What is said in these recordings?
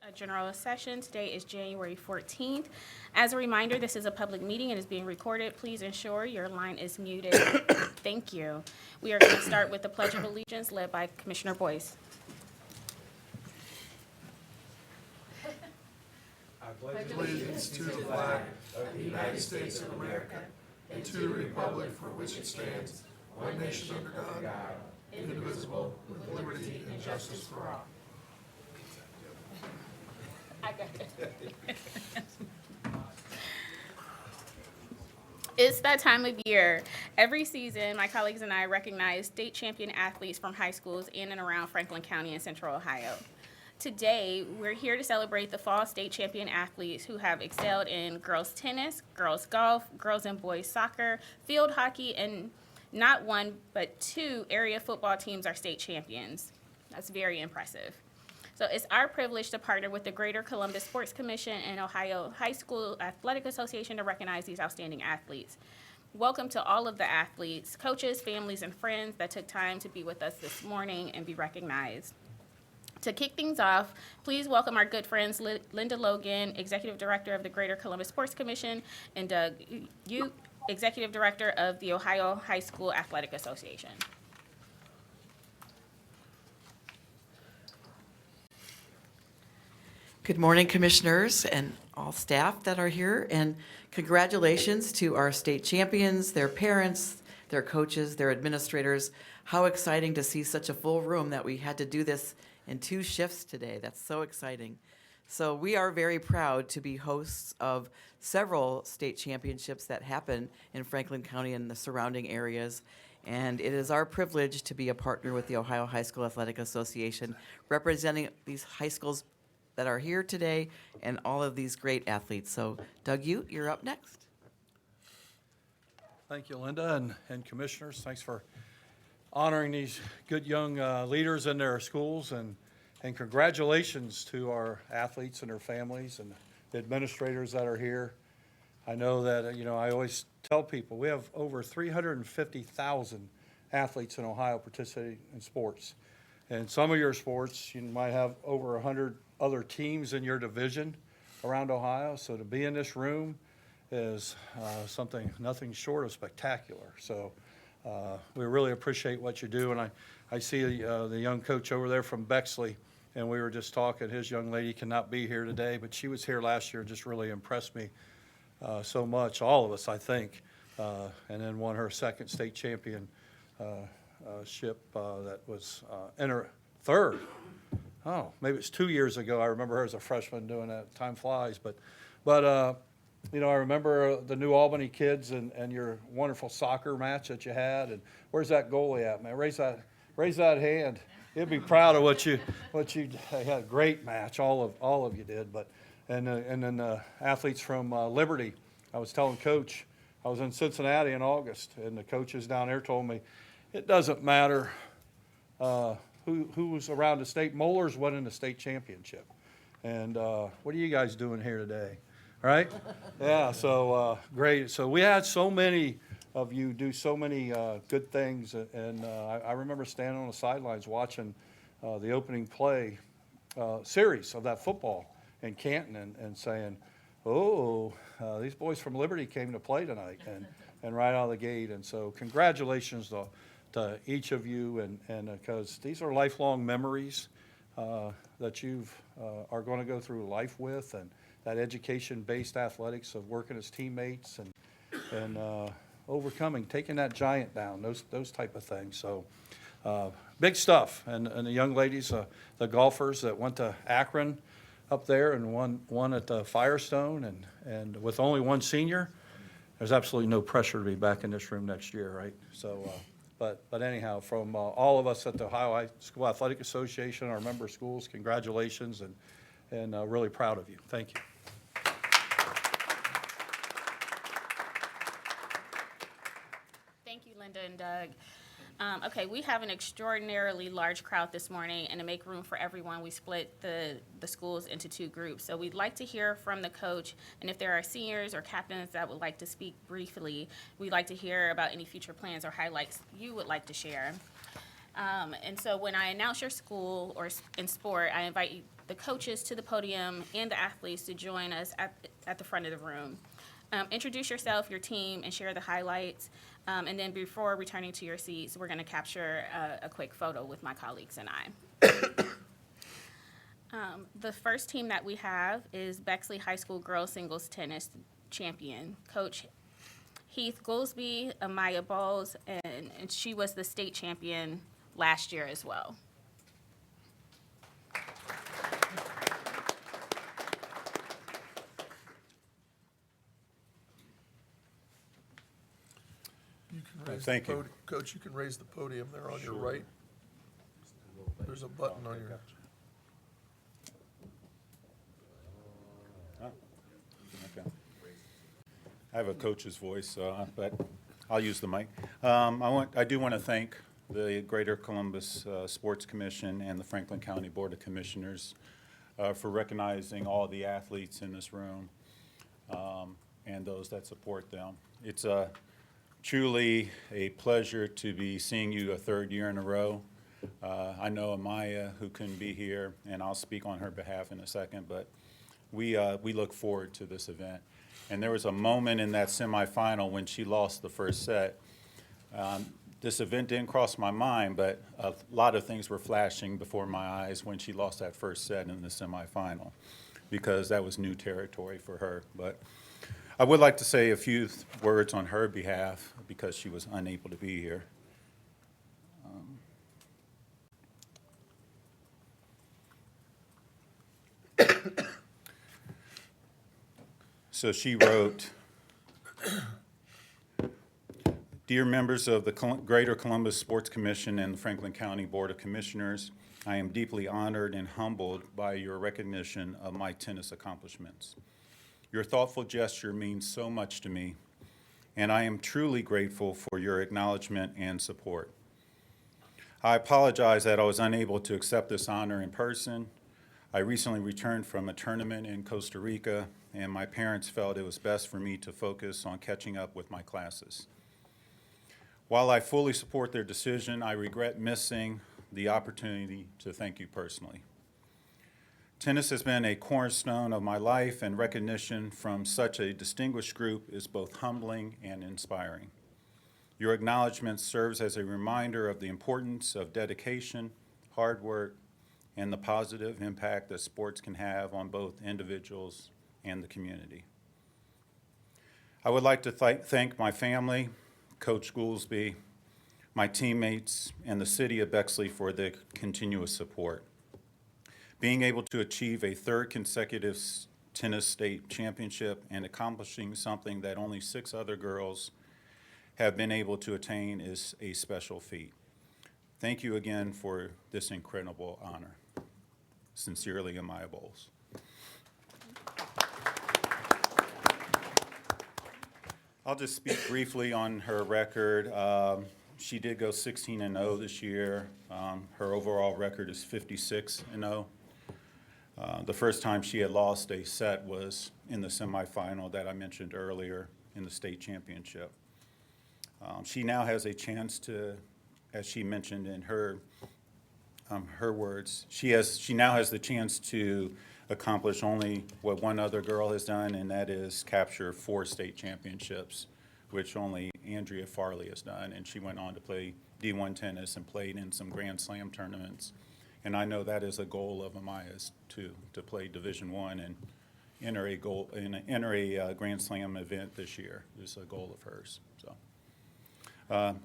A general session. Today is January 14th. As a reminder, this is a public meeting and is being recorded. Please ensure your line is muted. Thank you. We are going to start with the Pledge of Allegiance led by Commissioner Boyce. I pledge allegiance to the flag of the United States of America and to the republic for which it stands, one nation under God, indivisible, with liberty and justice for all. I got it. It's that time of year. Every season, my colleagues and I recognize state champion athletes from high schools in and around Franklin County and Central Ohio. Today, we're here to celebrate the fall state champion athletes who have excelled in girls tennis, girls golf, girls and boys soccer, field hockey, and not one, but two area football teams are state champions. That's very impressive. So it's our privilege to partner with the Greater Columbus Sports Commission and Ohio High School Athletic Association to recognize these outstanding athletes. Welcome to all of the athletes, coaches, families, and friends that took time to be with us this morning and be recognized. To kick things off, please welcome our good friends Linda Logan, Executive Director of the Greater Columbus Sports Commission, and Doug Ute, Executive Director of the Ohio High School Athletic Association. Good morning, commissioners and all staff that are here, and congratulations to our state champions, their parents, their coaches, their administrators. How exciting to see such a full room that we had to do this in 2 shifts today. That's so exciting. So we are very proud to be hosts of several state championships that happen in Franklin County and the surrounding areas. And it is our privilege to be a partner with the Ohio High School Athletic Association, representing these high schools that are here today and all of these great athletes. So Doug Ute, you're up next. Thank you, Linda, and commissioners. Thanks for honoring these good young leaders in their schools, and congratulations to our athletes and their families and the administrators that are here. I know that, I always tell people we have over 350,000 athletes in Ohio participating in sports. And some of your sports, you might have over 100 other teams in your division around Ohio. So to be in this room is something nothing short of spectacular. So we really appreciate what you do. And I see the young coach over there from Bexley, and we were just talking. His young lady cannot be here today, but she was here last year and just really impressed me so much, all of us, I think, and then won her second state championship that was in her third. Oh, maybe it's 2 years ago. I remember her as a freshman doing that. Time flies. But I remember the New Albany kids and your wonderful soccer match that you had. And where's that goalie at, man? Raise that hand. He'll be proud of what you had a great match. All of you did. And then the athletes from Liberty. I was telling Coach, I was in Cincinnati in August, and the coaches down there told me it doesn't matter who was around the state. Moeller's winning the state championship. And what are you guys doing here today? Right? Yeah, so great. So we had so many of you do so many good things. And I remember standing on the sidelines watching the opening play series of that football in Canton and saying, these boys from Liberty came to play tonight and right out of the gate. And so congratulations to each of you, and because these are lifelong memories that you are going to go through life with, and that education-based athletics of working as teammates and overcoming, taking that giant down, those type of things. So big stuff. And the young ladies, the golfers that went to Akron up there and won at Firestone, and with only one senior, there's absolutely no pressure to be back in this room next year, right? So. But anyhow, from all of us at the Ohio High School Athletic Association, our member schools, congratulations, and really proud of you. Thank you. Thank you, Linda and Doug. Okay, we have an extraordinarily large crowd this morning, and to make room for everyone, we split the schools into 2 groups. So we'd like to hear from the coach, and if there are seniors or captains that would like to speak briefly, we'd like to hear about any future plans or highlights you would like to share. And so when I announce your school or in sport, I invite the coaches to the podium and the athletes to join us at the front of the room. Introduce yourself, your team, and share the highlights. And then before returning to your seats, we're going to capture a quick photo with my colleagues and I. The first team that we have is Bexley High School Girls Singles Tennis Champion. Coach Heath Goolsby, Amaya Bowles, and she was the state champion last year as well. You can raise Thank the you. Coach, you can raise the podium there on your right. There's a button on your. Okay. I have a coach's voice, but I'll use the mic. I do want to thank the Greater Columbus Sports Commission and the Franklin County Board of Commissioners for recognizing all the athletes in this room and those that support them. It's truly a pleasure to be seeing you a third year in a row. I know Amaya, who couldn't be here, and I'll speak on her behalf in a second, but we look forward to this event. And there was a moment in that semifinal when she lost the first set. This event didn't cross my mind, but a lot of things were flashing before my eyes when she lost that first set in the semifinal, because that was new territory for her. But I would like to say a few words on her behalf because she was unable to be here. So she wrote, "Dear members of the Greater Columbus Sports Commission and the Franklin County Board of Commissioners, I am deeply honored and humbled by your recognition of my tennis accomplishments. Your thoughtful gesture means so much to me, and I am truly grateful for your acknowledgement and support. I apologize that I was unable to accept this honor in person. I recently returned from a tournament in Costa Rica, and my parents felt it was best for me to focus on catching up with my classes. While I fully support their decision, I regret missing the opportunity to thank you personally. Tennis has been a cornerstone of my life, and recognition from such a distinguished group is both humbling and inspiring. Your acknowledgement serves as a reminder of the importance of dedication, hard work, and the positive impact that sports can have on both individuals and the community. I would like to thank my family, Coach Goolsby, my teammates, and the city of Bexley for their continuous support. Being able to achieve a third consecutive tennis state championship and accomplishing something that only 6 other girls have been able to attain is a special feat. Thank you again for this incredible honor. Sincerely, Amaya Bowles." I'll just speak briefly on her record. She did go 16-0 this year. Her overall record is 56-0. The first time she had lost a set was in the semifinal that I mentioned earlier in the state championship. She now has a chance to, as she mentioned in her words, she now has the chance to accomplish only what one other girl has done, and that is capture 4 state championships, which only Andrea Farley has done. And she went on to play D1 tennis and played in some Grand Slam tournaments. And I know that is a goal of Amaya's to play Division I and enter a Grand Slam event this year is a goal of hers. So,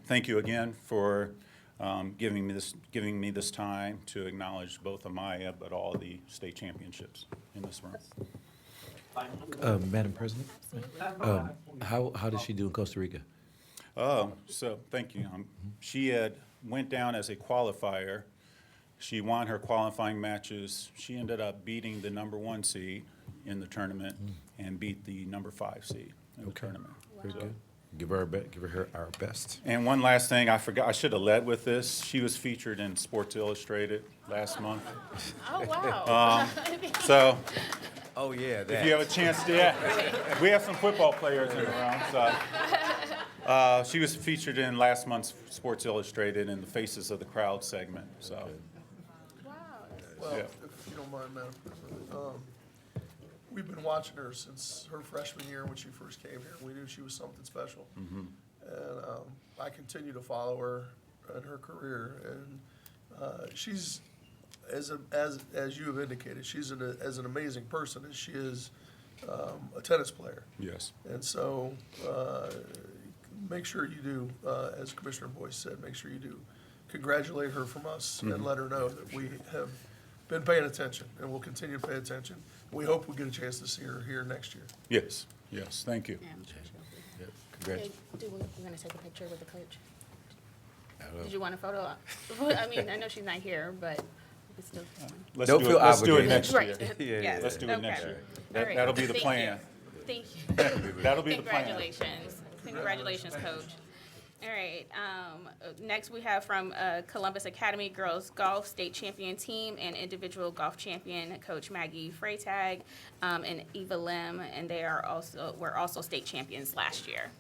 thank you again for giving me this time to acknowledge both Amaya, but all the state championships in this room. Madam President, how did she do in Costa Rica? Oh, so thank you. She had went down as a qualifier. She won her qualifying matches. She ended up beating the number 1 seed in the tournament and beat the number 5 seed in the tournament. Very good. Give her our best. And one last thing, I forgot, I should have led with this. She was featured in Sports Illustrated last month. Oh, wow. So Oh, yeah, if you have a chance to, we have some football players in the room. So, She was featured in last month's Sports Illustrated in the Faces of the Crowd segment, so. Wow. Well, Yeah. if you don't mind, Madam President, we've been watching her since her freshman year when she first came here. We knew she was something special. And I continue to follow her in her career, and she's, as you have indicated, she's as an amazing person as she is a tennis player. Yes. And so, make sure you do, as Commissioner Boyce said, make sure you do congratulate her from us and let her know that we have been paying attention and will continue to pay attention. We hope we get a chance to see her here next year. Yes, yes, thank you. Congrats. We're going to take a picture with the coach. I don't know. Did you want a photo? I mean, I know she's not here, but we can still. Let's Don't do feel it, let's do it obligated. next Right. year. Yes. Let's do it next Okay. year. All right. That'll be the Thank plan. you. Thank you. That'll be the plan. Congratulations. Congratulations, coach. All right, next we have from Columbus Academy Girls Golf State Champion Team and Individual Golf Champion Coach Maggie Freytag and Eva Lim, and they were also state champions last year.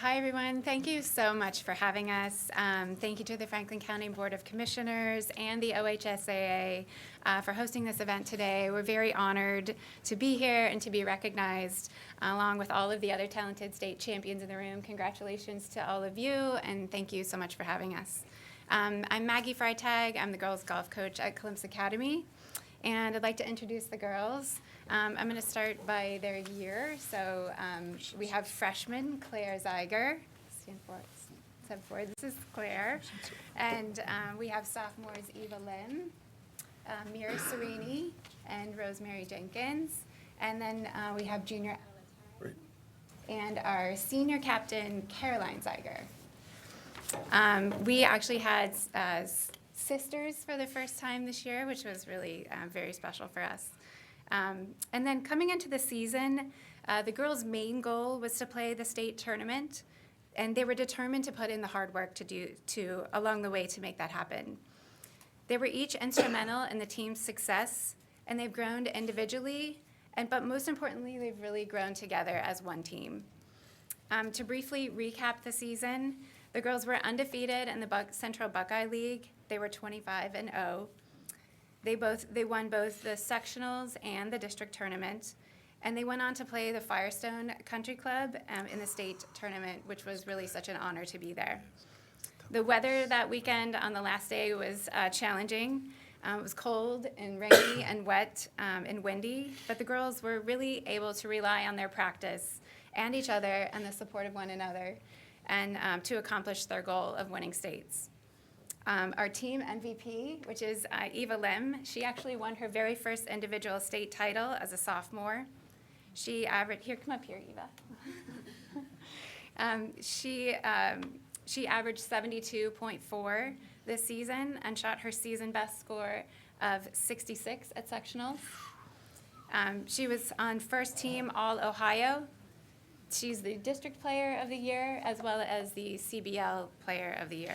Hi, everyone. Thank you so much for having us. Thank you to the Franklin County Board of Commissioners and the OHSAA for hosting this event today. We're very honored to be here and to be recognized along with all of the other talented state champions in the room. Congratulations to all of you, and thank you so much for having us. I'm Maggie Freitag. I'm the girls golf coach at Columbus Academy, and I'd like to introduce the girls. I'm going to start by their year. So we have freshman Claire Zeiger. Step forward. This is Claire. And we have sophomores Eva Lim, Mira Serini, and Rosemary Jenkins. And then we have junior Great. and our senior captain Caroline Zeiger. We actually had sisters for the first time this year, which was really very special for us. And then coming into the season, the girls' main goal was to play the state tournament, and they were determined to put in the hard work along the way to make that happen. They were each instrumental in the team's success, and they've grown individually, but most importantly, they've really grown together as one team. To briefly recap the season, the girls were undefeated in the Central Buckeye League. They were 25-0. They won both the sectionals and the district tournament, and they went on to play the Firestone Country Club in the state tournament, which was really such an honor to be there. The weather that weekend on the last day was challenging. It was cold and rainy and wet and windy, but the girls were really able to rely on their practice and each other and the support of one another and to accomplish their goal of winning states. Our team MVP, which is Eva Lim, she actually won her very first individual state title as a sophomore. She averaged, come up here, Eva. She averaged 72.4 this season and shot her season best score of 66 at sectionals. She was on first team All-Ohio. She's the district player of the year as well as the CBL player of the year.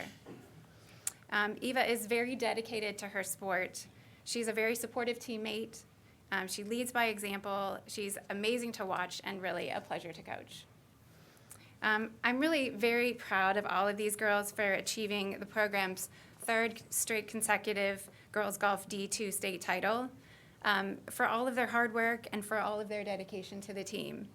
Eva is very dedicated to her sport. She's a very supportive teammate. She leads by example. She's amazing to watch and really a pleasure to coach. I'm really very proud of all of these girls for achieving the program's third straight consecutive girls golf D2 state title, for all of their hard work and for all of their dedication to the team.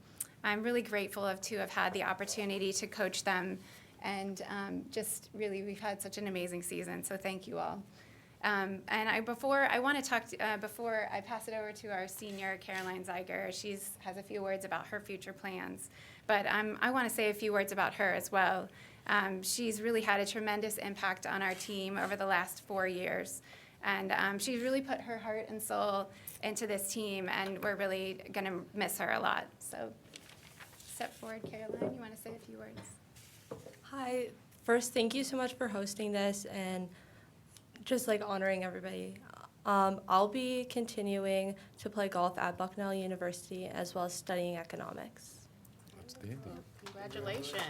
I'm really grateful to have had the opportunity to coach them, and just really we've had such an amazing season, so thank you all. Before I pass it over to our senior Caroline Zeiger, she has a few words about her future plans, but I want to say a few words about her as well. She's really had a tremendous impact on our team over the last 4 years, and she's really put her heart and soul into this team, and we're really going to miss her a lot. So step forward, Caroline, you want to say a few words? Hi. First, thank you so much for hosting this and just honoring everybody. I'll be continuing to play golf at Bucknell University as well as studying economics. Outstanding. Congratulations.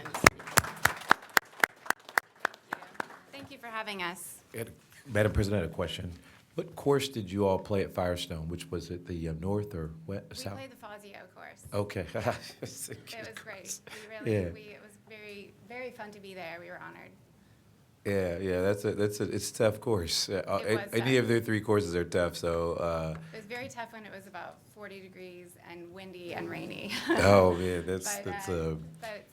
Thank you for having us. Madam President, I had a question. What course did you all play at Firestone? Which was it, the north or west, We south? played the Fazio course. Okay. It was great. It was very, very fun to be there. We were honored. Yeah, it's a tough course. Any tough. of their three courses are tough, so, It was very tough when it was about 40 degrees and windy and rainy. oh, man, But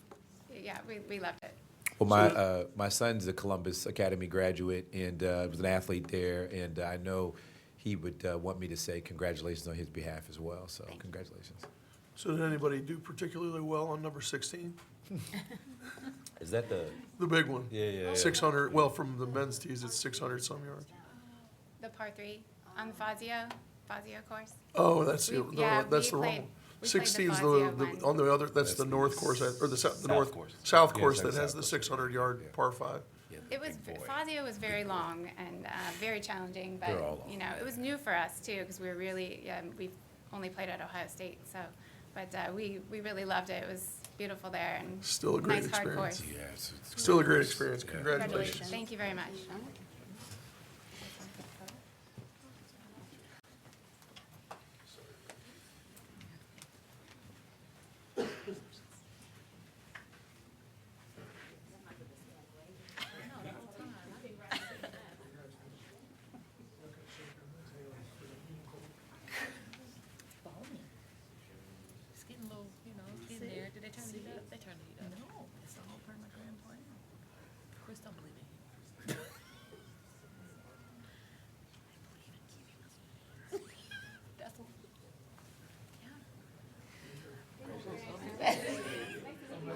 yeah, we loved it. well, my son's a Columbus Academy graduate and was an athlete there, and I know he would want me to say congratulations on his behalf as well, so congratulations. So did anybody do particularly well on number 16? Is that the? The big one? Yeah. 600, well, from the men's tees, it's 600 some yards. The par 3 on the Fazio course. Oh, that's the, Yeah, that's the we wrong played- one. we played the 16 is Fazio the, one. on the other, that's the north course, or the south, the north, south Yeah, course it's that like has south the course. 600-yard par 5. It was, Fazio was very long and very challenging, They're all but, long. you know, it was new for us too, because we were really, we've only played at Ohio State, so, but we really loved it. It was beautiful there and Still a great nice hard experience. course. Yeah, it's Still a great experience. Congratulations. Thank you very much. It's getting a little, getting there. Did they turn the heat up? They turned the heat up. No, it's the whole part of my grand plan. Chris don't believe in heat. That's what. Yeah.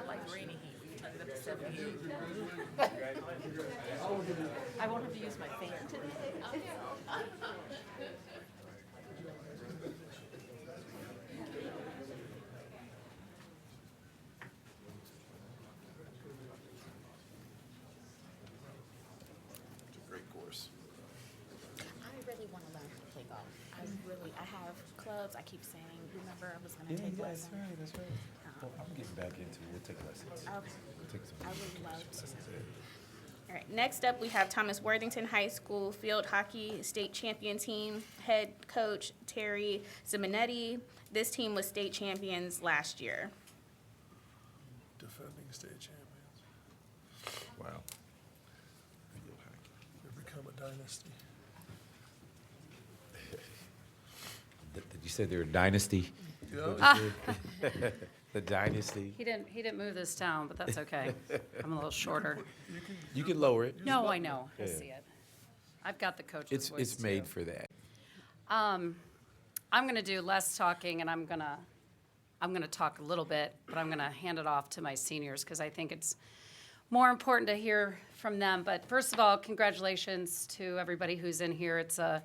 Like rainy heat. We turned it up to 70 heat. I won't have to use my fan today. great course. I really want to learn how to play golf. I have clubs. I keep saying, remember, I was going to take lessons. That's right. Well, I'm getting back into it. We'll take lessons. Okay. We'll take some. I would love to. All right, next up, we have Thomas Worthington High School Field Hockey State Champion Team, head coach Terry Ziminetti. This team was state champions last year. Defending state champions. Wow. They've become a dynasty. Did you say they're a dynasty? Yeah. The dynasty. He didn't move this down, but that's okay. I'm a little shorter. You can lower it. No, I know. I Yeah. see it. I've got the coach's voice It's made too. for that. I'm going to do less talking, and I'm going to talk a little bit, but I'm going to hand it off to my seniors because I think it's more important to hear from them. But first of all, congratulations to everybody who's in here. It's a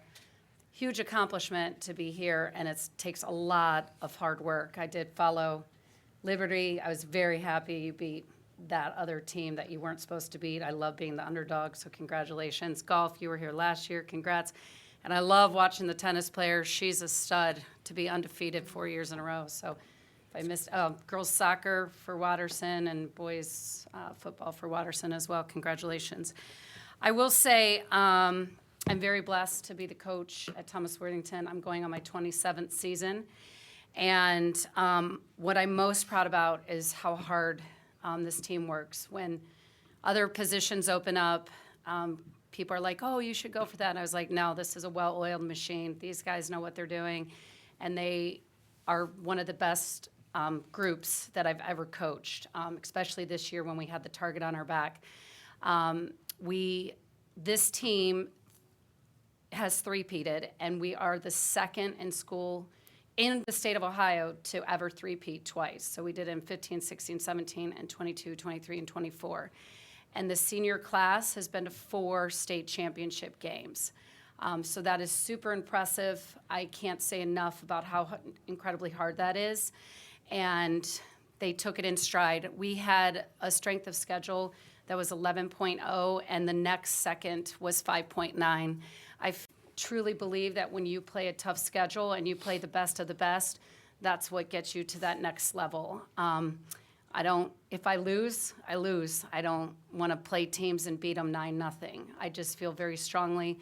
huge accomplishment to be here, and it takes a lot of hard work. I did follow Liberty. I was very happy you beat that other team that you weren't supposed to beat. I love being the underdog, so congratulations. Golf, you were here last year. Congrats. And I love watching the tennis player. She's a stud to be undefeated 4 years in a row. So if I missed, girls soccer for Watterson and boys football for Watterson as well. Congratulations. I will say I'm very blessed to be the coach at Thomas Worthington. I'm going on my 27th season. And what I'm most proud about is how hard this team works. When other positions open up, people are like, oh, you should go for that. And I was like, no, this is a well-oiled machine. These guys know what they're doing. And they are one of the best groups that I've ever coached, especially this year when we had the target on our back. This team has three-peated, and we are the second in school in the state of Ohio to ever three-peat twice. So we did it in 15, 16, 17, and 22, 23, and 24. And the senior class has been to 4 state championship games. So that is super impressive. I can't say enough about how incredibly hard that is. And they took it in stride. We had a strength of schedule that was 11.0, and the next second was 5.9. I truly believe that when you play a tough schedule and you play the best of the best, that's what gets you to that next level. if I lose, I lose. I don't want to play teams and beat them 9-0. I just feel very strongly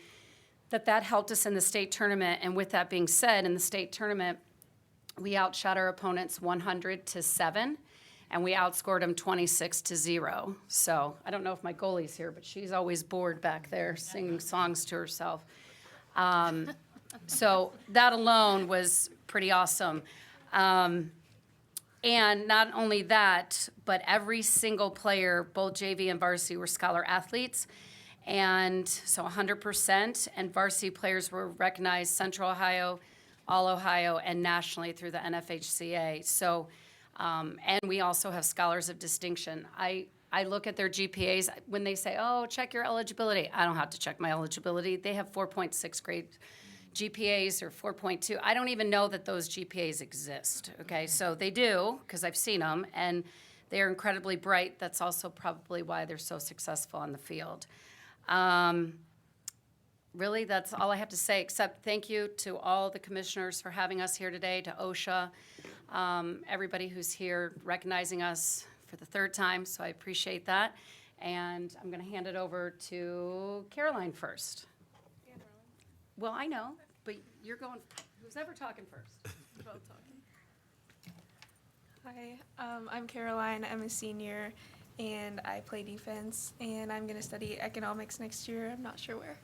that helped us in the state tournament. And with that being said, in the state tournament, we outshot our opponents 100-7, and we outscored them 26-0. So I don't know if my goalie's here, but she's always bored back there singing songs to herself. So that alone was pretty awesome. And not only that, but every single player, both JV and varsity, were scholar athletes. And so 100%, and varsity players were recognized Central Ohio, All Ohio, and nationally through the NFHCA. So, and we also have scholars of distinction. I look at their GPAs when they say, oh, check your eligibility. I don't have to check my eligibility. They have 4.6 grade GPAs or 4.2. I don't even know that those GPAs exist, okay? So they do, because I've seen them, and they are incredibly bright. That's also probably why they're so successful on the field. Really, that's all I have to say, except thank you to all the commissioners for having us here today, to OSHA, everybody who's here recognizing us for the third time, so I appreciate that. And I'm going to hand it over to Caroline first. Well, I know, but you're going, who's ever talking first? Hi, I'm Caroline. I'm a senior, and I play defense, and I'm going to study economics next year. I'm not sure where.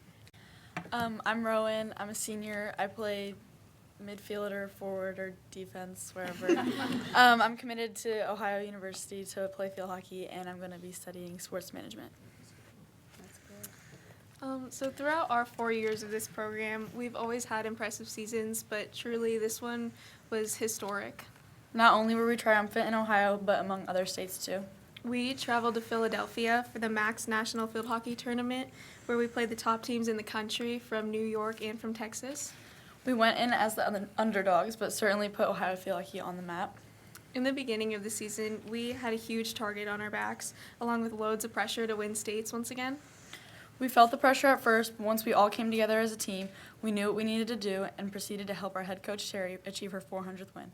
I'm Rowan. I'm a senior. I play midfielder, forward, or defense, wherever. I'm committed to Ohio University to play field hockey, and I'm going to be studying sports management. So throughout our 4 years of this program, we've always had impressive seasons, but truly this one was historic. Not only were we triumphant in Ohio, but among other states too. We traveled to Philadelphia for the MAX National Field Hockey Tournament, where we played the top teams in the country from New York and from Texas. We went in as the underdogs, but certainly put Ohio field hockey on the map. In the beginning of the season, we had a huge target on our backs, along with loads of pressure to win states once again. We felt the pressure at first, but once we all came together as a team, we knew what we needed to do and proceeded to help our head coach, Terry, achieve her 400th win.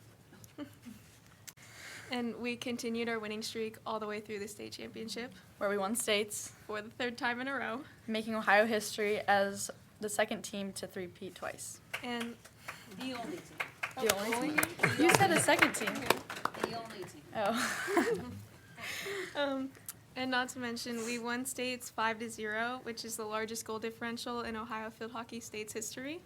And we continued our winning streak all the way through the state championship Where we won states, for the third time in a row. making Ohio history as the second team to three-peat twice. And The only team. The only team? You said a second team. The only team. Oh. and not to mention, we won states 5-0, which is the largest goal differential in Ohio field hockey states history.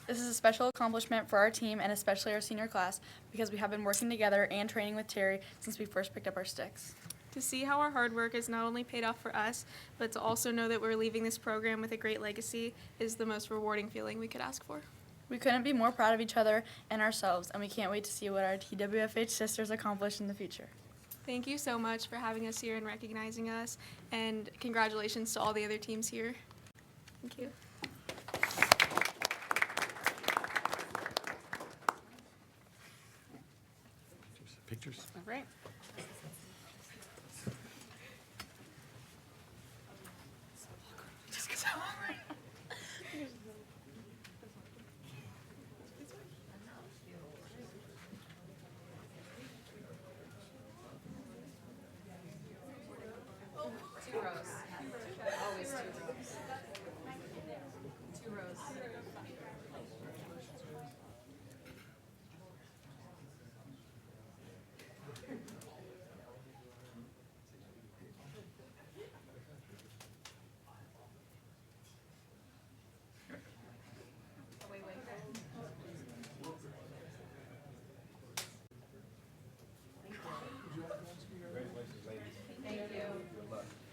This is a special accomplishment for our team and especially our senior class because we have been working together and training with Terry since we first picked up our sticks. To see how our hard work has not only paid off for us, but to also know that we're leaving this program with a great legacy is the most rewarding feeling we could ask for. We couldn't be more proud of each other and ourselves, and we can't wait to see what our TWFH sisters accomplish in the future. Thank you so much for having us here and recognizing us, and congratulations to all the other teams here. Thank you. Pictures? All right. Two rows. Always 2 rows. 2 rows.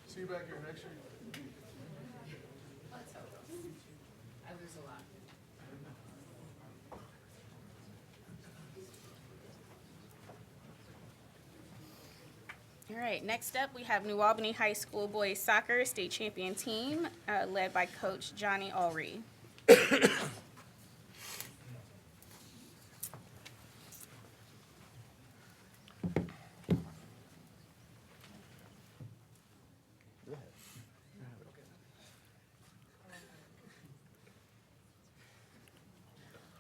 See you back here next year. I lose a lot. All right, next up, we have New Albany High School boys soccer state champion team, led by Coach Johnny Ulrey.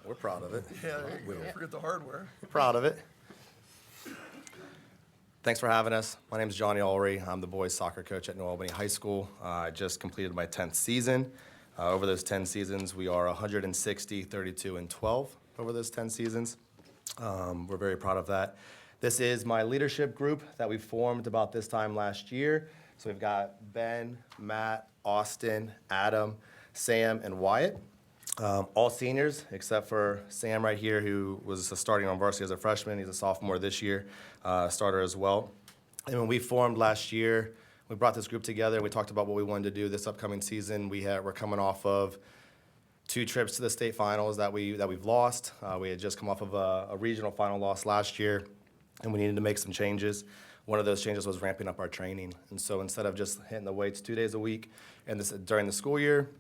We're proud of it. Yeah, there you go. Don't forget the hardware. We're proud of it. Thanks for having us. My name is Johnny Ulrey. I'm the boys soccer coach at New Albany High School. I just completed my 10th season. Over those 10 seasons, we are 160, 32, and 12 over those 10 seasons. We're very proud of that. This is my leadership group that we formed about this time last year. So we've got Ben, Matt, Austin, Adam, Sam, and Wyatt. All seniors, except for Sam right here, who was starting on varsity as a freshman. He's a sophomore this year, starter as well. And when we formed last year, we brought this group together and we talked about what we wanted to do this upcoming season. We're coming off of 2 trips to the state finals that we've lost. We had just come off of a regional final loss last year, and we needed to make some changes. One of those changes was ramping up our training. And so instead of just hitting the weights 2 days a week and during the school year,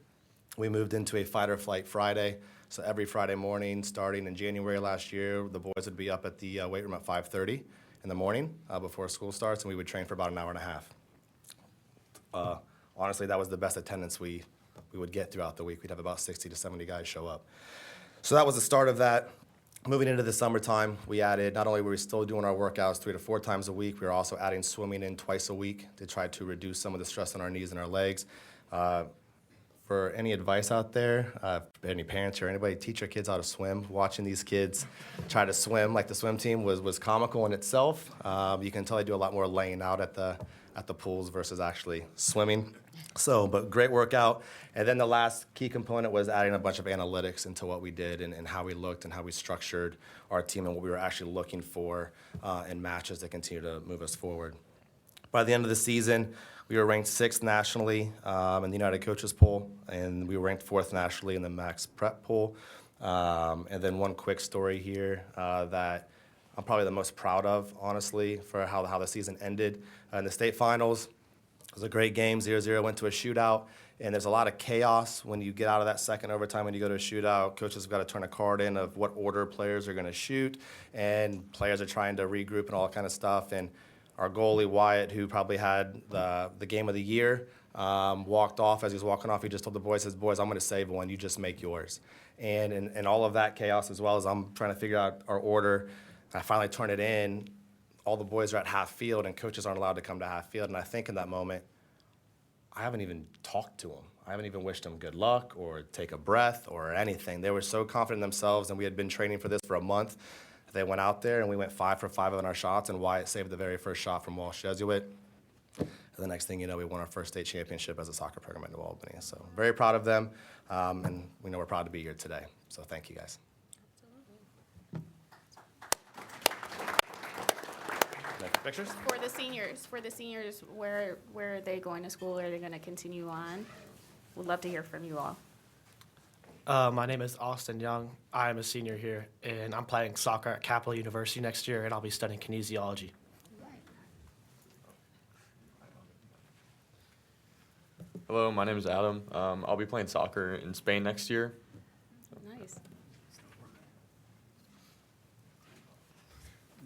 we moved into a fight or flight Friday. So every Friday morning, starting in January last year, the boys would be up at the weight room at 5:30 in the morning before school starts, and we would train for about an hour and a half. Honestly, that was the best attendance we would get throughout the week. We'd have about 60 to 70 guys show up. So that was the start of that. Moving into the summertime, we added, not only were we still doing our workouts 3 to 4 times a week, we were also adding swimming in twice a week to try to reduce some of the stress on our knees and our legs. For any advice out there, any parents or anybody, teach your kids how to swim. Watching these kids try to swim like the swim team was comical in itself. You can tell they do a lot more laying out at the pools versus actually swimming. So, but great workout. And then the last key component was adding a bunch of analytics into what we did and how we looked and how we structured our team and what we were actually looking for in matches that continue to move us forward. By the end of the season, we were ranked 6th nationally in the United Coaches Poll, and we were ranked 4th nationally in the Max Prep Poll. And then one quick story here that I'm probably the most proud of, honestly, for how the season ended. In the state finals, it was a great game, 0-0, went to a shootout, and there's a lot of chaos when you get out of that second overtime when you go to a shootout. Coaches have got to turn a card in of what order players are going to shoot, and players are trying to regroup and all that kind of stuff. And our goalie, Wyatt, who probably had the game of the year, walked off. As he was walking off, he just told the boys, boys, I'm going to save one. You just make yours. And in all of that chaos, as well as I'm trying to figure out our order, I finally turn it in. All the boys are at half field, and coaches aren't allowed to come to half field. And I think in that moment, I haven't even talked to them. I haven't even wished them good luck or take a breath or anything. They were so confident in themselves, and we had been training for this for a month. They went out there, and we went 5 for 5 on our shots, and Wyatt saved the very first shot from Walsh Jesuit. And the next thing you know, we won our first state championship as a soccer program at New Albany. So very proud of them, and we know we're proud to be here today. So thank you, guys. Pictures? For the seniors, where are they going to school? Are they going to continue on? We'd love to hear from you all. My name is Austin Young. I am a senior here, and I'm playing soccer at Capital University next year, and I'll be studying kinesiology. Hello, my name is Adam. I'll be playing soccer in Spain next year. Nice.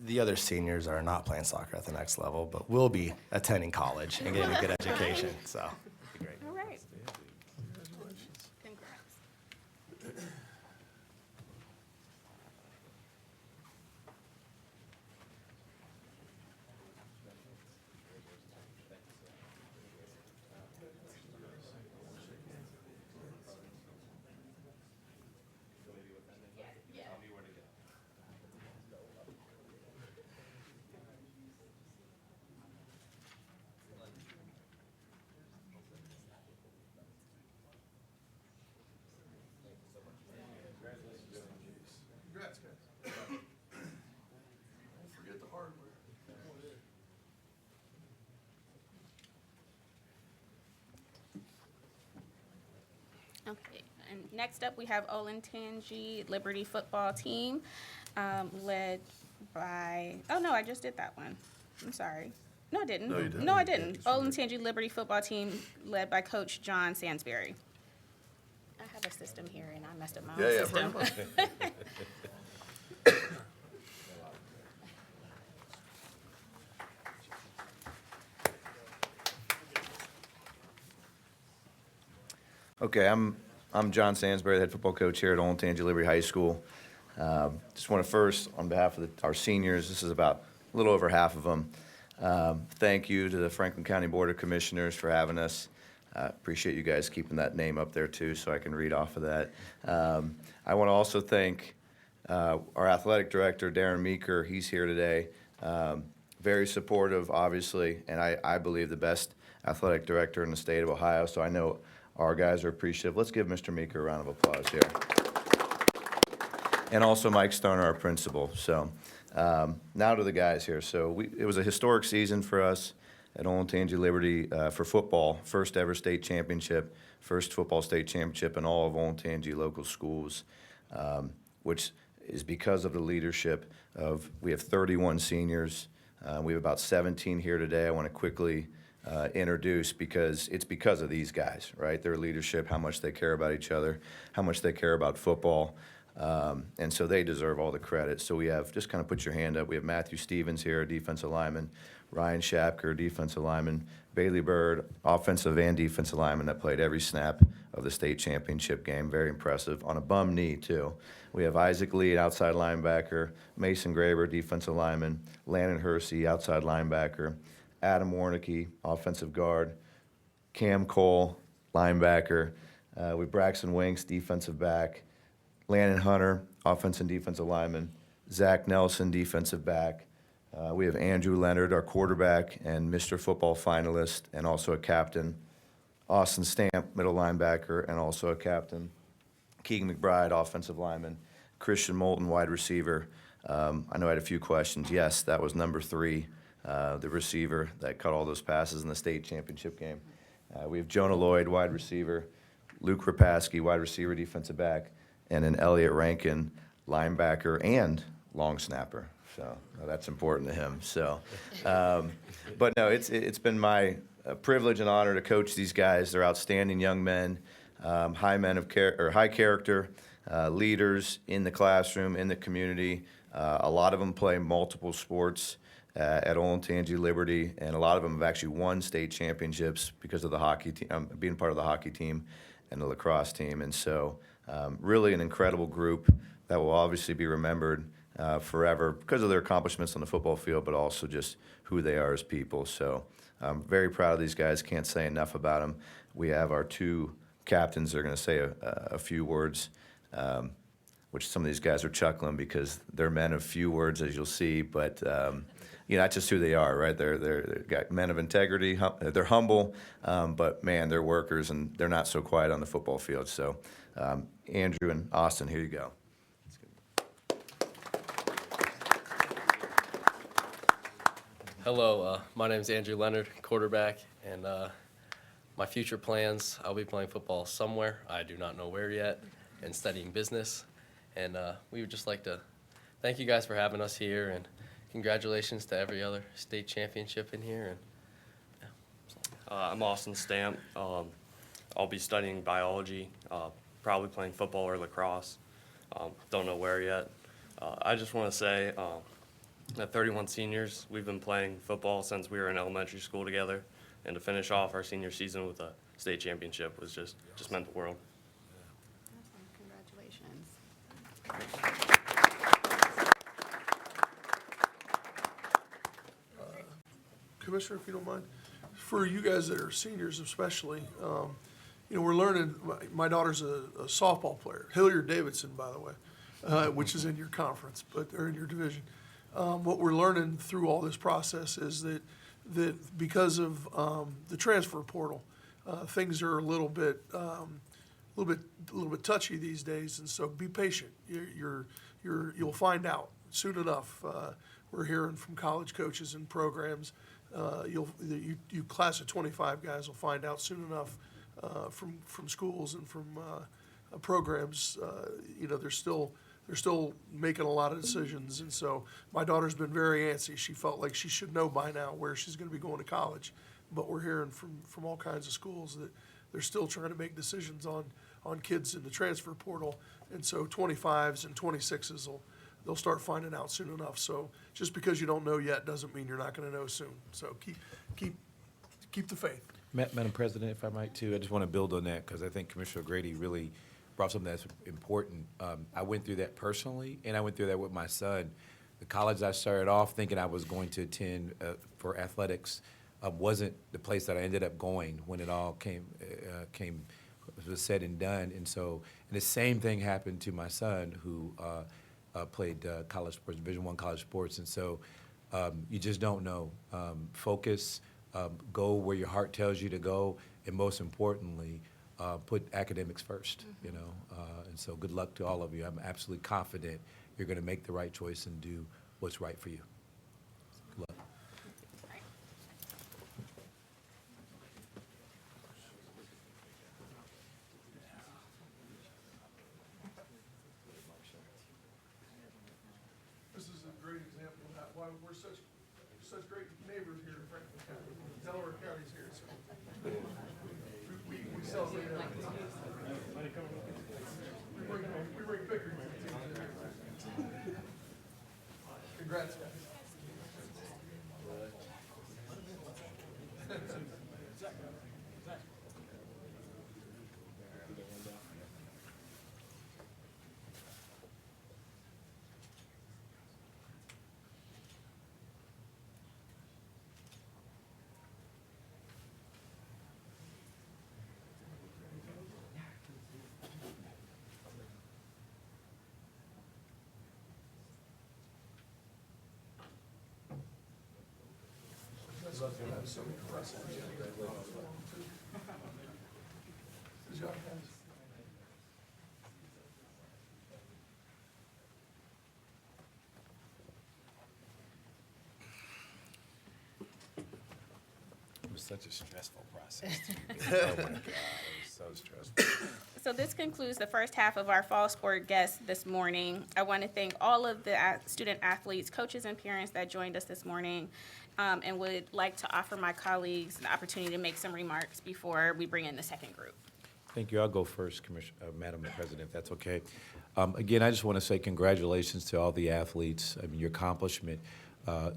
The other seniors are not playing soccer at the next level, but will be attending college and getting a good education. So, it'll be great. All right. Congrats. Congrats, guys. Don't forget the hardware. Okay, and next up we have Olentangy Liberty football team, led by, oh no, I just did that one. I'm sorry. No, I didn't. No, you didn't. No, I didn't. Olentangy Liberty football team led by Coach John Sansberry. I have a system here and I messed up my own Yeah, system. pretty much. Okay, I'm John Sansberry, the head football coach here at Olentangy Liberty High School. Just want to first, on behalf of our seniors, this is about a little over half of them, Thank you to the Franklin County Board of Commissioners for having us. Appreciate you guys keeping that name up there too, so I can read off of that. I want to also thank our athletic director, Darren Meeker. He's here today. Very supportive, obviously, and I believe the best athletic director in the state of Ohio, so I know our guys are appreciative. Let's give Mr. Meeker a round of applause here. And also Mike Stoner, our principal. So now to the guys here. So it was a historic season for us at Olentangy Liberty for football. First ever state championship, first football state championship in all of Olentangy local schools, which is because of the leadership of, we have 31 seniors. We have about 17 here today. I want to quickly introduce because it's because of these guys, right? Their leadership, how much they care about each other, how much they care about football. And so they deserve all the credit. So we have, just kind of put your hand up, we have Matthew Stevens here, defensive lineman, Ryan Shapker, defensive lineman, Bailey Bird, offensive and defensive lineman that played every snap of the state championship game. Very impressive, on a bum knee too. We have Isaac Lee, outside linebacker, Mason Graber, defensive lineman, Landon Hersey, outside linebacker, Adam Warnicki, offensive guard, Cam Cole, linebacker. We have Braxton Winks, defensive back, Landon Hunter, offensive and defensive lineman, Zach Nelson, defensive back. We have Andrew Leonard, our quarterback and Mr. Football finalist, and also a captain. Austin Stamp, middle linebacker, and also a captain. Keegan McBride, offensive lineman. Christian Moulton, wide receiver. I know I had a few questions. Yes, that was number 3, the receiver that caught all those passes in the state championship game. We have Jonah Lloyd, wide receiver. Luke Rapaski, wide receiver, defensive back. And then Elliot Rankin, linebacker and long snapper. So that's important to him. So, but no, it's been my privilege and honor to coach these guys. They're outstanding young men, high character, leaders in the classroom, in the community. A lot of them play multiple sports at Olentangy Liberty, and a lot of them have actually won state championships because of the hockey team, being part of the hockey team and the lacrosse team. And so, really an incredible group that will obviously be remembered forever because of their accomplishments on the football field, but also just who they are as people. So I'm very proud of these guys. Can't say enough about them. We have our 2 captains that are going to say a few words, which some of these guys are chuckling because they're men of few words, as you'll see. But that's just who they are, right? They're men of integrity. They're humble, but man, they're workers, and they're not so quiet on the football field. So Andrew and Austin, here you go. Hello, my name is Andrew Leonard, quarterback, and my future plans, I'll be playing football somewhere, I do not know where yet, and studying business. And we would just like to thank you guys for having us here, and congratulations to every other state championship in here. And I'm Austin Stamp. I'll be studying biology, probably playing football or lacrosse. Don't know where yet. I just want to say, at 31 seniors, we've been playing football since we were in elementary school together, and to finish off our senior season with a state championship was just meant the world. Congratulations. Commissioner, if you don't mind, for you guys that are seniors especially, we're learning, my daughter's a softball player, Hilliard Davidson, by the way, which is in your conference, but they're in your division. What we're learning through all this process is that because of the transfer portal, things are a little bit touchy these days, and so be patient. You'll find out soon enough. We're hearing from college coaches and programs. You class of 25 guys will find out soon enough from schools and from programs. They're still making a lot of decisions, and so my daughter's been very antsy. She felt like she should know by now where she's going to be going to college, but we're hearing from all kinds of schools that they're still trying to make decisions on kids in the transfer portal, and so 25s and 26s they'll start finding out soon enough. So just because you don't know yet doesn't mean you're not going to know soon. So keep the faith. Madam President, if I might too, I just want to build on that because I think Commissioner Grady really brought something that's important. I went through that personally, and I went through that with my son. The college I started off thinking I was going to attend for athletics wasn't the place that I ended up going when it all was said and done. And so, and the same thing happened to my son who played college sports, Division I college sports. And so you just don't know. Focus, go where your heart tells you to go, and most importantly, put academics first, you know. And so good luck to all of you. I'm absolutely confident you're going to make the right choice and do what's right for you. Good luck. This is a great example of that, why we're such great neighbors here in Franklin County. Delaware County's here, so we celebrate that. We bring pictures. Congrats, guys. So impressive. Good job, guys. It was such a stressful process. Oh my God, it was so stressful. So this concludes the first half of our fall sport guests this morning. I want to thank all of the student athletes, coaches, and parents that joined us this morning, and would like to offer my colleagues an opportunity to make some remarks before we bring in the second group. Thank you. I'll go first, Madam President, if that's okay. Again, I just want to say congratulations to all the athletes. I mean, your accomplishment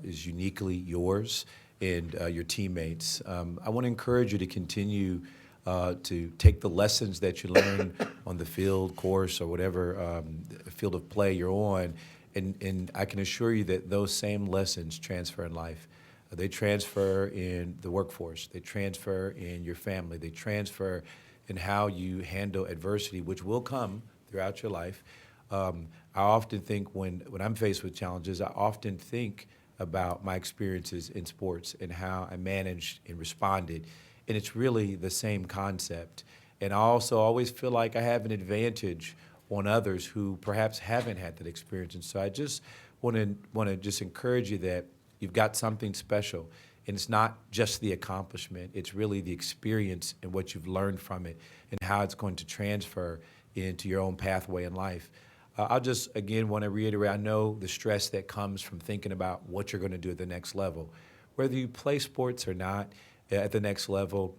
is uniquely yours and your teammates. I want to encourage you to continue to take the lessons that you learn on the field, course, or whatever field of play you're on, and I can assure you that those same lessons transfer in life. They transfer in the workforce. They transfer in your family. They transfer in how you handle adversity, which will come throughout your life. I often think when I'm faced with challenges, I often think about my experiences in sports and how I managed and responded. And it's really the same concept. And I also always feel like I have an advantage on others who perhaps haven't had that experience. And so I just want to just encourage you that you've got something special. And it's not just the accomplishment, it's really the experience and what you've learned from it and how it's going to transfer into your own pathway in life. I'll just, again, want to reiterate, I know the stress that comes from thinking about what you're going to do at the next level. Whether you play sports or not at the next level,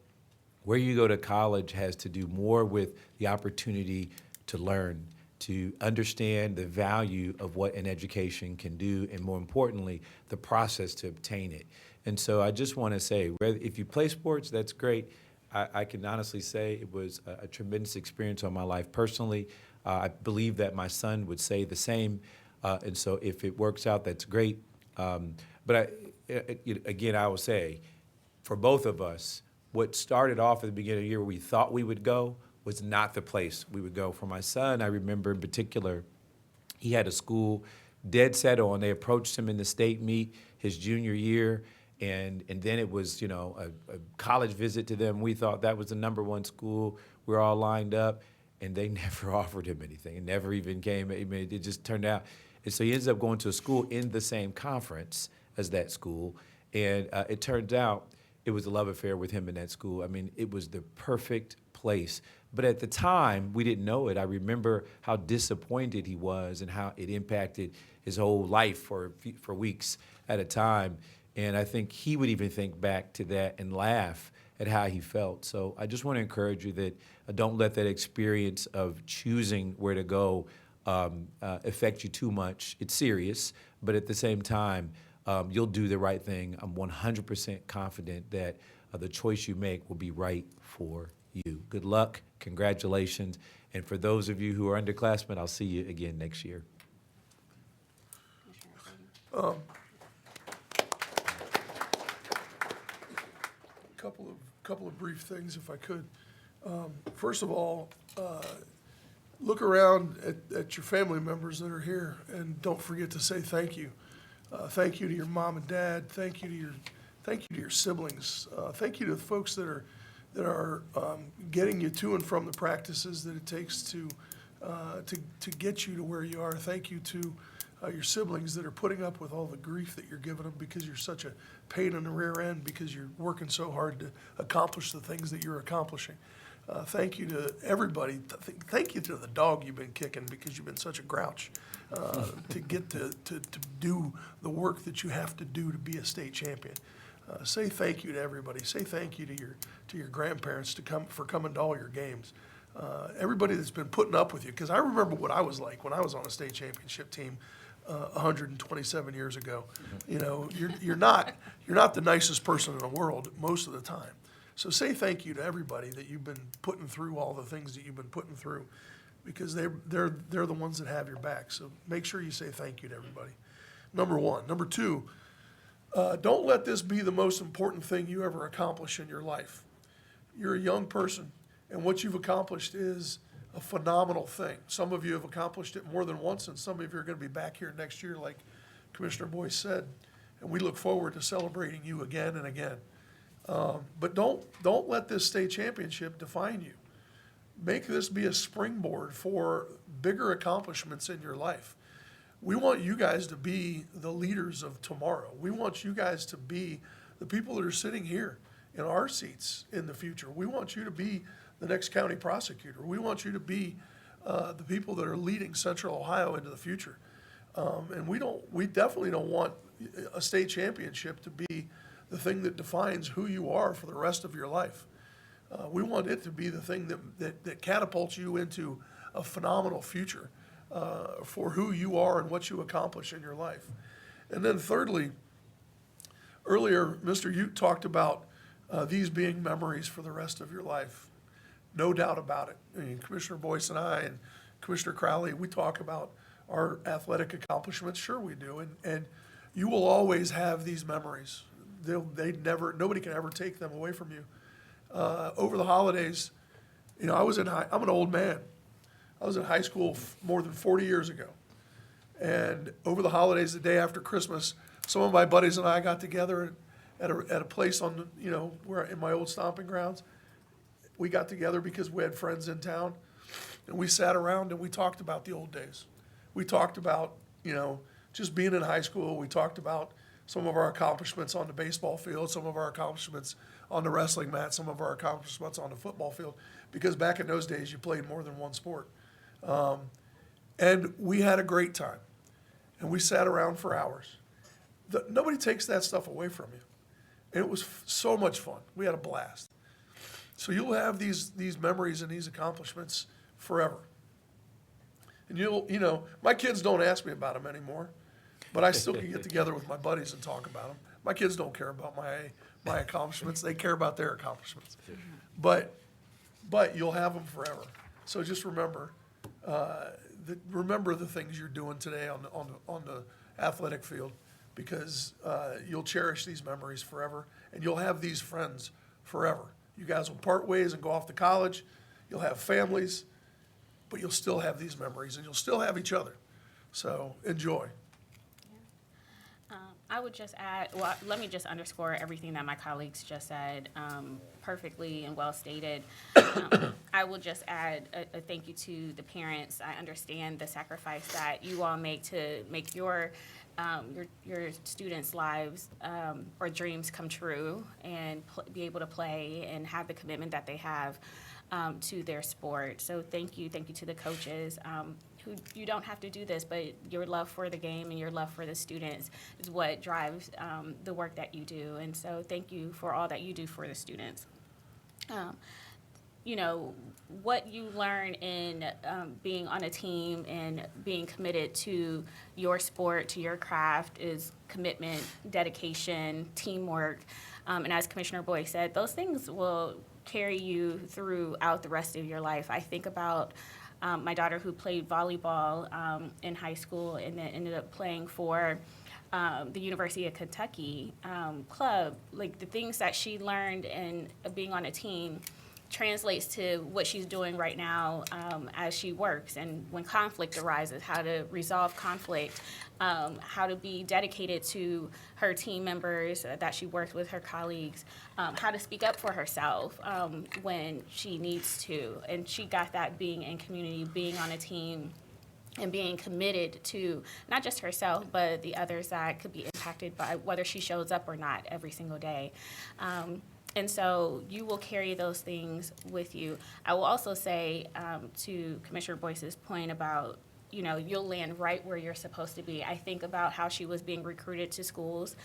where you go to college has to do more with the opportunity to learn, to understand the value of what an education can do, and more importantly, the process to obtain it. And so I just want to say, if you play sports, that's great. I can honestly say it was a tremendous experience on my life personally. I believe that my son would say the same. And so if it works out, that's great. But again, I will say, for both of us, what started off at the beginning of the year where we thought we would go was not the place we would go. For my son, I remember in particular, he had a school dead set on. They approached him in the state meet his junior year, and then it was, a college visit to them. We thought that was the #1 school. We were all lined up, and they never offered him anything. It never even came. I mean, it just turned out. And so he ends up going to a school in the same conference as that school, and it turns out it was a love affair with him in that school. I mean, it was the perfect place. But at the time, we didn't know it. I remember how disappointed he was and how it impacted his whole life for weeks at a time. And I think he would even think back to that and laugh at how he felt. So I just want to encourage you that don't let that experience of choosing where to go affect you too much. It's serious, but at the same time, you'll do the right thing. I'm 100% confident that the choice you make will be right for you. Good luck, congratulations, and for those of you who are underclassmen, I'll see you again next year. Couple of brief things, if I could. First of all, look around at your family members that are here, and don't forget to say thank you. Thank you to your mom and dad. Thank you to your siblings. Thank you to the folks that are getting you to and from the practices that it takes to get you to where you are. Thank you to your siblings that are putting up with all the grief that you're giving them because you're such a pain in the rear end because you're working so hard to accomplish the things that you're accomplishing. Thank you to everybody. Thank you to the dog you've been kicking because you've been such a grouch to get to do the work that you have to do to be a state champion. Say thank you to everybody. Say thank you to your grandparents for coming to all your games. Everybody that's been putting up with you, because I remember what I was like when I was on a state championship team 127 years ago. You know, you're not the nicest person in the world most of the time. So say thank you to everybody that you've been putting through all the things that you've been putting through, because they're the ones that have your back. So make sure you say thank you to everybody. Number one. Number two, don't let this be the most important thing you ever accomplish in your life. You're a young person, and what you've accomplished is a phenomenal thing. Some of you have accomplished it more than once, and some of you are going to be back here next year, like Commissioner Boyce said, and we look forward to celebrating you again and again. But don't let this state championship define you. Make this be a springboard for bigger accomplishments in your life. We want you guys to be the leaders of tomorrow. We want you guys to be the people that are sitting here in our seats in the future. We want you to be the next county prosecutor. We want you to be the people that are leading Central Ohio into the future. And we definitely don't want a state championship to be the thing that defines who you are for the rest of your life. We want it to be the thing that catapults you into a phenomenal future for who you are and what you accomplish in your life. And then thirdly, earlier, Mr. Ute talked about these being memories for the rest of your life. No doubt about it. I mean, Commissioner Boyce and I and Commissioner Crowley, we talk about our athletic accomplishments. Sure we do. And you will always have these memories. Nobody can ever take them away from you. Over the holidays, you know, I'm an old man. I was in high school more than 40 years ago. And over the holidays, the day after Christmas, some of my buddies and I got together at a place where in my old stomping grounds. We got together because we had friends in town, and we sat around and we talked about the old days. We talked about, just being in high school. We talked about some of our accomplishments on the baseball field, some of our accomplishments on the wrestling mat, some of our accomplishments on the football field, because back in those days, you played more than one sport. And we had a great time, and we sat around for hours. Nobody takes that stuff away from you. And it was so much fun. We had a blast. So you'll have these memories and these accomplishments forever. And my kids don't ask me about them anymore, but I still can get together with my buddies and talk about them. My kids don't care about my accomplishments. They care about their accomplishments. But you'll have them forever. So just remember the things you're doing today on the athletic field, because you'll cherish these memories forever, and you'll have these friends forever. You guys will part ways and go off to college. You'll have families, but you'll still have these memories, and you'll still have each other. So enjoy. I would just add, let me just underscore everything that my colleagues just said, perfectly and well stated. I will just add a thank you to the parents. I understand the sacrifice that you all make to make your students' lives or dreams come true, and be able to play and have the commitment that they have to their sport. So thank you to the coaches. Who you don't have to do this, but your love for the game and your love for the students is what drives the work that you do. And so thank you for all that you do for the students. What you learn in being on a team and being committed to your sport, to your craft, is commitment, dedication, teamwork. And as Commissioner Boyce said, those things will carry you throughout the rest of your life. I think about my daughter who played volleyball in high school and then ended up playing for the University of Kentucky club, like the things that she learned in being on a team translates to what she's doing right now as she works, and when conflict arises, how to resolve conflict, how to be dedicated to her team members that she works with, her colleagues, how to speak up for herself when she needs to. And she got that being in community, being on a team, and being committed to not just herself, but the others that could be impacted by whether she shows up or not every single day. And so you will carry those things with you. I will also say to Commissioner Boyce's point about, you know, you'll land right where you're supposed to be. I think about how she was being recruited to schools.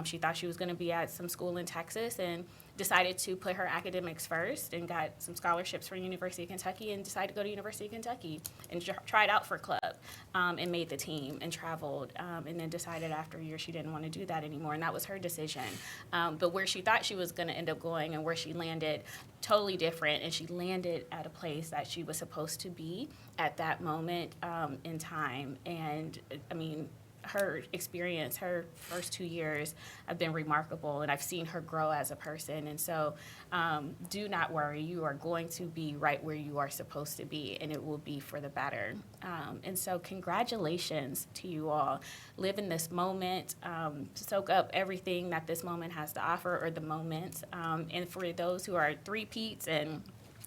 She thought she was going to be at some school in Texas and decided to put her academics first and got some scholarships from University of Kentucky and decided to go to University of Kentucky and tried out for club and made the team and traveled and then decided after a year she didn't want to do that anymore, and that was her decision. But where she thought she was going to end up going and where she landed, totally different, and she landed at a place that she was supposed to be at that moment in time. And I mean, her experience, her first 2 years have been remarkable, and I've seen her grow as a person. And so do not worry, you are going to be right where you are supposed to be, and it will be for the better. And so congratulations to you all. Live in this moment, soak up everything that this moment has to offer, or the moments. And for those who are three-peats and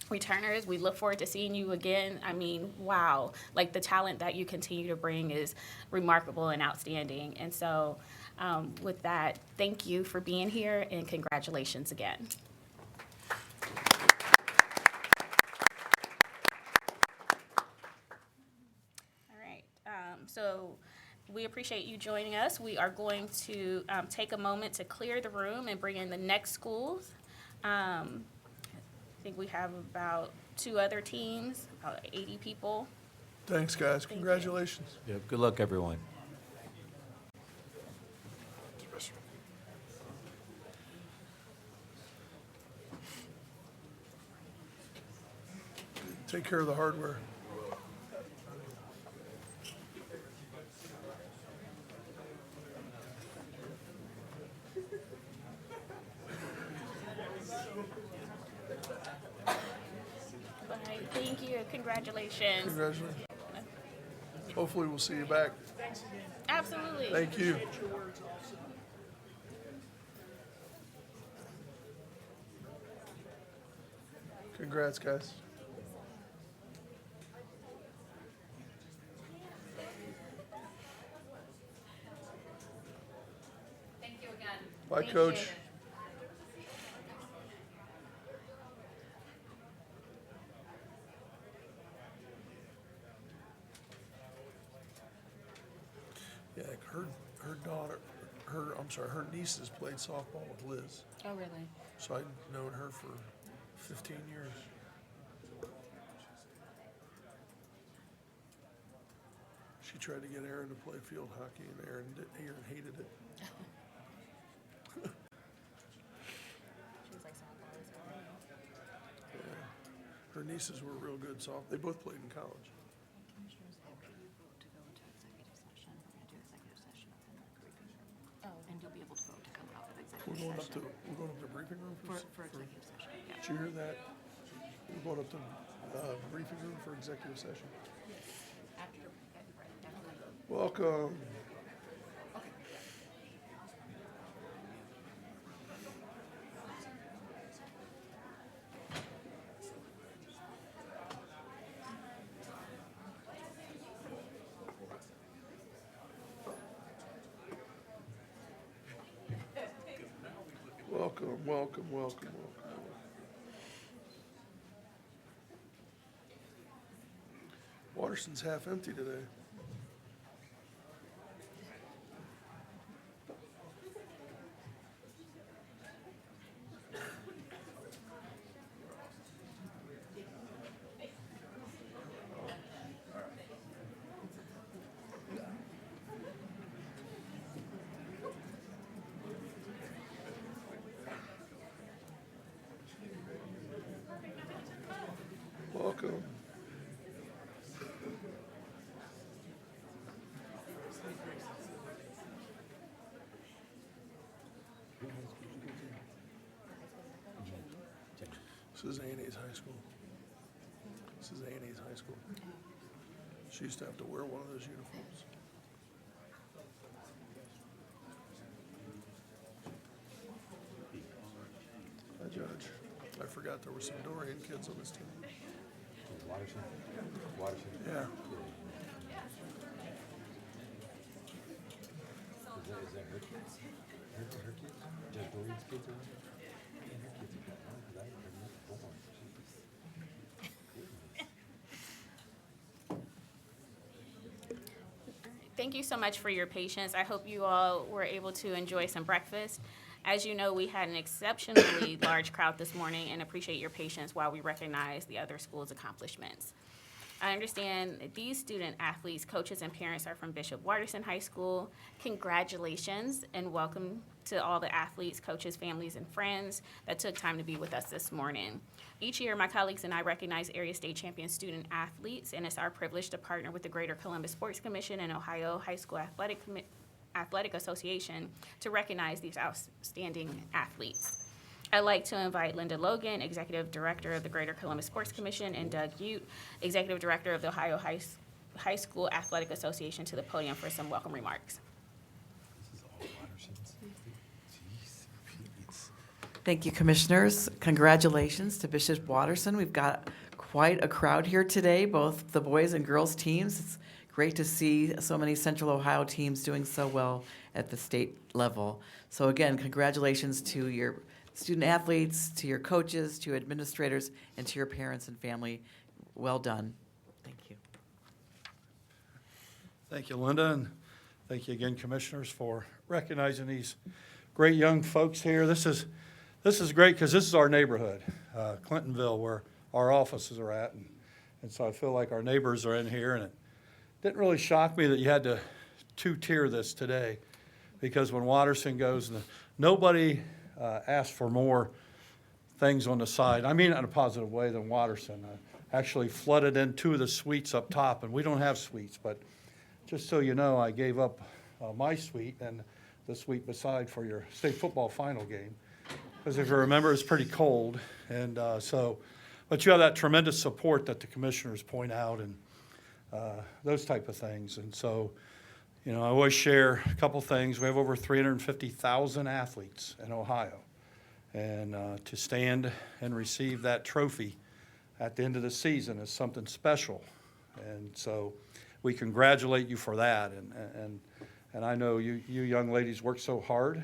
returners, we look forward to seeing you again. I mean, wow, like the talent that you continue to bring is remarkable and outstanding. And so with that, thank you for being here and congratulations again. All right, so we appreciate you joining us. We are going to take a moment to clear the room and bring in the next schools. I think we have about 2 other teams, about 80 people. Thanks, guys. Congratulations. Yeah, good luck, everyone. Take care of the hardware. Thank you. Congratulations. Congratulations. Hopefully we'll see you back. Absolutely. Thank you. Congrats, guys. Thank you again. Bye, Thank Coach. you. Yeah, her daughter, her nieces played softball with Liz. Oh, really? So I've known her for 15 years. She tried to get Aaron to play field hockey, and Aaron hated it. She was like softball as well. Yeah. Her nieces were real good softball. They both played in college. And you'll be able to vote to come out of We're executive going up to, session. we're going up to briefing room For executive session, yeah. Did you hear that? We're going up to briefing room for executive session. Welcome. Welcome, welcome, welcome, welcome. Watterson's half empty today. Welcome. This is A&E's high school. This is A&E's high school. She used to have to wear one of those uniforms. Hi, Judge. I forgot there were some Dorian kids on this team. Watterson? Watterson? Yeah. Is that her kids? Her kids? Judge Dorian's kids are there? Man, her kids are young, 'cause I remember born. Thank you so much for your patience. I hope you all were able to enjoy some breakfast. As you know, we had an exceptionally large crowd this morning and appreciate your patience while we recognize the other schools' accomplishments. I understand that these student athletes, coaches, and parents are from Bishop Watterson High School. Congratulations and welcome to all the athletes, coaches, families, and friends that took time to be with us this morning. Each year, my colleagues and I recognize area state champion student athletes, and it's our privilege to partner with the Greater Columbus Sports Commission and Ohio High School Athletic Association to recognize these outstanding athletes. I'd like to invite Linda Logan, Executive Director of the Greater Columbus Sports Commission, and Doug Ute, Executive Director of the Ohio High School Athletic Association, to the podium for some welcome remarks. Thank you, Commissioners. Congratulations to Bishop Watterson. We've got quite a crowd here today, both the boys and girls teams. It's great to see so many Central Ohio teams doing so well at the state level. So again, congratulations to your student athletes, to your coaches, to your administrators, and to your parents and family. Well done. Thank you. Thank you, Linda, and thank you again, Commissioners, for recognizing these great young folks here. This is great because this is our neighborhood, Clintonville, where our offices are at, and so I feel like our neighbors are in here, and it didn't really shock me that you had to two-tier this today, because when Watterson goes, nobody asked for more things on the side. I mean it in a positive way than Watterson. Actually flooded in 2 of the suites up top, and we don't have suites, but just so you know, I gave up my suite and the suite beside for your state football final game, because if you remember, it's pretty cold, and but you have that tremendous support that the commissioners point out, and those type of things. And so, you know, I always share a couple things. We have over 350,000 athletes in Ohio, and to stand and receive that trophy at the end of the season is something special. And so we congratulate you for that, and I know you young ladies work so hard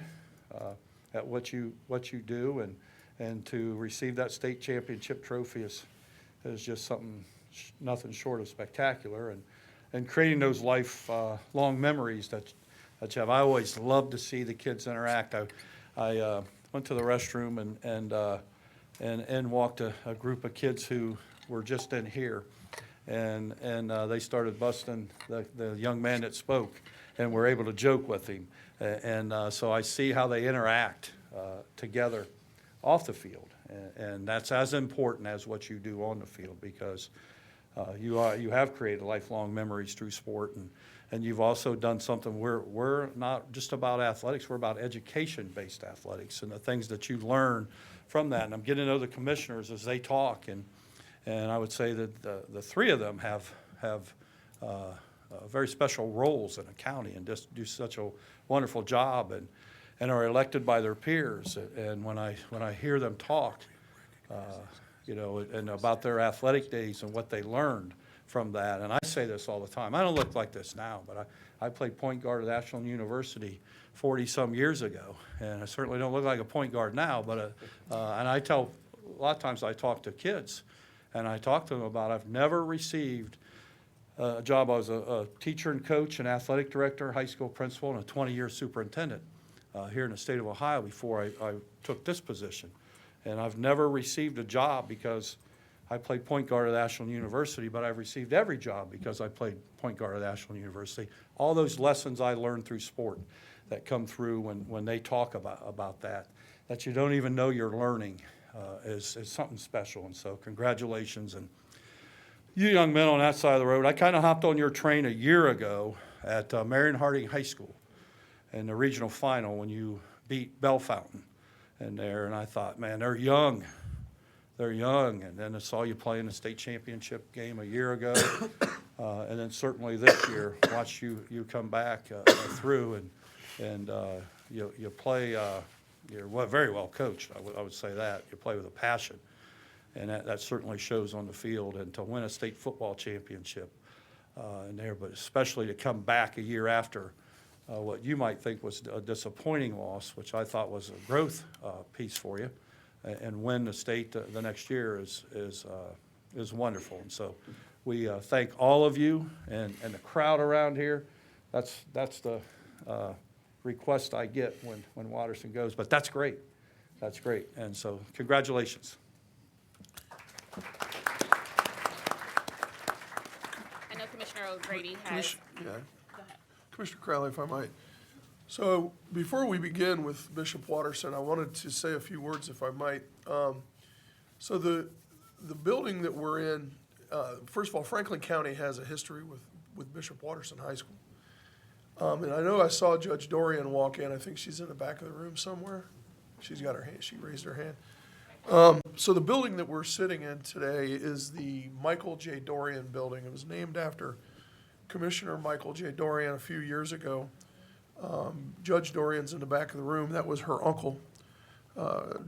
at what you do, and to receive that state championship trophy is just something nothing short of spectacular, and creating those lifelong memories that you have. I always love to see the kids interact. I went to the restroom and walked a group of kids who were just in here, and they started busting the young man that spoke, and were able to joke with him. So I see how they interact together off the field, and that's as important as what you do on the field, because you have created lifelong memories through sport, and you've also done something. We're not just about athletics, we're about education-based athletics and the things that you learn from that. And I'm getting to know the commissioners as they talk, and I would say that the 3 of them have very special roles in a county and just do such a wonderful job, and are elected by their peers. And when I hear them talk, you know, and about their athletic days and what they learned from that, and I say this all the time. I don't look like this now, but I played point guard at Ashland University 40-some years ago, and I certainly don't look like a point guard now. But and I tell a lot of times I talk to kids, and I talk to them about I've never received a job. I was a teacher and coach and athletic director, high school principal, and a 20-year superintendent here in the state of Ohio before I took this position. And I've never received a job because I played point guard at Ashland University, but I've received every job because I played point guard at Ashland University. All those lessons I learned through sport that come through when they talk about that you don't even know you're learning is something special. And so congratulations. And you young men on that side of the road, I kind of hopped on your train a year ago at Marion Harding High School in the regional final when you beat Bell Fountain in there, and I thought, man, they're young. they're young, and then I saw you play in the state championship game a year ago. And then certainly this year, watch you come back through, and you play, you're very well coached, I would say that. You play with a passion, and that certainly shows on the field. And to win a state football championship in there, but especially to come back a year after what you might think was a disappointing loss, which I thought was a growth piece for you, and win the state the next year is wonderful. And so we thank all of you and the crowd around here. That's the request I get when Watterson goes, but that's great. That's great. And so congratulations. I know Commissioner O'Grady has. Yeah. Commissioner Crowley, if I might. So before we begin with Bishop Watterson, I wanted to say a few words, if I might. So the building that we're in, first of all, Franklin County has a history with Bishop Watterson High School. And I know I saw Judge Dorian walk in. I think she's in the back of the room somewhere. She's got her hand, she raised her hand. So the building that we're sitting in today is the Michael J. Dorian building. It was named after Commissioner Michael J. Dorian a few years ago. Judge Dorian's in the back of the room. That was her uncle.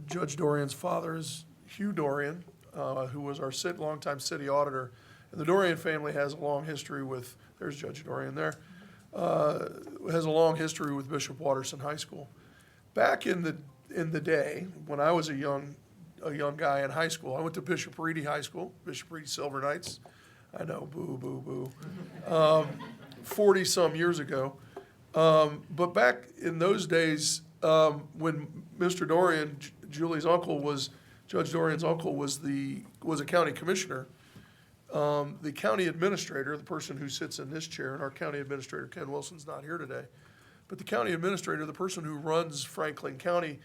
Judge Dorian's father is Hugh Dorian, who was our longtime city auditor. And the Dorian family has a long history with, there's Judge Dorian there, has a long history with Bishop Watterson High School. Back in the day, when I was a young guy in high school, I went to Bishop Reedy High School, Bishop Reedy Silver Knights. I know, boo, boo, boo. 40-some years ago. But back in those days, when Mr. Dorian, Julie's uncle Judge Dorian's uncle was a county commissioner, the county administrator, the person who sits in this chair, and our county administrator, Ken Wilson's not here today, but the county administrator, the person who runs Franklin County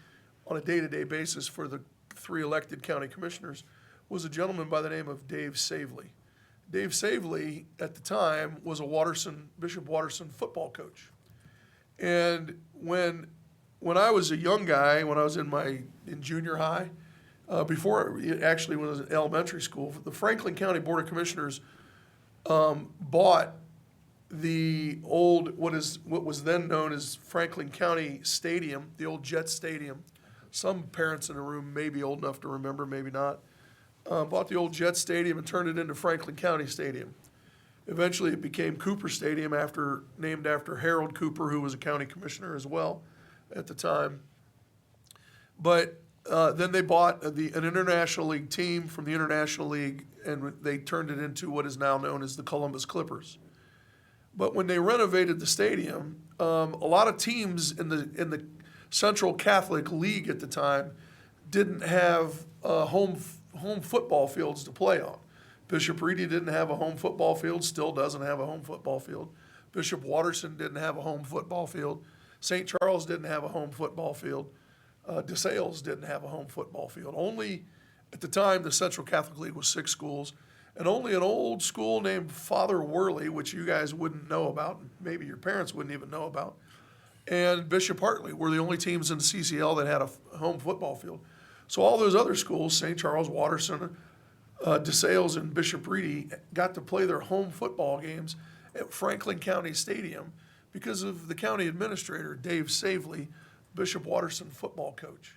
on a day-to-day basis for the 3 elected county commissioners, was a gentleman by the name of Dave Savely. Dave Savely, at the time, was a Bishop Watterson football coach. And when I was a young guy, when I was in junior high, before actually when I was in elementary school, the Franklin County Board of Commissioners bought the old, what was then known as Franklin County Stadium, the old Jet Stadium. Some parents in the room may be old enough to remember, maybe not. Bought the old Jet Stadium and turned it into Franklin County Stadium. Eventually, it became Cooper Stadium, named after Harold Cooper, who was a county commissioner as well at the time. But then they bought an International League team from the International League, and they turned it into what is now known as the Columbus Clippers. But when they renovated the stadium, a lot of teams in the Central Catholic League at the time didn't have home football fields to play on. Bishop Reedy didn't have a home football field, still doesn't have a home football field. Bishop Watterson didn't have a home football field. St. Charles didn't have a home football field. DeSales didn't have a home football field. Only, at the time, the Central Catholic League was 6 schools, and only an old school named Father Worley, which you guys wouldn't know about, maybe your parents wouldn't even know about, and Bishop Hartley were the only teams in the CCL that had a home football field. So all those other schools, St. Charles, Watterson, DeSales, and Bishop Reedy, got to play their home football games at Franklin County Stadium because of the county administrator, Dave Savely, Bishop Watterson football coach.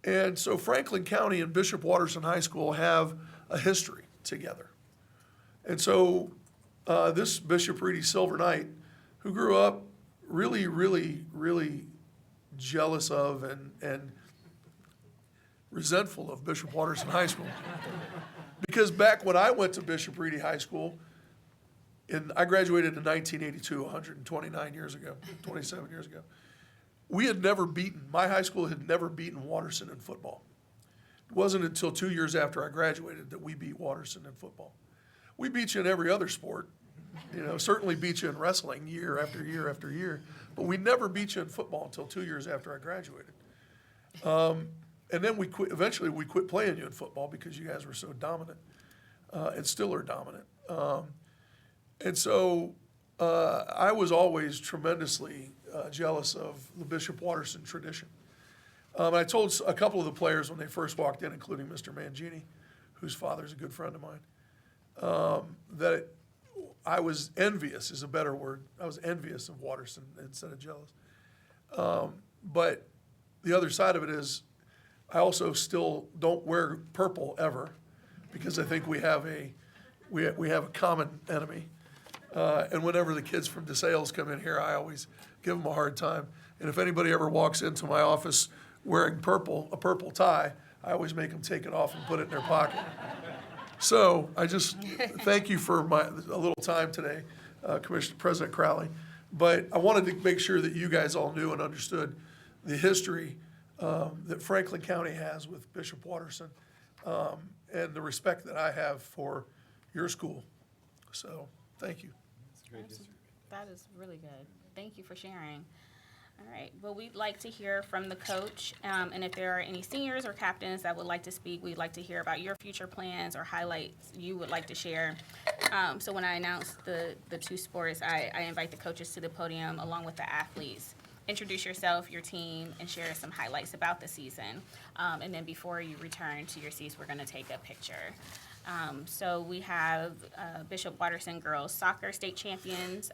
And so Franklin County and Bishop Watterson High School have a history together. And so this Bishop Reedy Silver Knight, who grew up really, really, really jealous of and resentful of Bishop Watterson High School. Because back when I went to Bishop Reedy High School, I graduated in 1982, 129 years ago, 27 years ago. My high school had never beaten Watterson in football. It wasn't until 2 years after I graduated that we beat Watterson in football. We beat you in every other sport, certainly beat you in wrestling year after year after year, but we never beat you in football until 2 years after I graduated. And then eventually we quit playing you in football because you guys were so dominant, and still are dominant. And so I was always tremendously jealous of the Bishop Watterson tradition. I told a couple of the players when they first walked in, including Mr. Mangini, whose father's a good friend of mine, that I was envious is a better word. I was envious of Watterson instead of jealous. But the other side of it is I also still don't wear purple ever because I think we have a common enemy. And whenever the kids from DeSales come in here, I always give them a hard time. And if anybody ever walks into my office wearing a purple tie, I always make them take it off and put it in their pocket. So I just thank you for a little time today, Commissioner President Crowley. But I wanted to make sure that you guys all knew and understood the history that Franklin County has with Bishop Watterson and the respect that I have for your school. So thank you. That is really good. Thank you for sharing. All right. Well, we'd like to hear from the coach, and if there are any seniors or captains that would like to speak, we'd like to hear about your future plans or highlights you would like to share. So when I announce the two sports, I invite the coaches to the podium along with the athletes. Introduce yourself, your team, and share some highlights about the season. And then before you return to your seats, we're going to take a picture. So we have Bishop Watterson girls soccer state champions,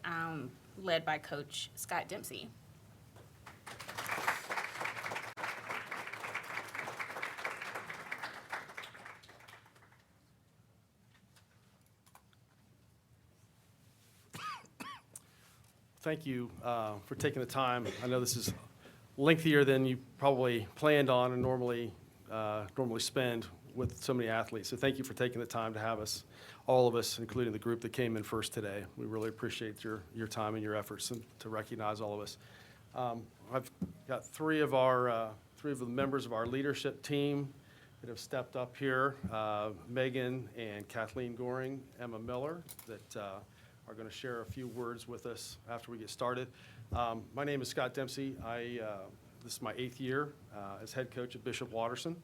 led by Coach Scott Dempsey. Thank you for taking the time. I know this is lengthier than you probably planned on and normally spend with so many athletes. So thank you for taking the time to have us, all of us, including the group that came in first today. We really appreciate your time and your efforts and to recognize all of us. I've got three of the members of our leadership team that have stepped up here, Megan and Kathleen Goring, Emma Miller, that are going to share a few words with us after we get started. My name is Scott Dempsey. This is my 8th year as head coach at Bishop Watterson.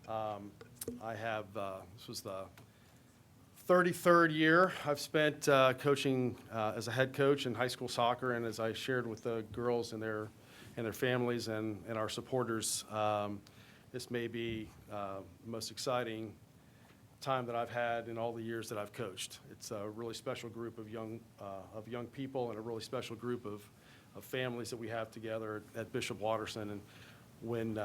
This was the 33rd year I've spent coaching as a head coach in high school soccer, and as I shared with the girls and their families and our supporters, this may be the most exciting time that I've had in all the years that I've coached. It's a really special group of young people and a really special group of families that we have together at Bishop Watterson. And when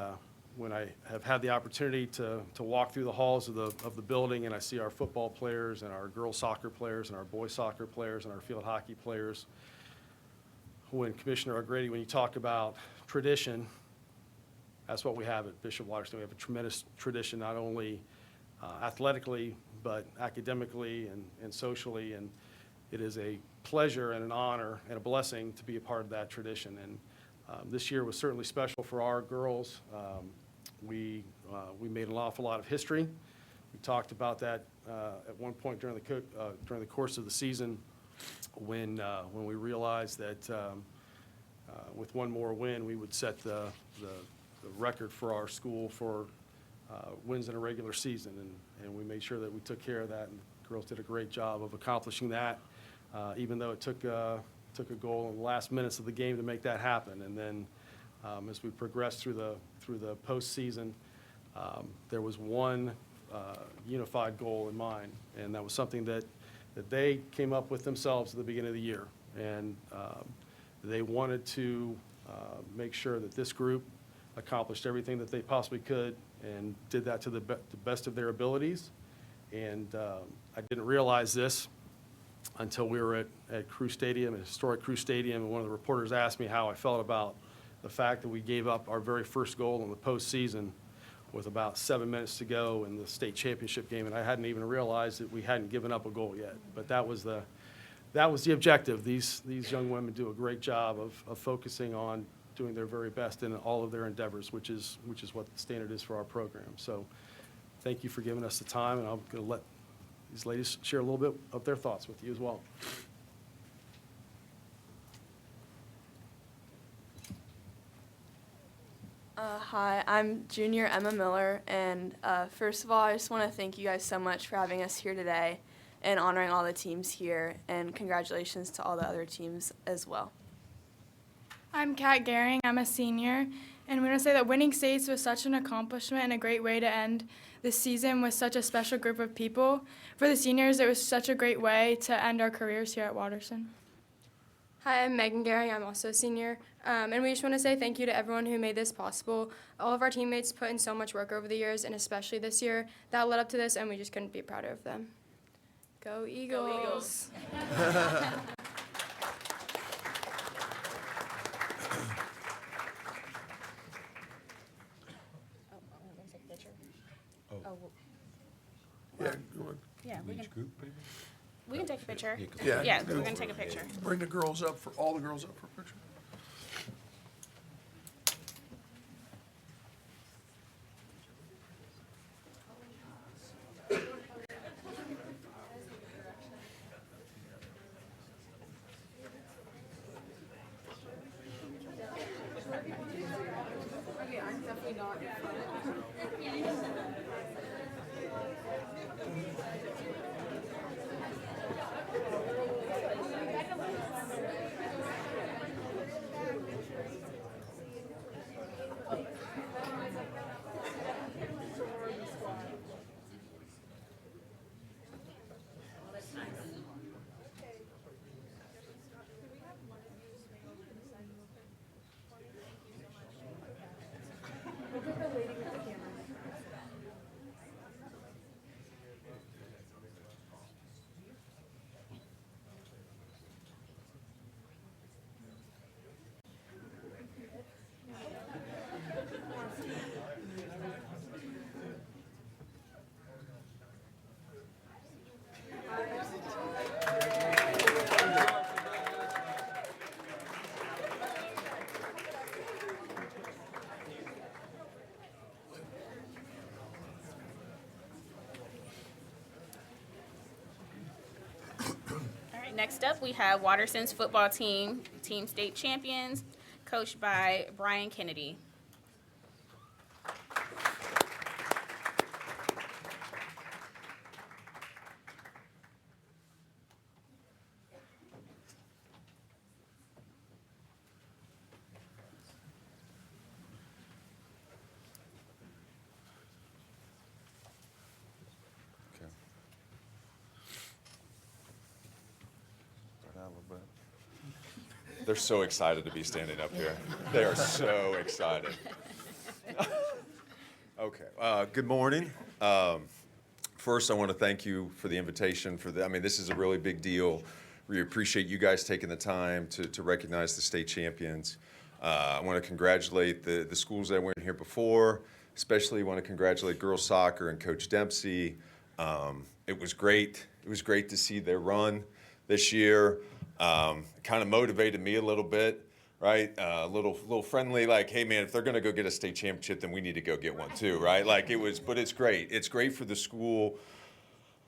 I have had the opportunity to walk through the halls of the building and I see our football players and our girls soccer players and our boys soccer players and our field hockey players, when Commissioner O'Grady, when you talk about tradition, that's what we have at Bishop Watterson. We have a tremendous tradition, not only athletically, but academically and socially, and it is a pleasure and an honor and a blessing to be a part of that tradition. And this year was certainly special for our girls. We made an awful lot of history. We talked about that at one point during the course of the season when we realized that with one more win, we would set the record for our school for wins in a regular season, and we made sure that we took care of that, and the girls did a great job of accomplishing that, even though it took a goal in the last minutes of the game to make that happen. And then as we progressed through the postseason, there was one unified goal in mind, and that was something that they came up with themselves at the beginning of the year, and they wanted to make sure that this group accomplished everything that they possibly could and did that to the best of their abilities. And I didn't realize this until we were at Crew Stadium, at historic Crew Stadium, and one of the reporters asked me how I felt about the fact that we gave up our very first goal in the postseason with about 7 minutes to go in the state championship game, and I hadn't even realized that we hadn't given up a goal yet. But that was the objective. These young women do a great job of focusing on doing their very best in all of their endeavors, which is what the standard is for our program. So thank you for giving us the time, and I'm going to let these ladies share a little bit of their thoughts with you as well. Hi, I'm junior Emma Miller, and first of all, I just want to thank you guys so much for having us here today and honoring all the teams here, and congratulations to all the other teams as well. I'm Kat Gehring. I'm a senior, And we want to say that winning states was such an accomplishment and a great way to end the season with such a special group of people. For the seniors, it was such a great way to end our careers here at Watterson. Hi, I'm Megan Gehring. I'm also a senior. And we just want to say thank you to everyone who made this possible. All of our teammates put in so much work over the years, and especially this year, that led up to this, and we just couldn't be prouder of them. Go Eagles! Go Eagles. Yeah, go on. Yeah, we can take a picture. Yeah, Yeah, we're gonna take a picture. Bring the girls up for, all the girls up for a picture. All right, next up we have Watterson's football team, team state champions, coached by Brian Kennedy. They're so excited to be standing up here. They are so excited. Okay, good morning. First, I want to thank you for the invitation. This is a really big deal. We appreciate you guys taking the time to recognize the state champions. I want to congratulate the schools that weren't here before. Especially want to congratulate girls soccer and Coach Dempsey. It was great. It was great to see their run this year. Kind of motivated me a little bit, right? A little friendly, like, hey man, if they're gonna go get a state championship, then we need to go get one too, right? But it's great. It's great for the school.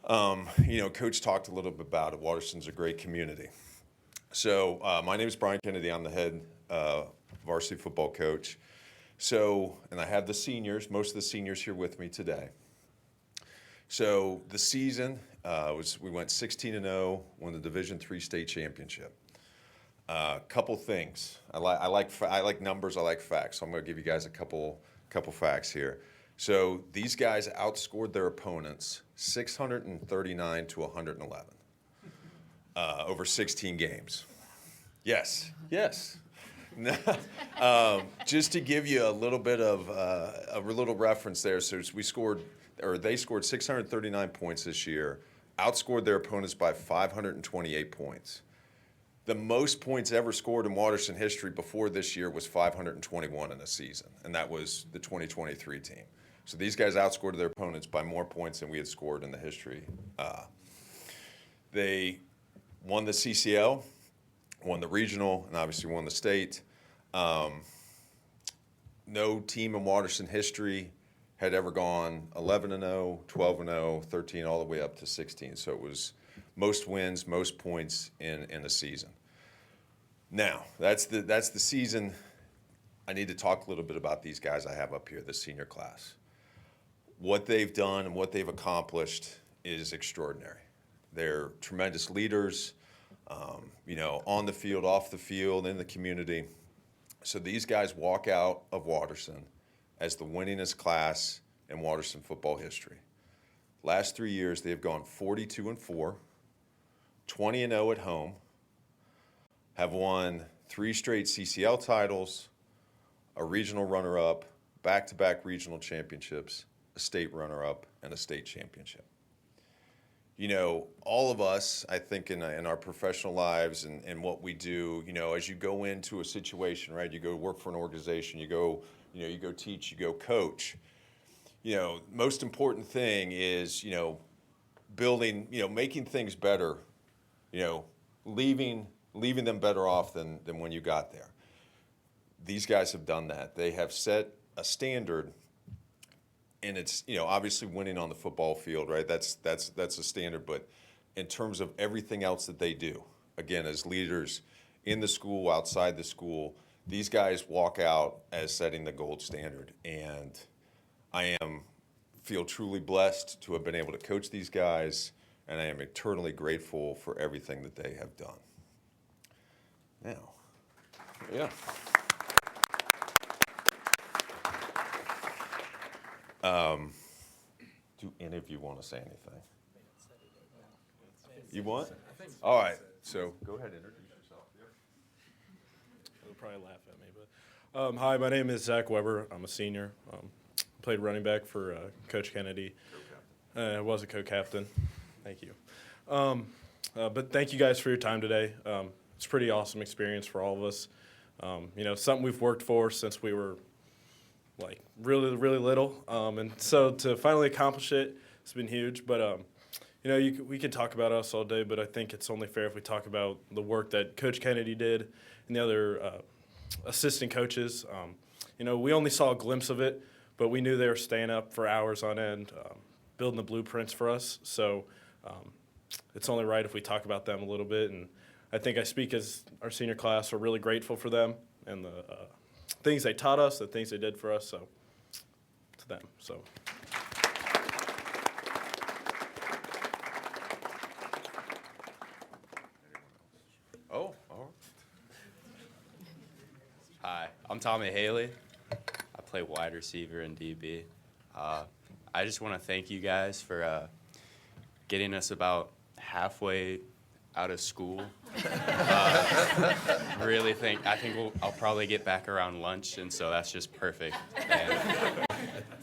Coach talked a little bit about it. Watterson's a great community. So my name is Brian Kennedy. I'm the head varsity football coach. And I have the seniors, most of the seniors here with me today. So the season we went 16-0, won the Division III state championship. Couple things. I like numbers. I like facts. So I'm going to give you guys a couple facts here. So these guys outscored their opponents 639 to 111 over 16 games. Yes. Just to give you a little bit of a little reference there. So they scored 639 points this year, outscored their opponents by 528 points. The most points ever scored in Watterson history before this year was 521 in a season, and that was the 2023 team. So these guys outscored their opponents by more points than we had scored in the history. They won the CCL, won the regional, and obviously won the state. No team in Watterson history had ever gone 11-0, 12-0, 13, all the way up to 16. So it was most wins, most points in a season. Now, that's the season. I need to talk a little bit about these guys I have up here, the senior class. What they've done and what they've accomplished is extraordinary. They're tremendous leaders, on the field, off the field, in the community. So these guys walk out of Watterson as the winningest class in Watterson football history. Last 3 years, they have gone 42-4, 20-0 at home, have won 3 straight CCL titles, a regional runner-up, back-to-back regional championships, a state runner-up, and a state championship. You know, all of us, I think, in our professional lives and what we do, you know, as you go into a situation, right, you go work for an organization, you go teach, you go coach, you know, most important thing is, you know, building, you know, making things better, you know, leaving them better off than when you got there. These guys have done that. They have set a standard, and it's, you know, obviously winning on the football field, right? That's a standard, but in terms of everything else that they do, again, as leaders in the school, outside the school, these guys walk out as setting the gold standard. And I feel truly blessed to have been able to coach these guys, and I am eternally grateful for everything that they have done. Now, yeah. Do any of you want to say anything? You want? All right, so go ahead and introduce yourself. They'll probably laugh at me, but hi, my name is Zach Weber. I'm a senior. Played running back for Coach Kennedy. I was a co-captain. Thank you. But thank you guys for your time today. It's a pretty awesome experience for all of us. You know, something we've worked for since we were like really, really little. And so to finally accomplish it, it's been huge. But, you know, we could talk about us all day, but I think it's only fair if we talk about the work that Coach Kennedy did and the other assistant coaches. You know, we only saw a glimpse of it, but we knew they were staying up for hours on end, building the blueprints for us. So it's only right if we talk about them a little bit. And I think I speak as our senior class. We're really grateful for them and the things they taught us, the things they did for us, so to them. So. Oh. Hi, I'm Tommy Haley. I play wide receiver and DB. I just want to thank you guys for getting us about halfway out of school. I think I'll probably get back around lunch, and so that's just perfect. And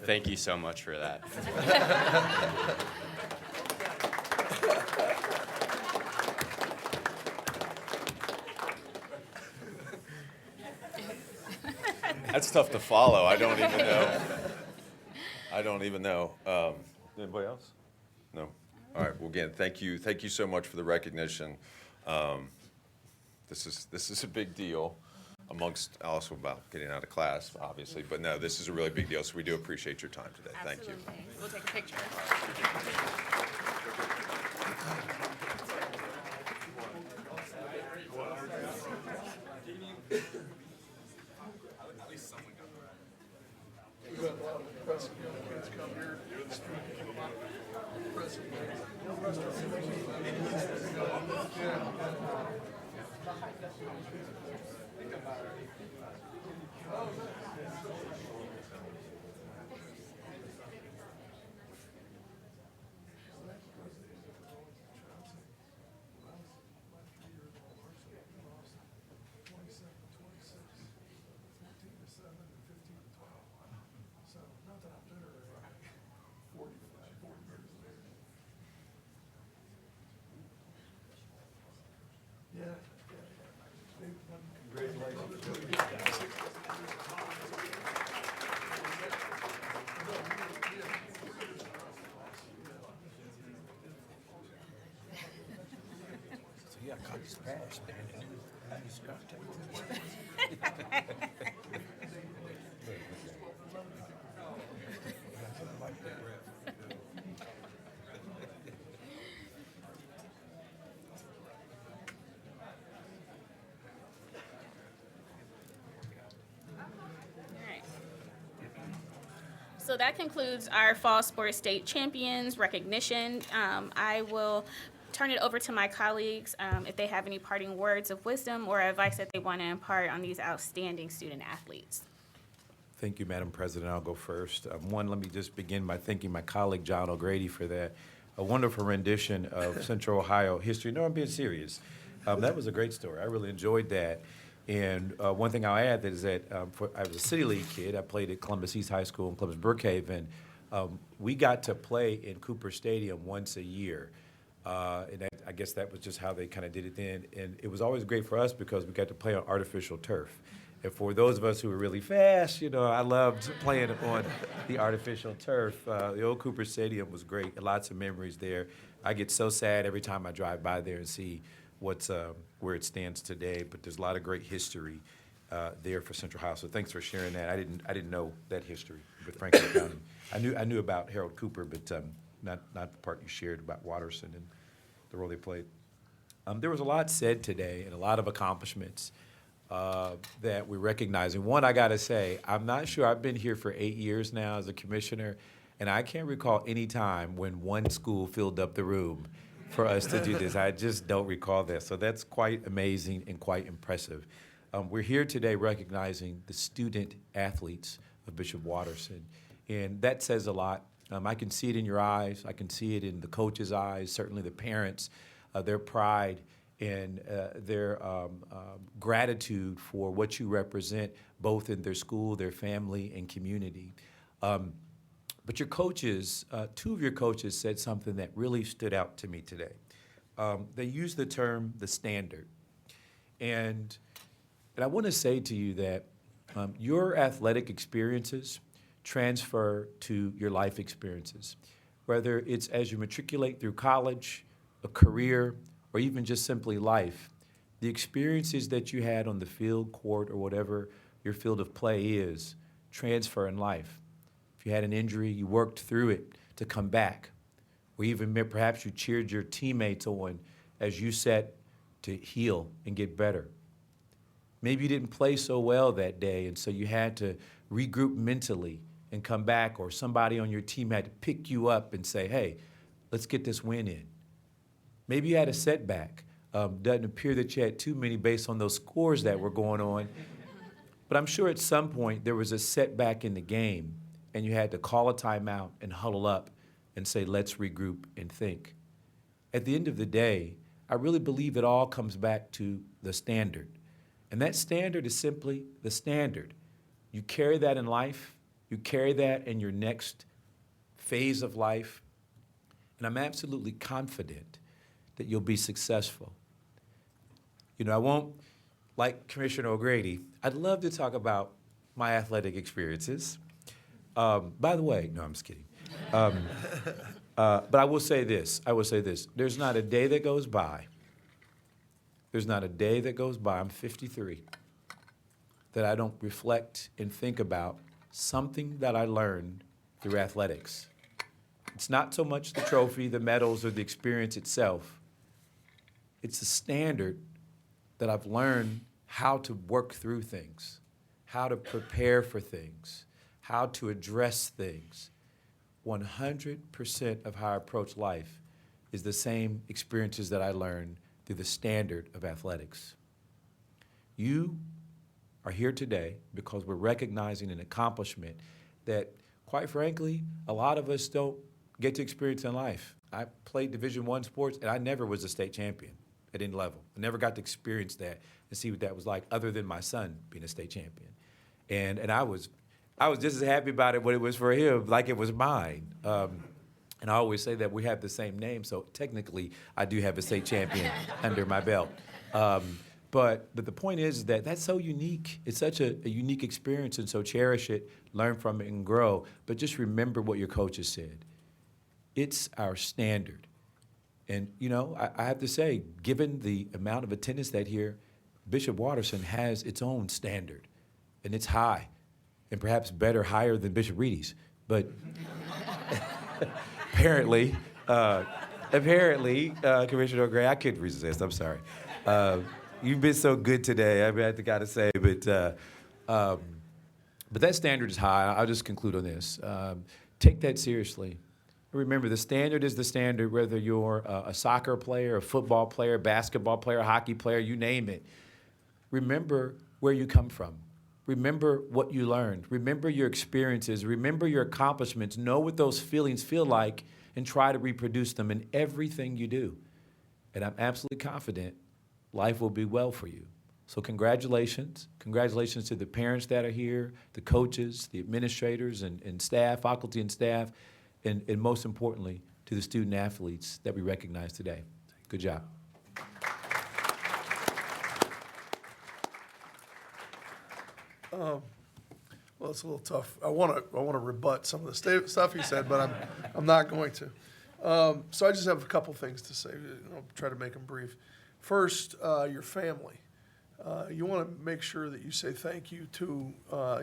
thank you so much for that. That's tough to follow. I don't even know. Anybody else? No. All right. Well, again, thank you so much for the recognition. This is a big deal, amongst also about getting out of class, obviously. But no, this is a really big deal. So we do appreciate your time today. Absolutely. Thank you. We'll take a picture. We've got a lot of press kids come here. Yeah, cut his past, man. He's got to. So that concludes our fall sports state champions recognition. I will turn it over to my colleagues if they have any parting words of wisdom or advice that they want to impart on these outstanding student athletes. Thank you, Madam President. I'll go first. One, let me just begin by thanking my colleague, John O'Grady, for that. A wonderful rendition of Central Ohio history. No, I'm being serious. That was a great story. I really enjoyed that. And one thing I'll add is that I was a City League kid. I played at Columbus East High School in Columbus Brookhaven. We got to play in Cooper Stadium once a year. And I guess that was just how they kind of did it then. And it was always great for us because we got to play on artificial turf. And for those of us who were really fast, I loved playing on the artificial turf. The old Cooper Stadium was great. Lots of memories there. I get so sad every time I drive by there and see where it stands today. But there's a lot of great history there for Central Ohio. So thanks for sharing that. I didn't know that history with Franklin County. I knew about Harold Cooper, but not the part you shared about Watterson and the role they played. There was a lot said today and a lot of accomplishments that we're recognizing. One, I got to say, I'm not sure. I've been here for 8 years now as a commissioner, and I can't recall any time when one school filled up the room for us to do this. I just don't recall that. So that's quite amazing and quite impressive. We're here today recognizing the student athletes of Bishop Watterson, and that says a lot. I can see it in your eyes. I can see it in the coaches' eyes, certainly the parents, their pride and their gratitude for what you represent, both in their school, their family, and community. But your coaches, two of your coaches said something that really stood out to me today. They used the term the standard. And I want to say to you that your athletic experiences transfer to your life experiences, whether it's as you matriculate through college, a career, or even just simply life. The experiences that you had on the field, court, or whatever your field of play is, transfer in life. If you had an injury, you worked through it to come back, or even perhaps you cheered your teammates on as you set to heal and get better. Maybe you didn't play so well that day, and so you had to regroup mentally and come back, or somebody on your team had to pick you up and say, hey, let's get this win in. Maybe you had a setback. Doesn't appear that you had too many based on those scores that were going on. But I'm sure at some point there was a setback in the game, and you had to call a timeout and huddle up and say, let's regroup and think. At the end of the day, I really believe it all comes back to the standard. And that standard is simply the standard. You carry that in life. You carry that in your next phase of life. And I'm absolutely confident that you'll be successful. I won't, like Commissioner O'Grady, I'd love to talk about my athletic experiences. By the way, no, I'm just kidding. But I will say this. There's not a day that goes by. I'm 53, that I don't reflect and think about something that I learned through athletics. It's not so much the trophy, the medals, or the experience itself. It's the standard that I've learned how to work through things, how to prepare for things, how to address things. 100% of how I approach life is the same experiences that I learned through the standard of athletics. You are here today because we're recognizing an accomplishment that, quite frankly, a lot of us don't get to experience in life. I played Division I sports, and I never was a state champion at any level. I never got to experience that and see what that was like, other than my son being a state champion. And I was just as happy about it when it was for him, like it was mine. And I always say that we have the same name, so technically I do have a state champion under my belt. But the point is that that's so unique. It's such a unique experience, and so cherish it, learn from it, and grow. But just remember what your coaches said. It's our standard. And, I have to say, given the amount of attendance that here, Bishop Watterson has its own standard, and it's high, and perhaps higher than Bishop Reedy's. But apparently, Commissioner O'Grady, I couldn't resist. I'm sorry. You've been so good today. I got to say, but that standard is high. I'll just conclude on this. Take that seriously. Remember, the standard is the standard, whether you're a soccer player, a football player, basketball player, hockey player, you name it. Remember where you come from. Remember what you learned. Remember your experiences. Remember your accomplishments. Know what those feelings feel like and try to reproduce them in everything you do. And I'm absolutely confident life will be well for you. So congratulations. Congratulations to the parents that are here, the coaches, the administrators and staff, faculty and staff, and most importantly, to the student athletes that we recognize today. Good job. Well, it's a little tough. I want to rebut some of the stuff he said, but I'm not going to. So I just have a couple things to say. I'll try to make them brief. First, your family. You want to make sure that you say thank you to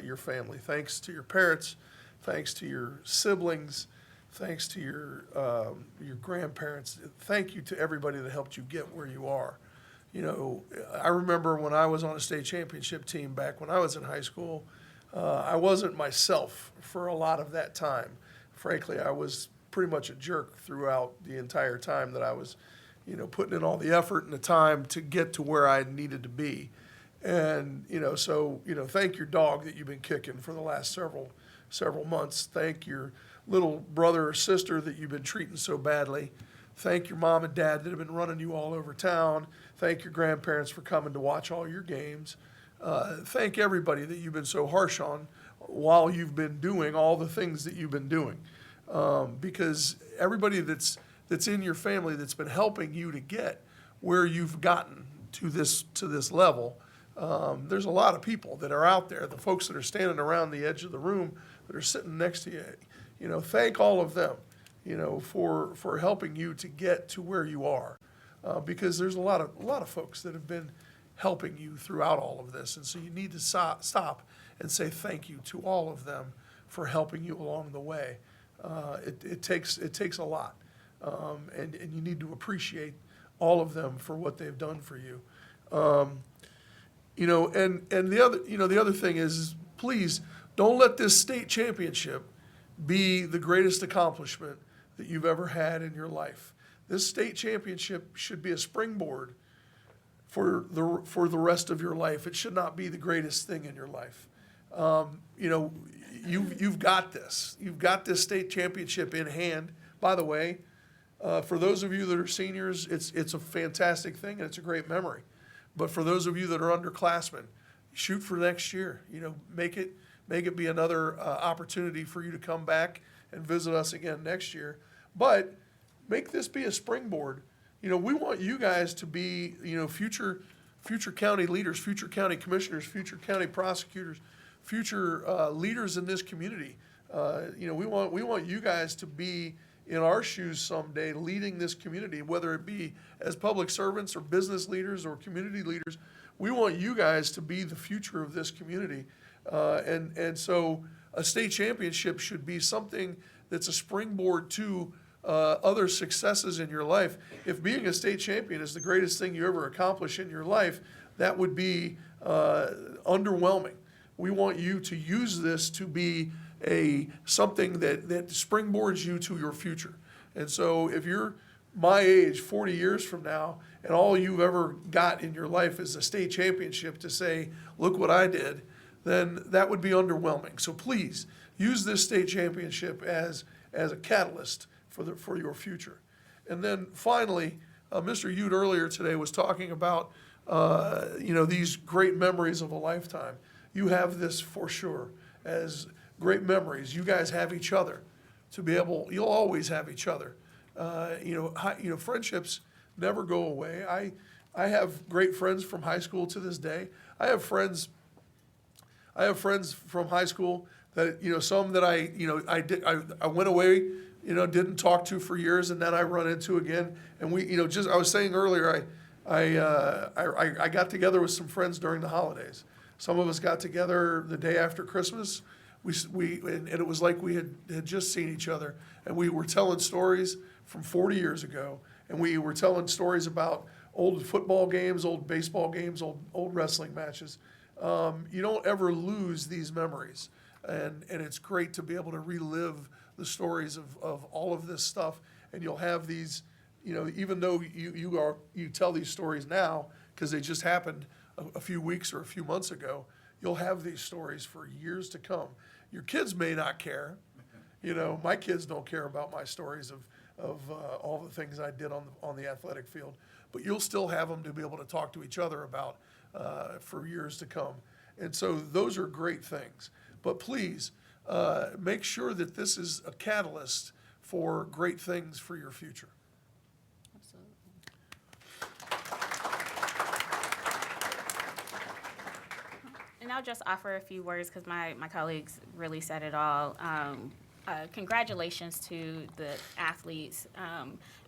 your family. Thanks to your parents. Thanks to your siblings. Thanks to your grandparents. Thank you to everybody that helped you get where you are. You know, I remember when I was on a state championship team back when I was in high school, I wasn't myself for a lot of that time. Frankly, I was pretty much a jerk throughout the entire time that I was, you know, putting in all the effort and the time to get to where I needed to be. And, you know, so, you know, thank your dog that you've been kicking for the last several months. Thank your little brother or sister that you've been treating so badly. Thank your mom and dad that have been running you all over town. Thank your grandparents for coming to watch all your games. Thank everybody that you've been so harsh on while you've been doing all the things that you've been doing. Because everybody that's in your family that's been helping you to get where you've gotten to this level, there's a lot of people that are out there, the folks that are standing around the edge of the room that are sitting next to you. You know, thank all of them, you know, for helping you to get to where you are. Because there's a lot of folks that have been helping you throughout all of this. And so you need to stop and say thank you to all of them for helping you along the way. It takes a lot. And you need to appreciate all of them for what they've done for you. You know, and the other thing is please don't let this state championship be the greatest accomplishment that you've ever had in your life. This state championship should be a springboard for the rest of your life. It should not be the greatest thing in your life. You know, you've got this. You've got this state championship in hand. By the way, for those of you that are seniors, it's a fantastic thing and it's a great memory. But for those of you that are underclassmen, shoot for next year. You know, make it be another opportunity for you to come back and visit us again next year. But make this be a springboard. You know, we want you guys to be, you know, future county leaders, future county commissioners, future county prosecutors, future leaders in this community. You know, we want you guys to be in our shoes someday, leading this community, whether it be as public servants or business leaders or community leaders. We want you guys to be the future of this community. And so a state championship should be something that's a springboard to other successes in your life. If being a state champion is the greatest thing you ever accomplish in your life, that would be underwhelming. We want you to use this to be something that springboards you to your future. And so if you're my age 40 years from now and all you've ever got in your life is a state championship to say, look what I did, then that would be underwhelming. So please use this state championship as a catalyst for your future. And then finally, Mr. Ute earlier today was talking about you know, these great memories of a lifetime. You have this for sure as great memories. You guys have each other to be able. You'll always have each other. You know, friendships never go away. I have great friends from high school to this day. I have friends from high school that, you know, some that I went away, you know, didn't talk to for years, and then I run into again. And we, you know, I was saying earlier, I got together with some friends during the holidays. Some of us got together the day after Christmas. And it was like we had just seen each other, and we were telling stories from 40 years ago, and we were telling stories about old football games, old baseball games, old wrestling matches. You don't ever lose these memories, and it's great to be able to relive the stories of all of this stuff, and you'll have these, even though you tell these stories now because they just happened a few weeks or a few months ago, you'll have these stories for years to come. Your kids may not care. My kids don't care about my stories of all the things I did on the athletic field, but you'll still have them to be able to talk to each other about for years to come. And so those are great things. But please, make sure that this is a catalyst for great things for your future. And I'll just offer a few words because my colleagues really said it all. Congratulations to the athletes.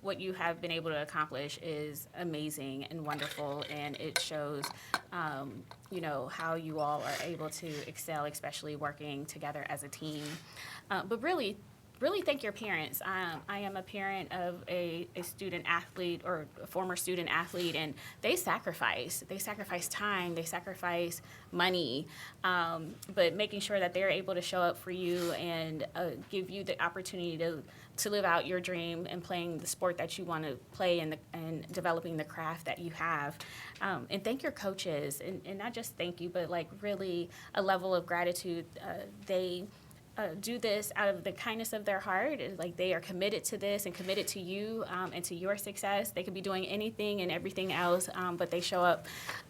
What you have been able to accomplish is amazing and wonderful, and it shows, how you all are able to excel, especially working together as a team. But really thank your parents. I am a parent of a student athlete or a former student athlete, and they sacrifice time, they sacrifice money, but making sure that they're able to show up for you and give you the opportunity to live out your dream and playing the sport that you want to play and developing the craft that you have. And thank your coaches, and not just thank you, but like really a level of gratitude. They do this out of the kindness of their heart. Like they are committed to this and committed to you and to your success. They could be doing anything and everything else, but they show up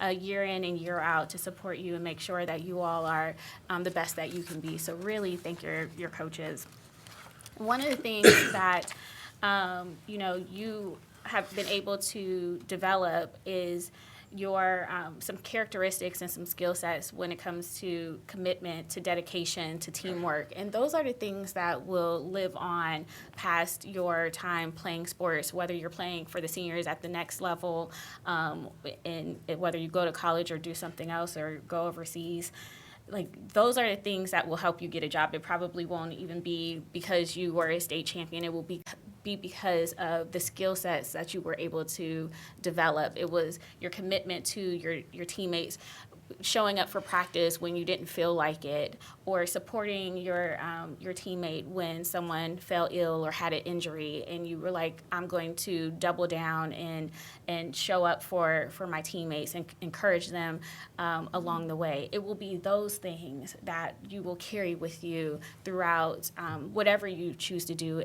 year in and year out to support you and make sure that you all are the best that you can be. So really thank your coaches. One of the things that you have been able to develop is your some characteristics and some skill sets when it comes to commitment, to dedication, to teamwork. And those are the things that will live on past your time playing sports, whether you're playing for the seniors at the next level, and whether you go to college or do something else or go overseas. Like, those are the things that will help you get a job. It probably won't even be because you were a state champion. It will be because of the skill sets that you were able to develop. It was your commitment to your teammates, showing up for practice when you didn't feel like it, or supporting your teammate when someone fell ill or had an injury, and you were like, I'm going to double down and show up for my teammates and encourage them along the way. It will be those things that you will carry with you throughout whatever you choose to do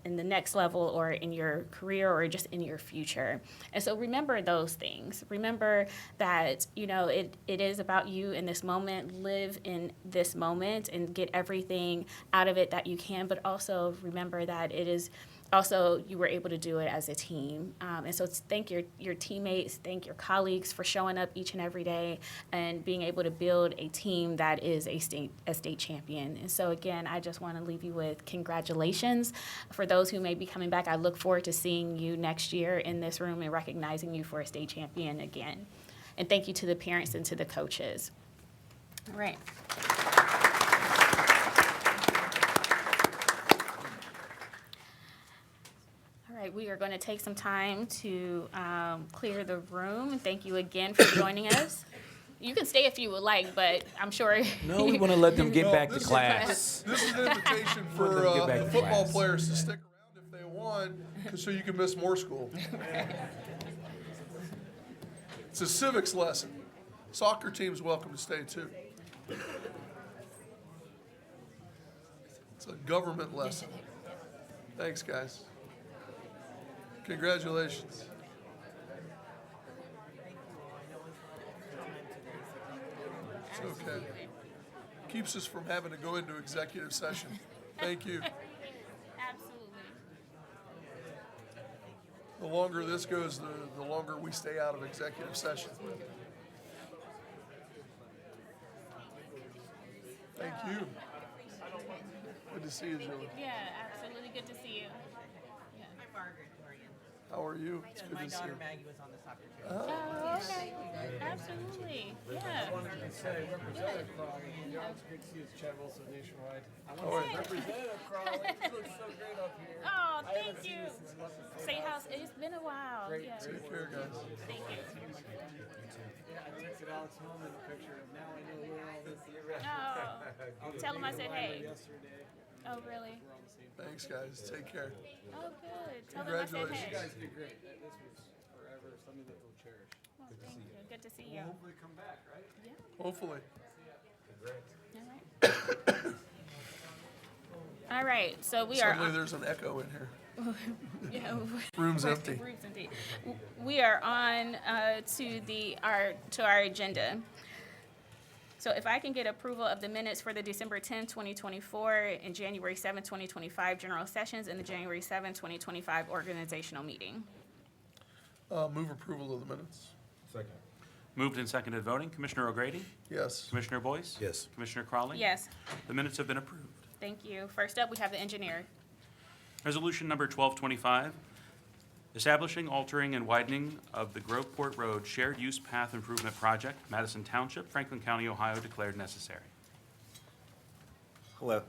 in the next level or in your career or just in your future. And so remember those things. Remember that, it is about you in this moment. Live in this moment and get everything out of it that you can, but also remember that it is also you were able to do it as a team. And so thank your teammates, thank your colleagues for showing up each and every day and being able to build a team that is a state champion. And so again, I just want to leave you with congratulations. For those who may be coming back, I look forward to seeing you next year in this room and recognizing you for a state champion again. And thank you to the parents and to the coaches. All right. All right, we are going to take some time to clear the room. Thank you again for joining us. You can stay if you would like, but I'm sure. No, we want to let them get back to class. This is an invitation for the football players to stick around if they want, so you can miss more school. It's a civics lesson. Soccer team's welcome to stay too. It's a government lesson. Thanks, guys. Congratulations. It's okay. Keeps us from having to go into executive session. Thank you. Absolutely. The longer this goes, the longer we stay out of executive session. Thank you. Good to see you, Julie. Yeah, absolutely. Good to see you. Yeah. I'm Margaret. How are you? How are you? It's good My to see daughter you. Maggie was on the soccer team. Oh, okay. Absolutely. Yeah. I wanted to say, Representative Crawley, it's great to see you as Chad Wilson Nationwide. I How want are to say, you? Representative Crawley, you look so great up here. Oh, I thank haven't seen you. since I left the state Say house. house. It's been a while. Great, Yeah. Take care, guys. Thank you. Yeah, I texted Alex Holman a picture of now I know where all this is. Oh, tell him I said hey. Yesterday. Oh, really? Thanks, guys. Take care. Oh, good. Tell them I said Congratulations. hey. You guys did great. This was forever, something that we'll cherish. Oh, thank you. Good to see you. Hopefully come back, right? Yeah. Hopefully. All right, so we are. Suddenly there's an echo in here. Yeah, Room's empty. Room's empty. We are on to our agenda. So if I can get approval of the minutes for the December 10, 2024, and January 7, 2025 general sessions, and the January 7, 2025 organizational meeting. Move approval of the minutes. Second. Moved and seconded voting. Commissioner O'Grady? Yes. Commissioner Boyce? Yes. Commissioner Crawley? Yes. The minutes have been approved. Thank you. First up, we have the engineer. Resolution number 1225, establishing, altering, and widening of the Groveport Road Shared Use Path Improvement Project, Madison Township, Franklin County, Ohio, declared necessary. Hello.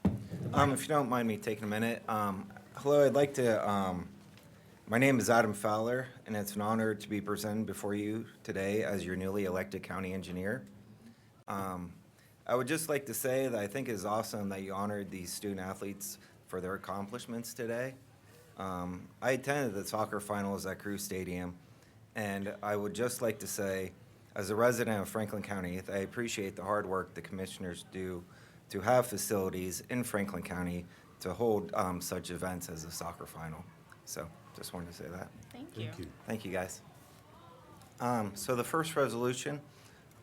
If you don't mind me taking a minute, hello, I'd like to, my name is Adam Fowler, and it's an honor to be presented before you today as your newly elected county engineer. I would just like to say that I think it is awesome that you honored these student athletes for their accomplishments today. I attended the soccer finals at Crew Stadium, and I would just like to say, as a resident of Franklin County, that I appreciate the hard work the commissioners do to have facilities in Franklin County to hold such events as a soccer final. So just wanted to say that. Thank you. Thank you, guys. So the first resolution,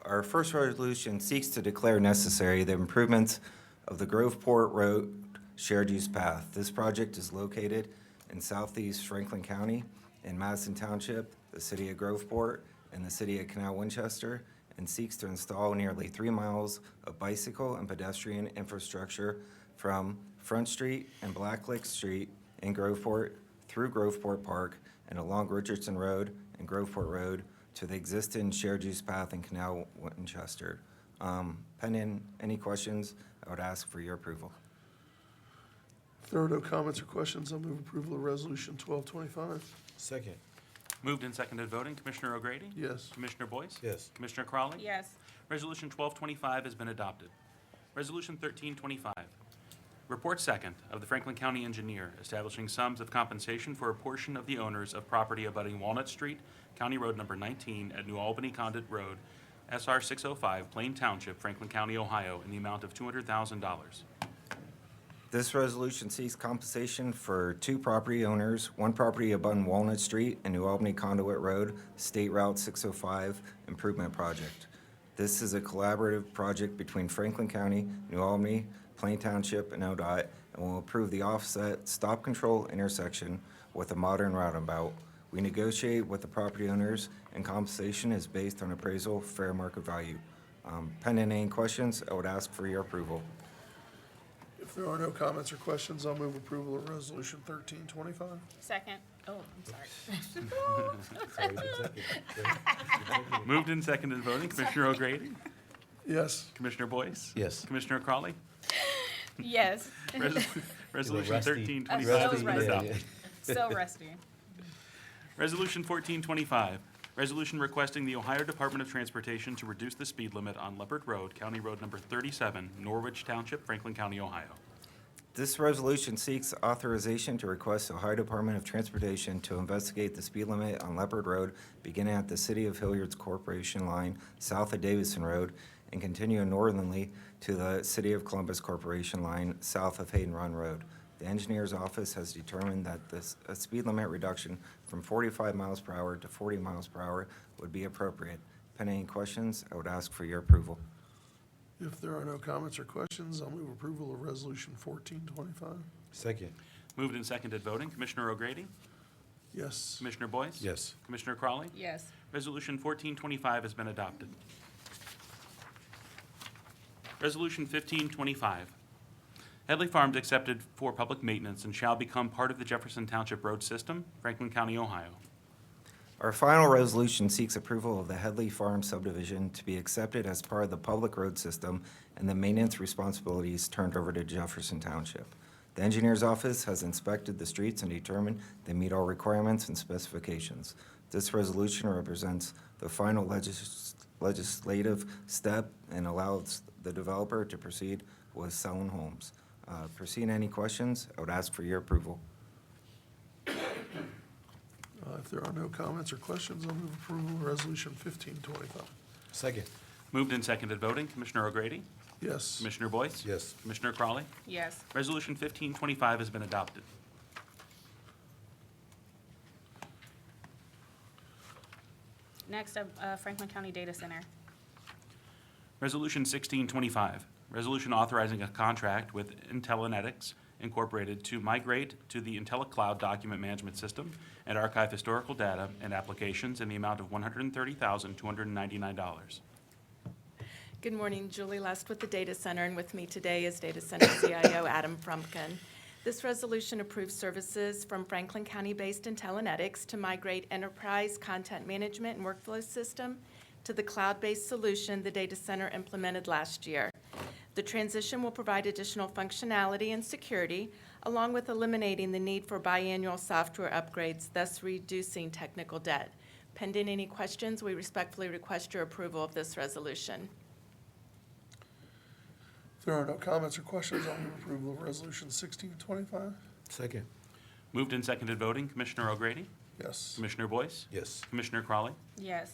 our first resolution seeks to declare necessary the improvements of the Groveport Road Shared Use Path. This project is located in southeast Franklin County in Madison Township, the city of Groveport, and the city of Canal Winchester, and seeks to install nearly 3 miles of bicycle and pedestrian infrastructure from Front Street and Blacklick Street in Groveport through Groveport Park and along Richardson Road and Groveport Road to the existing shared use path in Canal Winchester. Pending any questions, I would ask for your approval. If there are no comments or questions, I'll move approval of Resolution 1225. Second. Moved and seconded voting. Commissioner O'Grady? Yes. Commissioner Boyce? Yes. Commissioner Crawley? Yes. Resolution 1225 has been adopted. Resolution 1325, report second of the Franklin County Engineer establishing sums of compensation for a portion of the owners of property abutting Walnut Street, County Road number 19 at New Albany Condit Road, SR 605, Plain Township, Franklin County, Ohio, in the amount of $200,000. This resolution seeks compensation for 2 property owners, 1 property abutting Walnut Street and New Albany Conduit Road, State Route 605 Improvement Project. This is a collaborative project between Franklin County, New Albany, Plain Township, and ODOT, and will improve the offset stop control intersection with a modern roundabout. We negotiate with the property owners, and compensation is based on appraisal fair market value. Pending any questions, I would ask for your approval. If there are no comments or questions, I'll move approval of Resolution 1325. Second. Oh, I'm sorry. Moved and seconded voting. Commissioner O'Grady? Yes. Commissioner Boyce? Yes. Commissioner Crawley? Yes. Resolution Rusty. 1325 has been Rusty. adopted. So rusty. Resolution 1425, resolution requesting the Ohio Department of Transportation to reduce the speed limit on Leopard Road, County Road number 37, Norwich Township, Franklin County, Ohio. This resolution seeks authorization to request the Ohio Department of Transportation to investigate the speed limit on Leopard Road beginning at the City of Hilliard's Corporation line south of Davison Road and continue northerly to the City of Columbus Corporation line south of Hayden Run Road. The engineer's office has determined that a speed limit reduction from 45 miles per hour to 40 miles per hour would be appropriate. Pending any questions, I would ask for your approval. If there are no comments or questions, I'll move approval of Resolution 1425. Second. Moved and seconded voting. Commissioner O'Grady? Yes. Commissioner Boyce? Yes. Commissioner Crawley? Yes. Resolution 1425 has been adopted. Resolution 1525. Headley Farms accepted for public maintenance and shall become part of the Jefferson Township Road System, Franklin County, Ohio. Our final resolution seeks approval of the Headley Farm subdivision to be accepted as part of the public road system and the maintenance responsibilities turned over to Jefferson Township. The engineer's office has inspected the streets and determined they meet all requirements and specifications. This resolution represents the final legislative step and allows the developer to proceed with selling homes. Foreseeing any questions, I would ask for your approval. If there are no comments or questions, I'll move approval of Resolution 1525. Second. Moved and seconded voting. Commissioner O'Grady? Yes. Commissioner Boyce? Yes. Commissioner Crawley? Yes. Resolution 1525 has been adopted. Next up, Franklin County Data Center. Resolution 1625, resolution authorizing a contract with Intellinetics Incorporated to migrate to the IntelliCloud document management system and archive historical data and applications in the amount of $130,299. Good morning, Julie Lest with the Data Center, and with me today is Data Center CIO Adam Frumpkin. This resolution approves services from Franklin County-based Intellinetics to migrate enterprise content management and workflow system to the cloud-based solution the Data Center implemented last year. The transition will provide additional functionality and security, along with eliminating the need for biannual software upgrades, thus reducing technical debt. Pending any questions, we respectfully request your approval of this resolution. If there are no comments or questions, I'll move approval of Resolution 1625. Second. Moved and seconded voting. Commissioner O'Grady? Yes. Commissioner Boyce? Yes. Commissioner Crawley? Yes.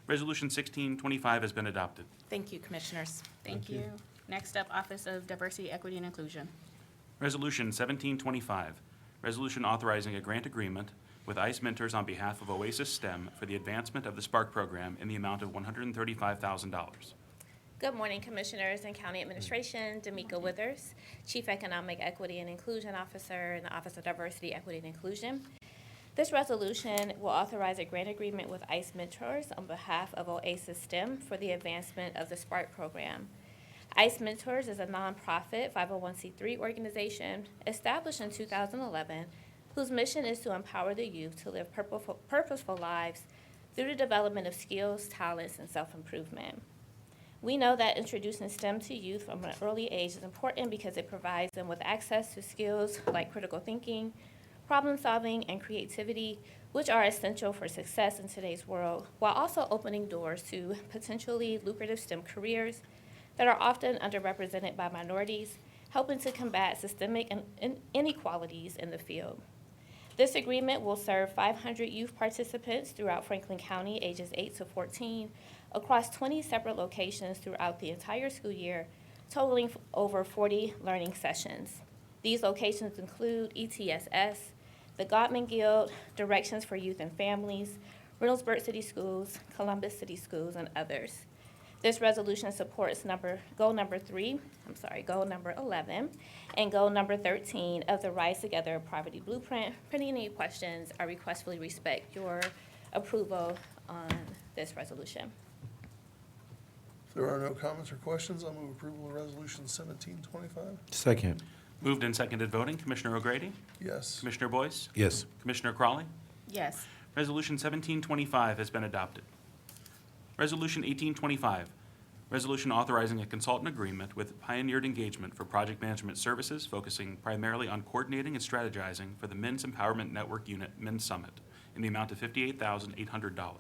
Resolution 1625 has been adopted. Thank you, Commissioners. Thank you. Next up, Office of Diversity, Equity, and Inclusion. Resolution 1725, resolution authorizing a grant agreement with ICE Mentors on behalf of Oasis STEM for the advancement of the Spark program in the amount of $135,000. Good morning, Commissioners and County Administration. D'Amica Withers, Chief Economic Equity and Inclusion Officer in the Office of Diversity, Equity, and Inclusion. This resolution will authorize a grant agreement with ICE Mentors on behalf of Oasis STEM for the advancement of the Spark program. ICE Mentors is a nonprofit 501c3 organization established in 2011 whose mission is to empower the youth to live purposeful lives through the development of skills, talents, and self-improvement. We know that introducing STEM to youth from an early age is important because it provides them with access to skills like critical thinking, problem solving, and creativity, which are essential for success in today's world, while also opening doors to potentially lucrative STEM careers that are often underrepresented by minorities, helping to combat systemic inequalities in the field. This agreement will serve 500 youth participants throughout Franklin County, ages 8 to 14, across 20 separate locations throughout the entire school year, totaling over 40 learning sessions. These locations include ETSS, the Gottman Guild, Directions for Youth and Families, Reynoldsburg City Schools, Columbus City Schools, and others. This resolution supports goal number 11, and goal number 13 of the Rise Together Poverty Blueprint. Pending any questions, I requestfully respect your approval on this resolution. If there are no comments or questions, I'll move approval of Resolution 1725. Second. Moved and seconded voting. Commissioner O'Grady? Yes. Commissioner Boyce? Yes. Commissioner Crawley? Yes. Resolution 1725 has been adopted. Resolution 1825, resolution authorizing a consultant agreement with Pioneered Engagement for project management services focusing primarily on coordinating and strategizing for the Men's Empowerment Network Unit Men's Summit in the amount of $58,800.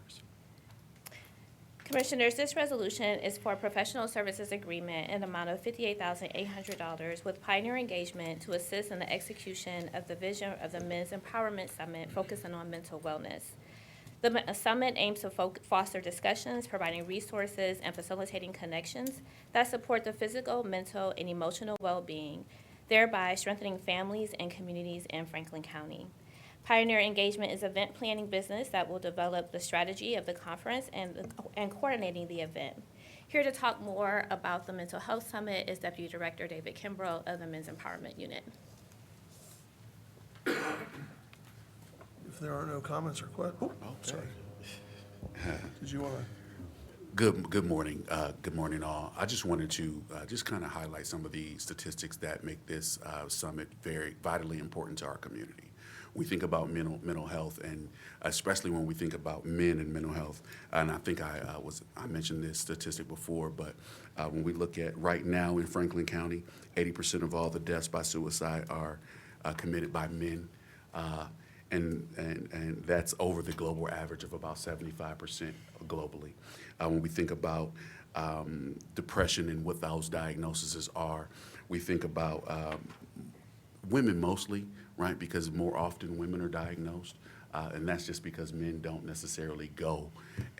Commissioners, this resolution is for a professional services agreement in the amount of $58,800 with Pioneer Engagement to assist in the execution of the vision of the Men's Empowerment Summit focusing on mental wellness. The summit aims to foster discussions, providing resources, and facilitating connections that support the physical, mental, and emotional well-being, thereby strengthening families and communities in Franklin County. Pioneer Engagement is an event planning business that will develop the strategy of the conference and coordinating the event. Here to talk more about the Mental Health Summit is Deputy Director David Kimbrough of the Men's Empowerment Unit. If there are no comments or questions, sorry. Did you want to? Good morning. Good morning, all. I just wanted to just kind of highlight some of the statistics that make this summit very vitally important to our community. We think about mental health, and especially when we think about men and mental health. And I think I mentioned this statistic before, but when we look at right now in Franklin County, 80% of all the deaths by suicide are committed by men. And that's over the global average of about 75% globally. When we think about depression and what those diagnoses are. We think about women mostly, right? Because more often women are diagnosed. And that's just because men don't necessarily go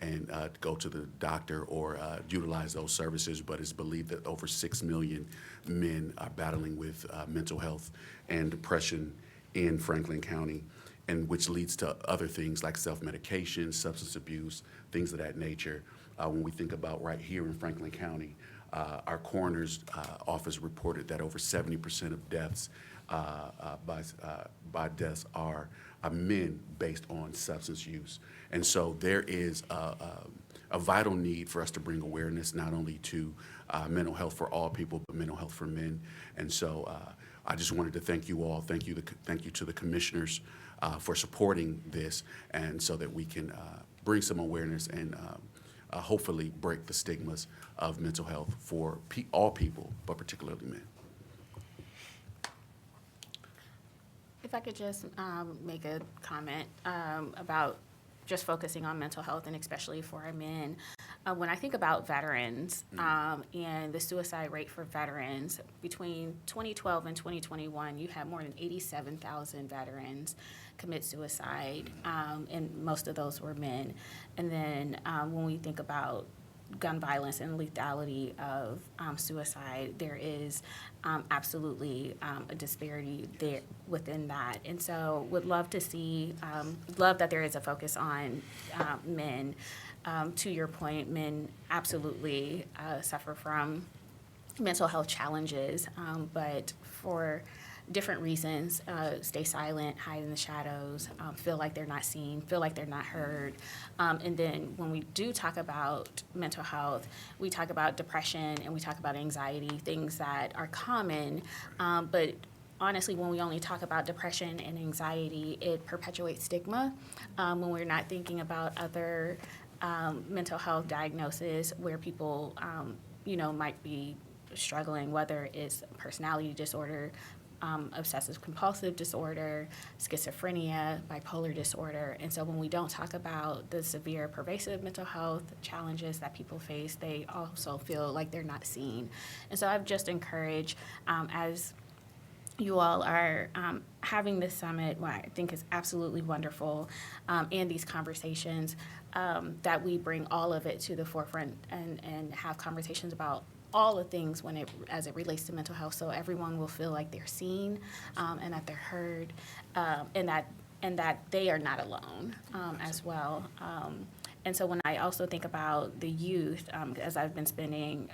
to the doctor or utilize those services. But it's believed that over 6 million men are battling with mental health and depression in Franklin County, and which leads to other things like self-medication, substance abuse, things of that nature. When we think about right here in Franklin County, our coroner's office reported that over 70% of deaths by deaths are men based on substance use. And so there is a vital need for us to bring awareness not only to mental health for all people, but mental health for men. And so I just wanted to thank you all. Thank you to the commissioners for supporting this, and so that we can bring some awareness and hopefully break the stigmas of mental health for all people, but particularly men. If I could just make a comment about just focusing on mental health, and especially for our men. When I think about veterans and the suicide rate for veterans, between 2012 and 2021, you had more than 87,000 veterans commit suicide, and most of those were men. And then when we think about gun violence and lethality of suicide, there is absolutely a disparity there within that. And so would love to see, love that there is a focus on men. To your point, men absolutely suffer from mental health challenges, but for different reasons, stay silent, hide in the shadows, feel like they're not seen, feel like they're not heard. And then when we do talk about mental health, we talk about depression and we talk about anxiety, things that are common, but honestly, when we only talk about depression and anxiety, it perpetuates stigma when we're not thinking about other mental health diagnoses where people, might be struggling, whether it's personality disorder, obsessive compulsive disorder, schizophrenia, bipolar disorder. And so when we don't talk about the severe pervasive mental health challenges that people face, they also feel like they're not seen. And so I've just encouraged, as you all are having this summit, what I think is absolutely wonderful, and these conversations, that we bring all of it to the forefront and have conversations about all the things as it relates to mental health, so everyone will feel like they're seen and that they're heard, and that they are not alone as well. And so when I also think about the youth, as I've been spending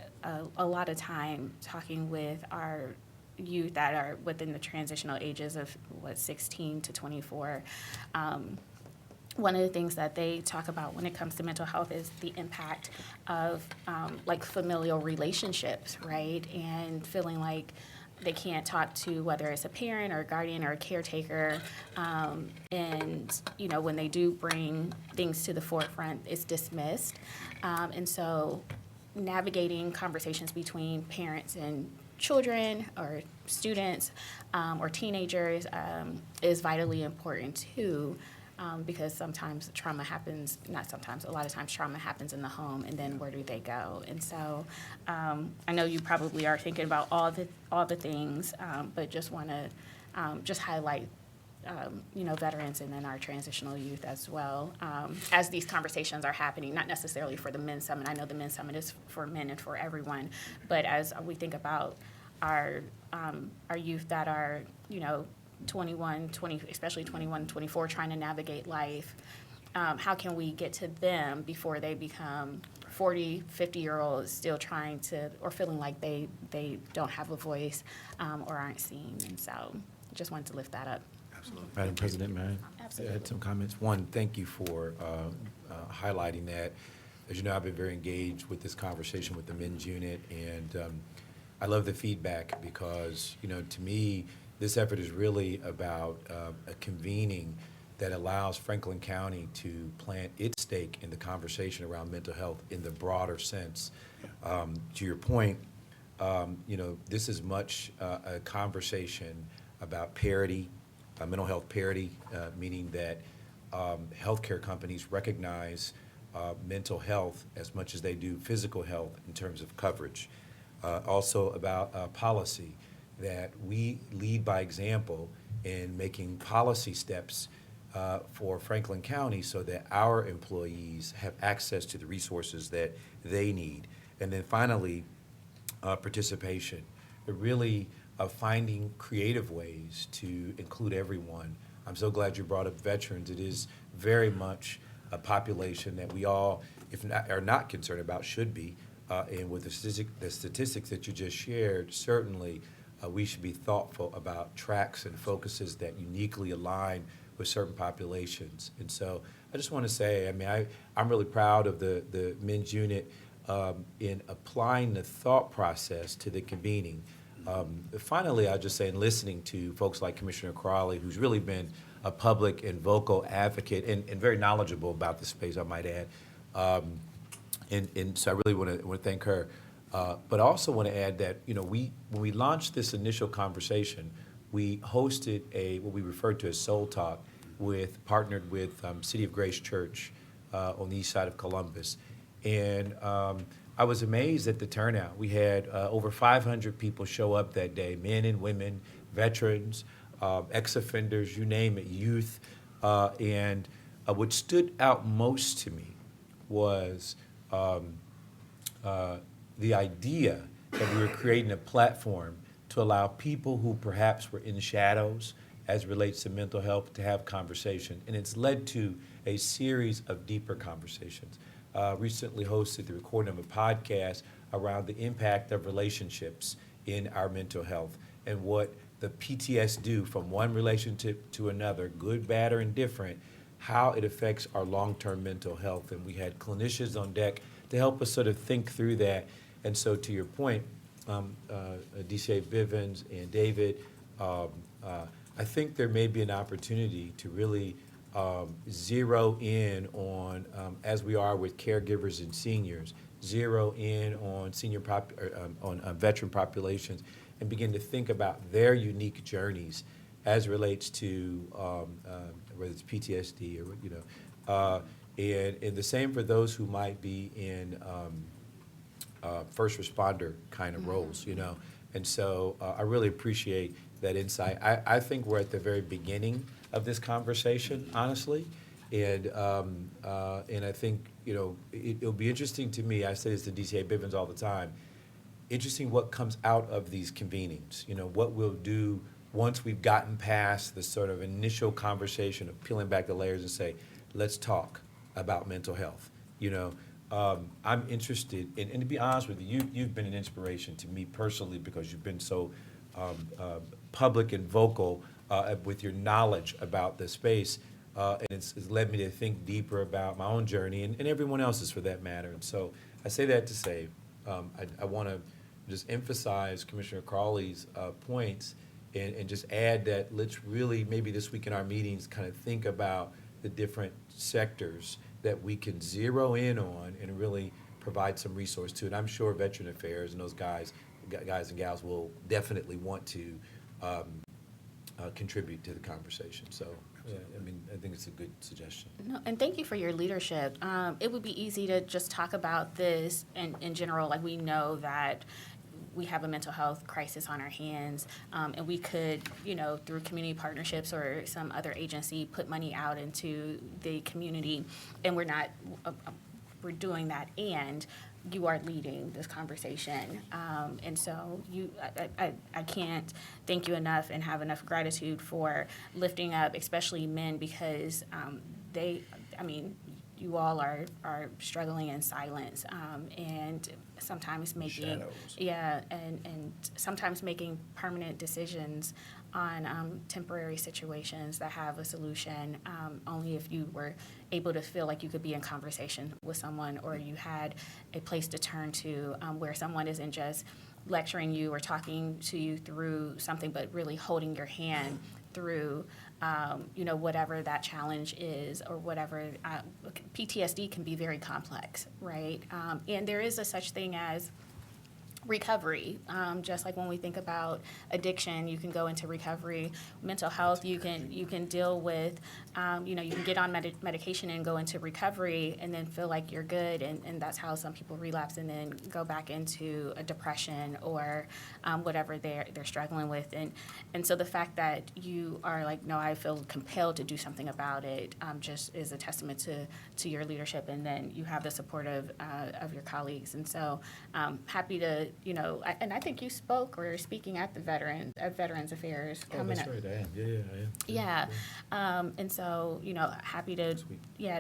a lot of time talking with our youth that are within the transitional ages of 16 to 24, one of the things that they talk about when it comes to mental health is the impact of familial relationships, right? And feeling like they can't talk to whether it's a parent or a guardian or a caretaker. And, when they do bring things to the forefront, it's dismissed. And so navigating conversations between parents and children or students or teenagers is vitally important too. Because sometimes trauma happens, a lot of times trauma happens in the home, and then where do they go? And so I know you probably are thinking about all the things, but just want to just highlight, veterans and then our transitional youth as well, as these conversations are happening, not necessarily for the Men's Summit. I know the Men's Summit is for men and for everyone, but as we think about our youth that are, 21, 20, especially 21, 24, trying to navigate life, how can we get to them before they become 40, 50-year-olds still trying to, or feeling like they don't have a voice or aren't seen? And so just wanted to lift that up. Absolutely. Madam President, may I add some comments? One, thank you for highlighting that. As you know, I've been very engaged with this conversation with the men's unit, and I love the feedback because, to me, this effort is really about a convening that allows Franklin County to plant its stake in the conversation around mental health in the broader sense. To your point, this is much a conversation about parity, mental health parity, meaning that healthcare companies recognize mental health as much as they do physical health in terms of coverage. Also about policy, that we lead by example in making policy steps for Franklin County so that our employees have access to the resources that they need. And then finally, participation, really finding creative ways to include everyone. I'm so glad you brought up veterans. It is very much a population that we all, if not, are not concerned about, should be. And with the statistics that you just shared, certainly we should be thoughtful about tracks and focuses that uniquely align with certain populations. And so I just want to say, I mean, I'm really proud of the men's unit in applying the thought process to the convening. Finally, I'll just say, in listening to folks like Commissioner Crawley, who's really been a public and vocal advocate and very knowledgeable about the space, I might add. And so I really want to thank her. But I also want to add that, you know, when we launched this initial conversation, we hosted what we referred to as Soul Talk, partnered with City of Grace Church on the east side of Columbus. And I was amazed at the turnout. We had over 500 people show up that day, men and women, veterans, ex-offenders, you name it, youth. And what stood out most to me was the idea that we were creating a platform to allow people who perhaps were in the shadows as it relates to mental health to have conversation. And it's led to a series of deeper conversations. Recently hosted the recording of a podcast around the impact of relationships in our mental health and what the PTS do from one relationship to another, good, bad, or indifferent, how it affects our long-term mental health. And we had clinicians on deck to help us sort of think through that. And so to your point, DCA Bivens and David, I think there may be an opportunity to really zero in on, as we are with caregivers and seniors, zero in on on veteran populations and begin to think about their unique journeys as relates to whether it's PTSD or, you know, and the same for those who might be in first responder kind of roles, you know. And so I really appreciate that insight. I think we're at the very beginning of this conversation, honestly. And I think, you know, it'll be interesting to me, I say this to DCA Bivens all the time, interesting what comes out of these convenings, you know, what we'll do once we've gotten past the sort of initial conversation of peeling back the layers and say, let's talk about mental health, you know. I'm interested, and to be honest with you, you've been an inspiration to me personally because you've been so public and vocal with your knowledge about the space, and it's led me to think deeper about my own journey and everyone else's for that matter. And so I say that to say, I want to just emphasize Commissioner Crawley's points and just add that let's really, maybe this week in our meetings, kind of think about the different sectors that we can zero in on and really provide some resource to. And I'm sure Veteran Affairs and those guys and gals will definitely want to contribute to the conversation. So, yeah, I mean, I think it's a good suggestion. No, and thank you for your leadership. It would be easy to just talk about this in general, like we know that we have a mental health crisis on our hands, and we could, you know, through community partnerships or some other agency, put money out into the community, and we're doing that, and you are leading this conversation, and so I can't thank you enough and have enough gratitude for lifting up, especially men, because you all are struggling in silence, and sometimes making and sometimes making permanent decisions on temporary situations that have a solution only if you were able to feel like you could be in conversation with someone, or you had a place to turn to where someone isn't just lecturing you or talking to you through something, but really holding your hand through whatever that challenge is, or whatever. PTSD can be very complex, right? And there is a such thing as recovery. Just like when we think about addiction, you can go into recovery. Mental health, you can deal with, you can get on medication and go into recovery and then feel like you're good, and that's how some people relapse and then go back into a depression or whatever they're struggling with. And so the fact that you are like, no, I feel compelled to do something about it, just is a testament to your leadership, and then you have the support of your colleagues. And so happy to, and I think you spoke or you're speaking at the Veterans Affairs coming up. That's right, I am. Yeah, I am. Yeah, and so happy to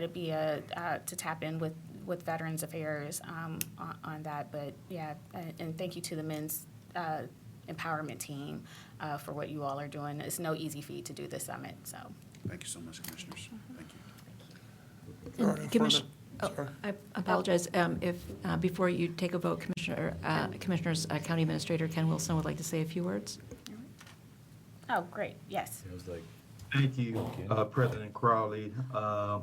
be to tap in with Veterans Affairs on that. But yeah, and thank you to the men's empowerment team for what you all are doing. It's no easy feat to do this summit. So Thank you so much, Commissioners. Thank you. There are no Commission- further- Oh, sorry. I apologize. If before you take a vote, Commissioners, County Administrator Ken Wilson would like to say a few words. oh, great, yes. It was like, Thank you, President Crawley,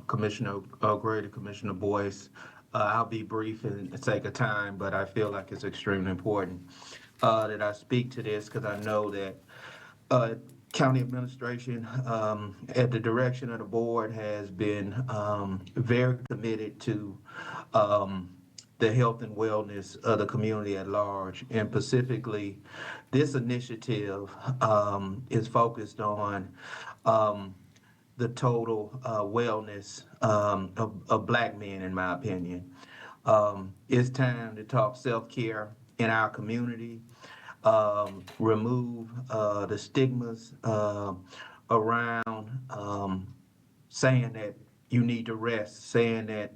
Commissioner O'Grady, Commissioner Boyce. I'll be brief in the sake of time, but I feel like it's extremely important that I speak to this because I know that county administration, at the direction of the board, has been very committed to the health and wellness of the community at large. And specifically, this initiative is focused on the total wellness of Black men, in my opinion. It's time to talk self-care in our community. Remove the stigmas around saying that you need to rest, saying that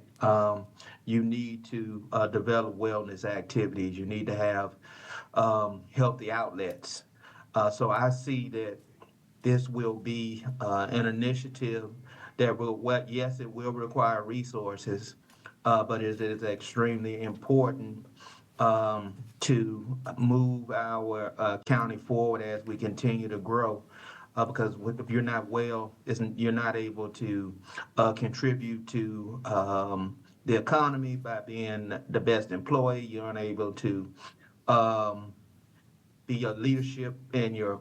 you need to develop wellness activities, you need to have healthy outlets. So I see that this will be an initiative that will, yes, it will require resources, but it is extremely important to move our county forward as we continue to grow. Because if you're not well, you're not able to contribute to the economy by being the best employee. You're unable to be a leadership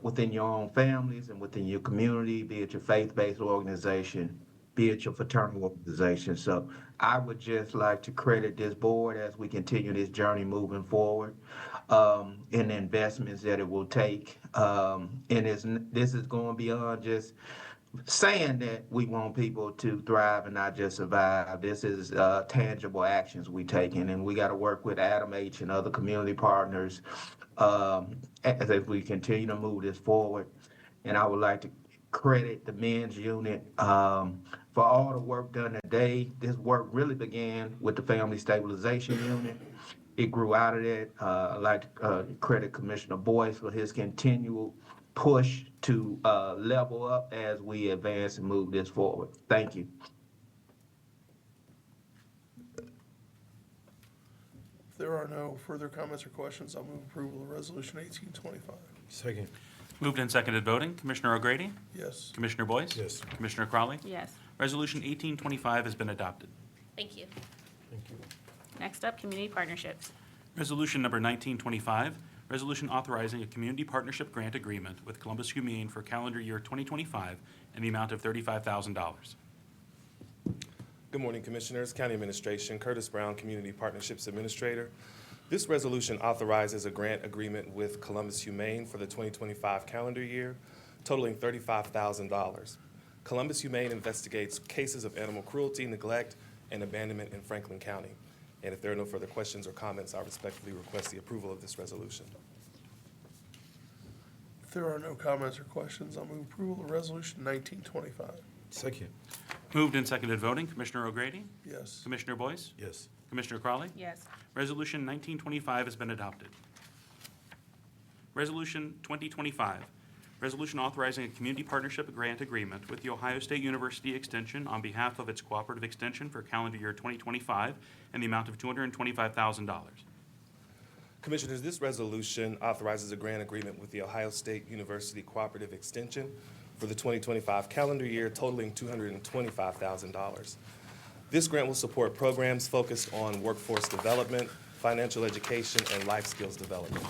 within your own families and within your community, be it your faith-based organization, be it your fraternal organization. So I would just like to credit this board as we continue this journey moving forward, in the investments that it will take. And this is going beyond just saying that we want people to thrive and not just survive. This is tangible actions we taking, and we got to work with Adam H. and other community partners as we continue to move this forward. And I would like to credit the men's unit for all the work done today. This work really began with the Family Stabilization Unit. It grew out of that. I'd like to credit Commissioner Boyce for his continual push to level up as we advance and move this forward. Thank you. If there are no further comments or questions, I'll move approval of Resolution 1825. second. Moved and seconded voting. Commissioner O'Grady? Yes. Commissioner Boyce? Yes. Commissioner Crawley? Yes. Resolution 1825 has been adopted. Thank you. Thank you. Next up, community partnerships. Resolution number 1925, resolution authorizing a community partnership grant agreement with Columbus Humane for calendar year 2025 in the amount of $35,000. Good morning, Commissioners, County Administration, Curtis Brown, Community Partnerships Administrator. This resolution authorizes a grant agreement with Columbus Humane for the 2025 calendar year, totaling $35,000. Columbus Humane investigates cases of animal cruelty, neglect, and abandonment in Franklin County. And if there are no further questions or comments, I respectfully request the approval of this resolution. If there are no comments or questions, I'll move approval of Resolution 1925. Second. Moved and seconded voting. Commissioner O'Grady? Yes. Commissioner Boyce? Yes. Commissioner Crawley? Yes. Resolution 1925 has been adopted. Resolution 2025, resolution authorizing a community partnership grant agreement with the Ohio State University Extension on behalf of its cooperative extension for calendar year 2025 in the amount of $225,000. Commissioners, this resolution authorizes a grant agreement with the Ohio State University Cooperative Extension for the 2025 calendar year totaling $225,000. This grant will support programs focused on workforce development, financial education, and life skills development.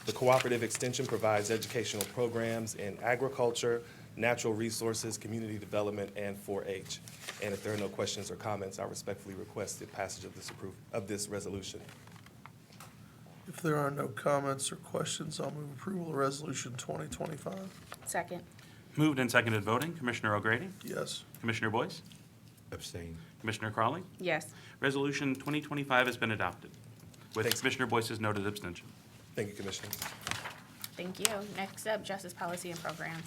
The cooperative extension provides educational programs in agriculture, natural resources, community development, and 4-H. And if there are no questions or comments, I respectfully request the passage of this resolution. If there are no comments or questions, I'll move approval of Resolution 2025. Second. Moved and seconded voting. Commissioner O'Grady? Yes. Commissioner Boyce? Abstain. Commissioner Crawley? Yes. Resolution 2025 has been adopted, with Commissioner Boyce's noted abstention. Thank you, Commissioners. Thank you. Next up, Justice Policy and Programs.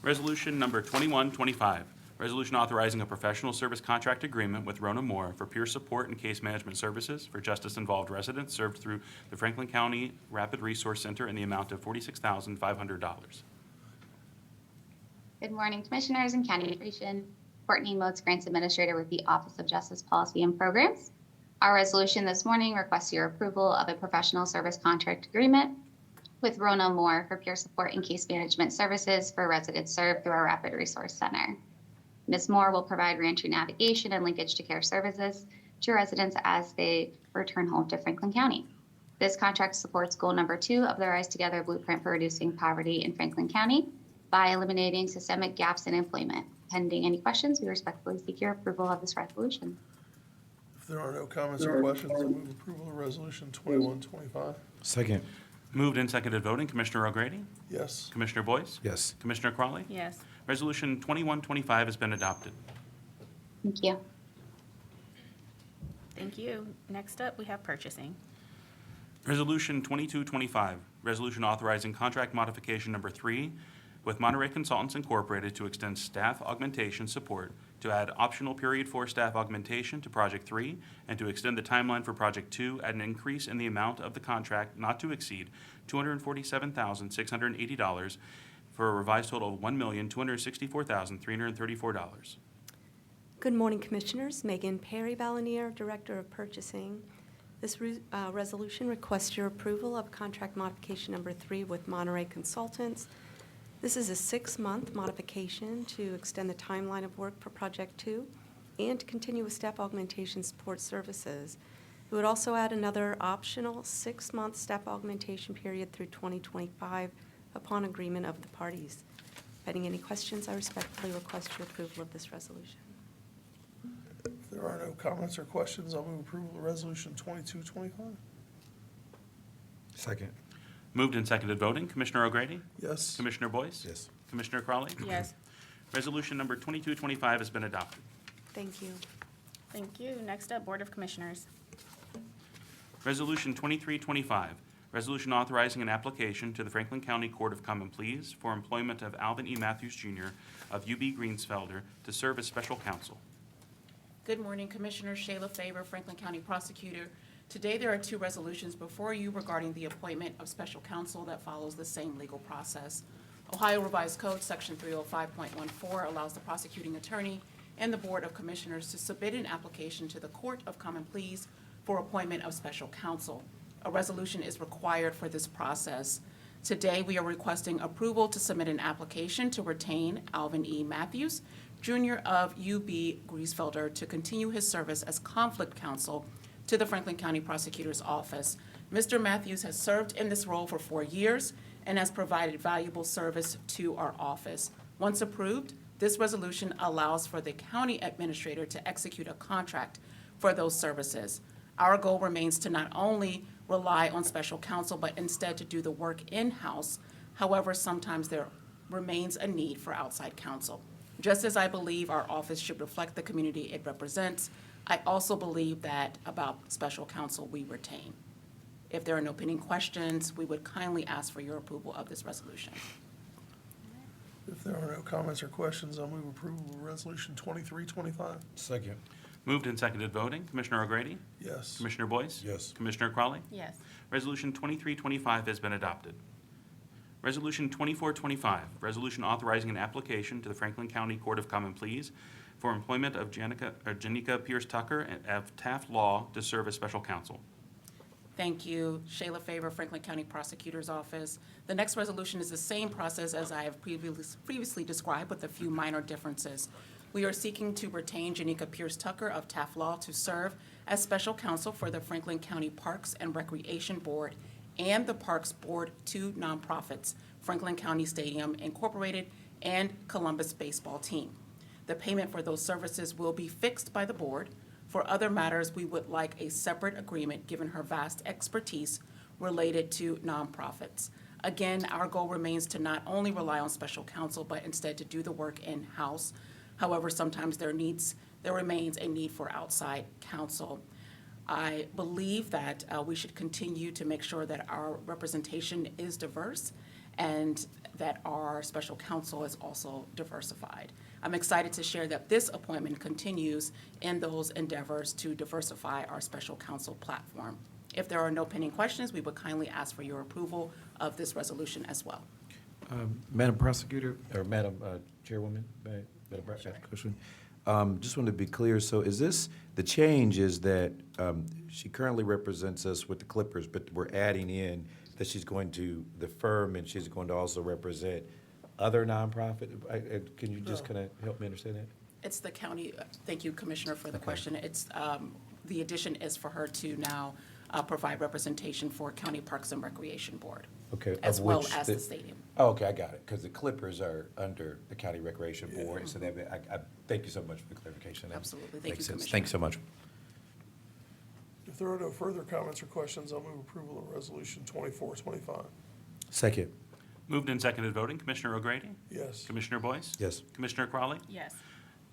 Resolution number 2125, resolution authorizing a professional service contract agreement with Rona Moore for peer support and case management services for justice-involved residents served through the Franklin County Rapid Resource Center in the amount of $46,500. Good morning, Commissioners and County Administration. Courtney Moats, Grants Administrator with the Office of Justice Policy and Programs. Our resolution this morning requests your approval of a professional service contract agreement with Rona Moore for peer support and case management services for residents served through our Rapid Resource Center. Ms. Moore will provide reentry navigation and linkage to care services to residents as they return home to Franklin County. This contract supports goal number 2 of the Rise Together Blueprint for Reducing Poverty in Franklin County by eliminating systemic gaps in employment. Pending any questions, we respectfully seek your approval of this resolution. If there are no comments or questions, I'll move approval of Resolution 2125. Second. Moved and seconded voting. Commissioner O'Grady? Yes. Commissioner Boyce? Yes. Commissioner Crawley? Yes. Resolution 2125 has been adopted. Thank you. Thank you. Next up, we have purchasing. Resolution 2225, resolution authorizing contract modification number 3 with Monterey Consultants Incorporated to extend staff augmentation support, to add optional period 4 staff augmentation to Project 3, and to extend the timeline for Project 2 at an increase in the amount of the contract not to exceed $247,680 for a revised total of $1,264,334. Good morning, Commissioners. Megan Perry-Balanier, Director of Purchasing. This resolution requests your approval of contract modification number 3 with Monterey Consultants. This is a 6-month modification to extend the timeline of work for Project 2 and to continue with staff augmentation support services. It would also add another optional 6-month staff augmentation period through 2025 upon agreement of the parties. Pending any questions, I respectfully request your approval of this resolution. If there are no comments or questions, I'll move approval of Resolution 2225. Second. Moved and seconded voting. Commissioner O'Grady? Yes. Commissioner Boyce? Yes. Commissioner Crawley? Yes. Resolution number 2225 has been adopted. Thank you. Thank you. Next up, Board of Commissioners. Resolution 2325, resolution authorizing an application to the Franklin County Court of Common Pleas for employment of Alvin E. Matthews Jr. of UB Greensfelder to serve as special counsel. Good morning, Commissioner Shayla Faber, Franklin County Prosecutor. Today, there are 2 resolutions before you regarding the appointment of special counsel that follows the same legal process. Ohio Revised Code, Section 305.14, allows the prosecuting attorney and the Board of Commissioners to submit an application to the Court of Common Pleas for appointment of special counsel. A resolution is required for this process. Today, we are requesting approval to submit an application to retain Alvin E. Matthews, Jr. of UB Greensfelder to continue his service as conflict counsel to the Franklin County Prosecutor's Office. Mr. Matthews has served in this role for 4 years and has provided valuable service to our office. Once approved, this resolution allows for the county administrator to execute a contract for those services. Our goal remains to not only rely on special counsel, but instead to do the work in-house. However, sometimes there remains a need for outside counsel. Just as I believe our office should reflect the community it represents, I also believe that about special counsel we retain. If there are no pending questions, we would kindly ask for your approval of this resolution. If there are no comments or questions, I'll move approval of Resolution 2325. Second. Moved and seconded voting. Commissioner O'Grady? Yes. Commissioner Boyce? Yes. Commissioner Crawley? Yes. Resolution 2325 has been adopted. Resolution 2425, resolution authorizing an application to the Franklin County Court of Common Pleas for employment of Janika Pierce Tucker of Taft Law to serve as special counsel. Thank you. Shayla Faber, Franklin County Prosecutor's Office. The next resolution is the same process as I have previously described, with a few minor differences. We are seeking to retain Janika Pierce Tucker of Taft Law to serve as special counsel for the Franklin County Parks and Recreation Board and the Parks Board, two nonprofits, Franklin County Stadium Incorporated and Columbus Baseball Team. The payment for those services will be fixed by the board. For other matters, we would like a separate agreement given her vast expertise related to nonprofits. Again, our goal remains to not only rely on special counsel, but instead to do the work in-house. However, sometimes there remains a need for outside counsel. I believe that we should continue to make sure that our representation is diverse and that our special counsel is also diversified. I'm excited to share that this appointment continues in those endeavors to diversify our special counsel platform. If there are no pending questions, we would kindly ask for your approval of this resolution as well. Madam Prosecutor, or Madam Chairwoman, Madam Prosecutor, just wanted to be clear, so is this, the change is that she currently represents us with the Clippers, but we're adding in that she's going to the firm and she's going to also represent other nonprofit? Can you just kind of help me understand that? It's the county, thank you, Commissioner, for the question. It's, the addition is for her to now provide representation for County Parks and Recreation Board. Okay. As well as the stadium. Oh, okay, I got it, because the Clippers are under the County Recreation Board, so that, I thank you so much for the clarification. That Absolutely. Thank makes you, sense. Commissioner. Thank you so much. If there are no further comments or questions, I'll move approval of Resolution 2425. Second. Moved and seconded voting. Commissioner O'Grady? Yes. Commissioner Boyce? Yes. Commissioner Crawley? Yes.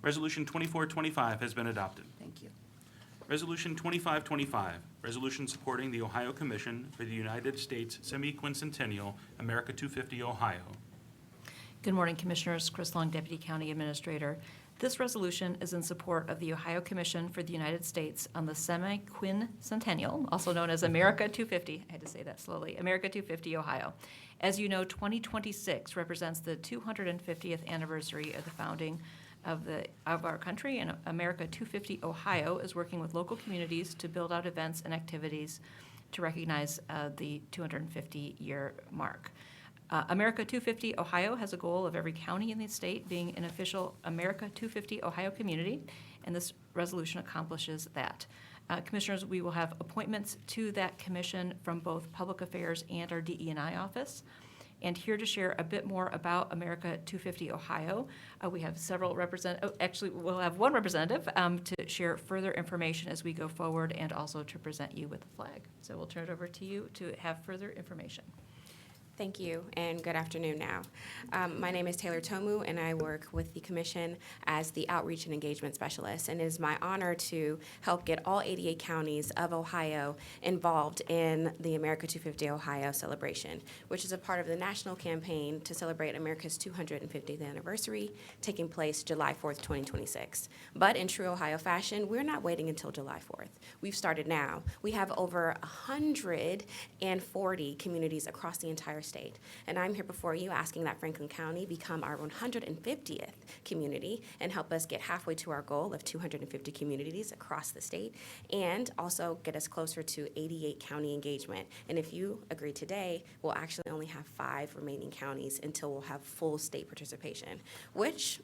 Resolution 2425 has been adopted. Thank you. Resolution 2525, resolution supporting the Ohio Commission for the United States Semi-Quincentennial America 250 Ohio. Good morning, Commissioners. Chris Long, Deputy County Administrator. This resolution is in support of the Ohio Commission for the United States on the Semi-Quincentennial, also known as America 250. I had to say that slowly. America 250 Ohio. As you know, 2026 represents the 250th anniversary of the founding of our country, and America 250 Ohio is working with local communities to build out events and activities to recognize the 250-year mark. America 250 Ohio has a goal of every county in the state being an official America 250 Ohio community, and this resolution accomplishes that. Commissioners, we will have appointments to that commission from both Public Affairs and our DE&I office. And here to share a bit more about America 250 Ohio, we have several actually, we'll have one representative to share further information as we go forward and also to present you with the flag. So we'll turn it over to you to have further information. Thank you, and good afternoon now. My name is Taylor Tomu, and I work with the Commission as the Outreach and Engagement Specialist, and it is my honor to help get all 88 counties of Ohio involved in the America 250 Ohio celebration, which is a part of the national campaign to celebrate America's 250th anniversary, taking place July 4th, 2026. But in true Ohio fashion, we're not waiting until July 4th. We've started now. We have over 140 communities across the entire state. And I'm here before you asking that Franklin County become our 150th community and help us get halfway to our goal of 250 communities across the state, and also get us closer to 88 county engagement. And if you agree today, we'll actually only have 5 remaining counties until we'll have full state participation, which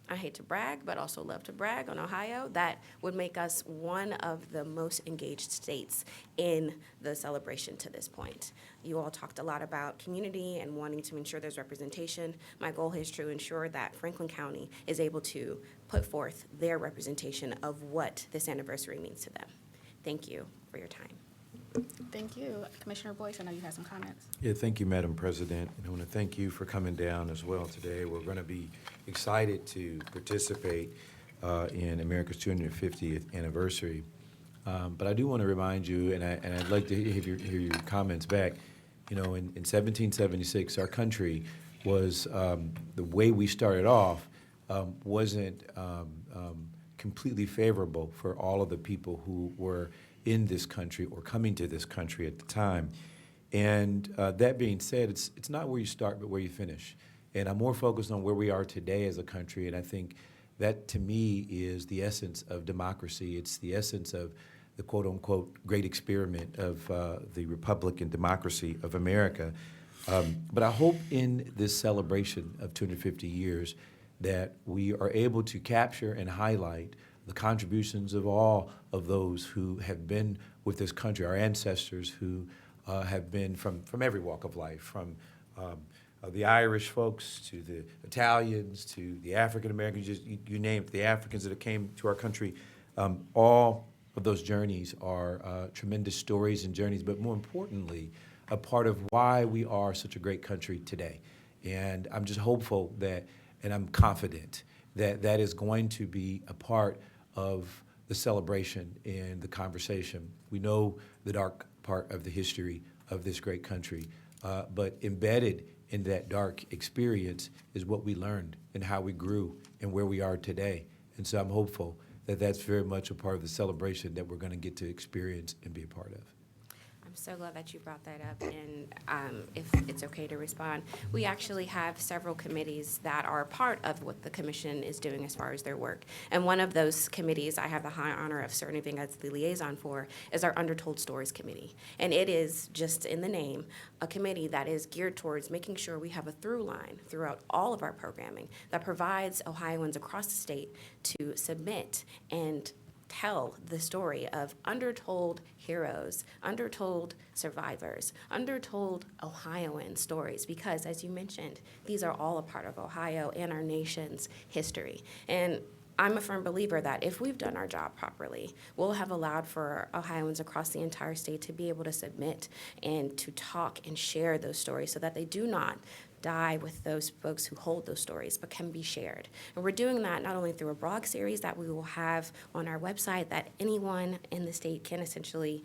I hate to brag, but also love to brag on Ohio. That would make us one of the most engaged states in the celebration to this point. You all talked a lot about community and wanting to ensure there's representation. My goal is to ensure that Franklin County is able to put forth their representation of what this anniversary means to them. Thank you for your time. Thank you. Commissioner Boyce, I know you have some comments. Yeah, thank you, Madam President. And I want to thank you for coming down as well today. We're going to be excited to participate in America's 250th anniversary. But I do want to remind you, and I'd like to hear your comments back. You know, in 1776, our country was, the way we started off wasn't completely favorable for all of the people who were in this country or coming to this country at the time. And that being said, it's not where you start, but where you finish. And I'm more focused on where we are today as a country, and I think that, to me, is the essence of democracy. It's the essence of the quote-unquote great experiment of the Republic and democracy of America. But I hope in this celebration of 250 years that we are able to capture and highlight the contributions of all of those who have been with this country, our ancestors who have been from every walk of life, from the Irish folks to the Italians to the African Americans, just you name it, the Africans that came to our country. All of those journeys are tremendous stories and journeys, but more importantly, a part of why we are such a great country today. And I'm just hopeful that, and I'm confident that that is going to be a part of the celebration and the conversation. We know the dark part of the history of this great country, but embedded in that dark experience is what we learned and how we grew and where we are today. And so I'm hopeful that that's very much a part of the celebration that we're going to get to experience and be a part of. I'm so glad that you brought that up, and if it's okay to respond, we actually have several committees that are part of what the commission is doing as far as their work. And one of those committees I have the high honor of serving as the liaison for is our Undertold Stories Committee. And it is, just in the name, a committee that is geared towards making sure we have a through line throughout all of our programming that provides Ohioans across the state to submit and tell the story of undertold heroes, undertold survivors, undertold Ohioan stories, because as you mentioned, these are all a part of Ohio and our nation's history. And I'm a firm believer that if we've done our job properly, we'll have allowed for Ohioans across the entire state to be able to submit and to talk and share those stories so that they do not die with those folks who hold those stories, but can be shared. And we're doing that not only through a blog series that we will have on our website that anyone in the state can essentially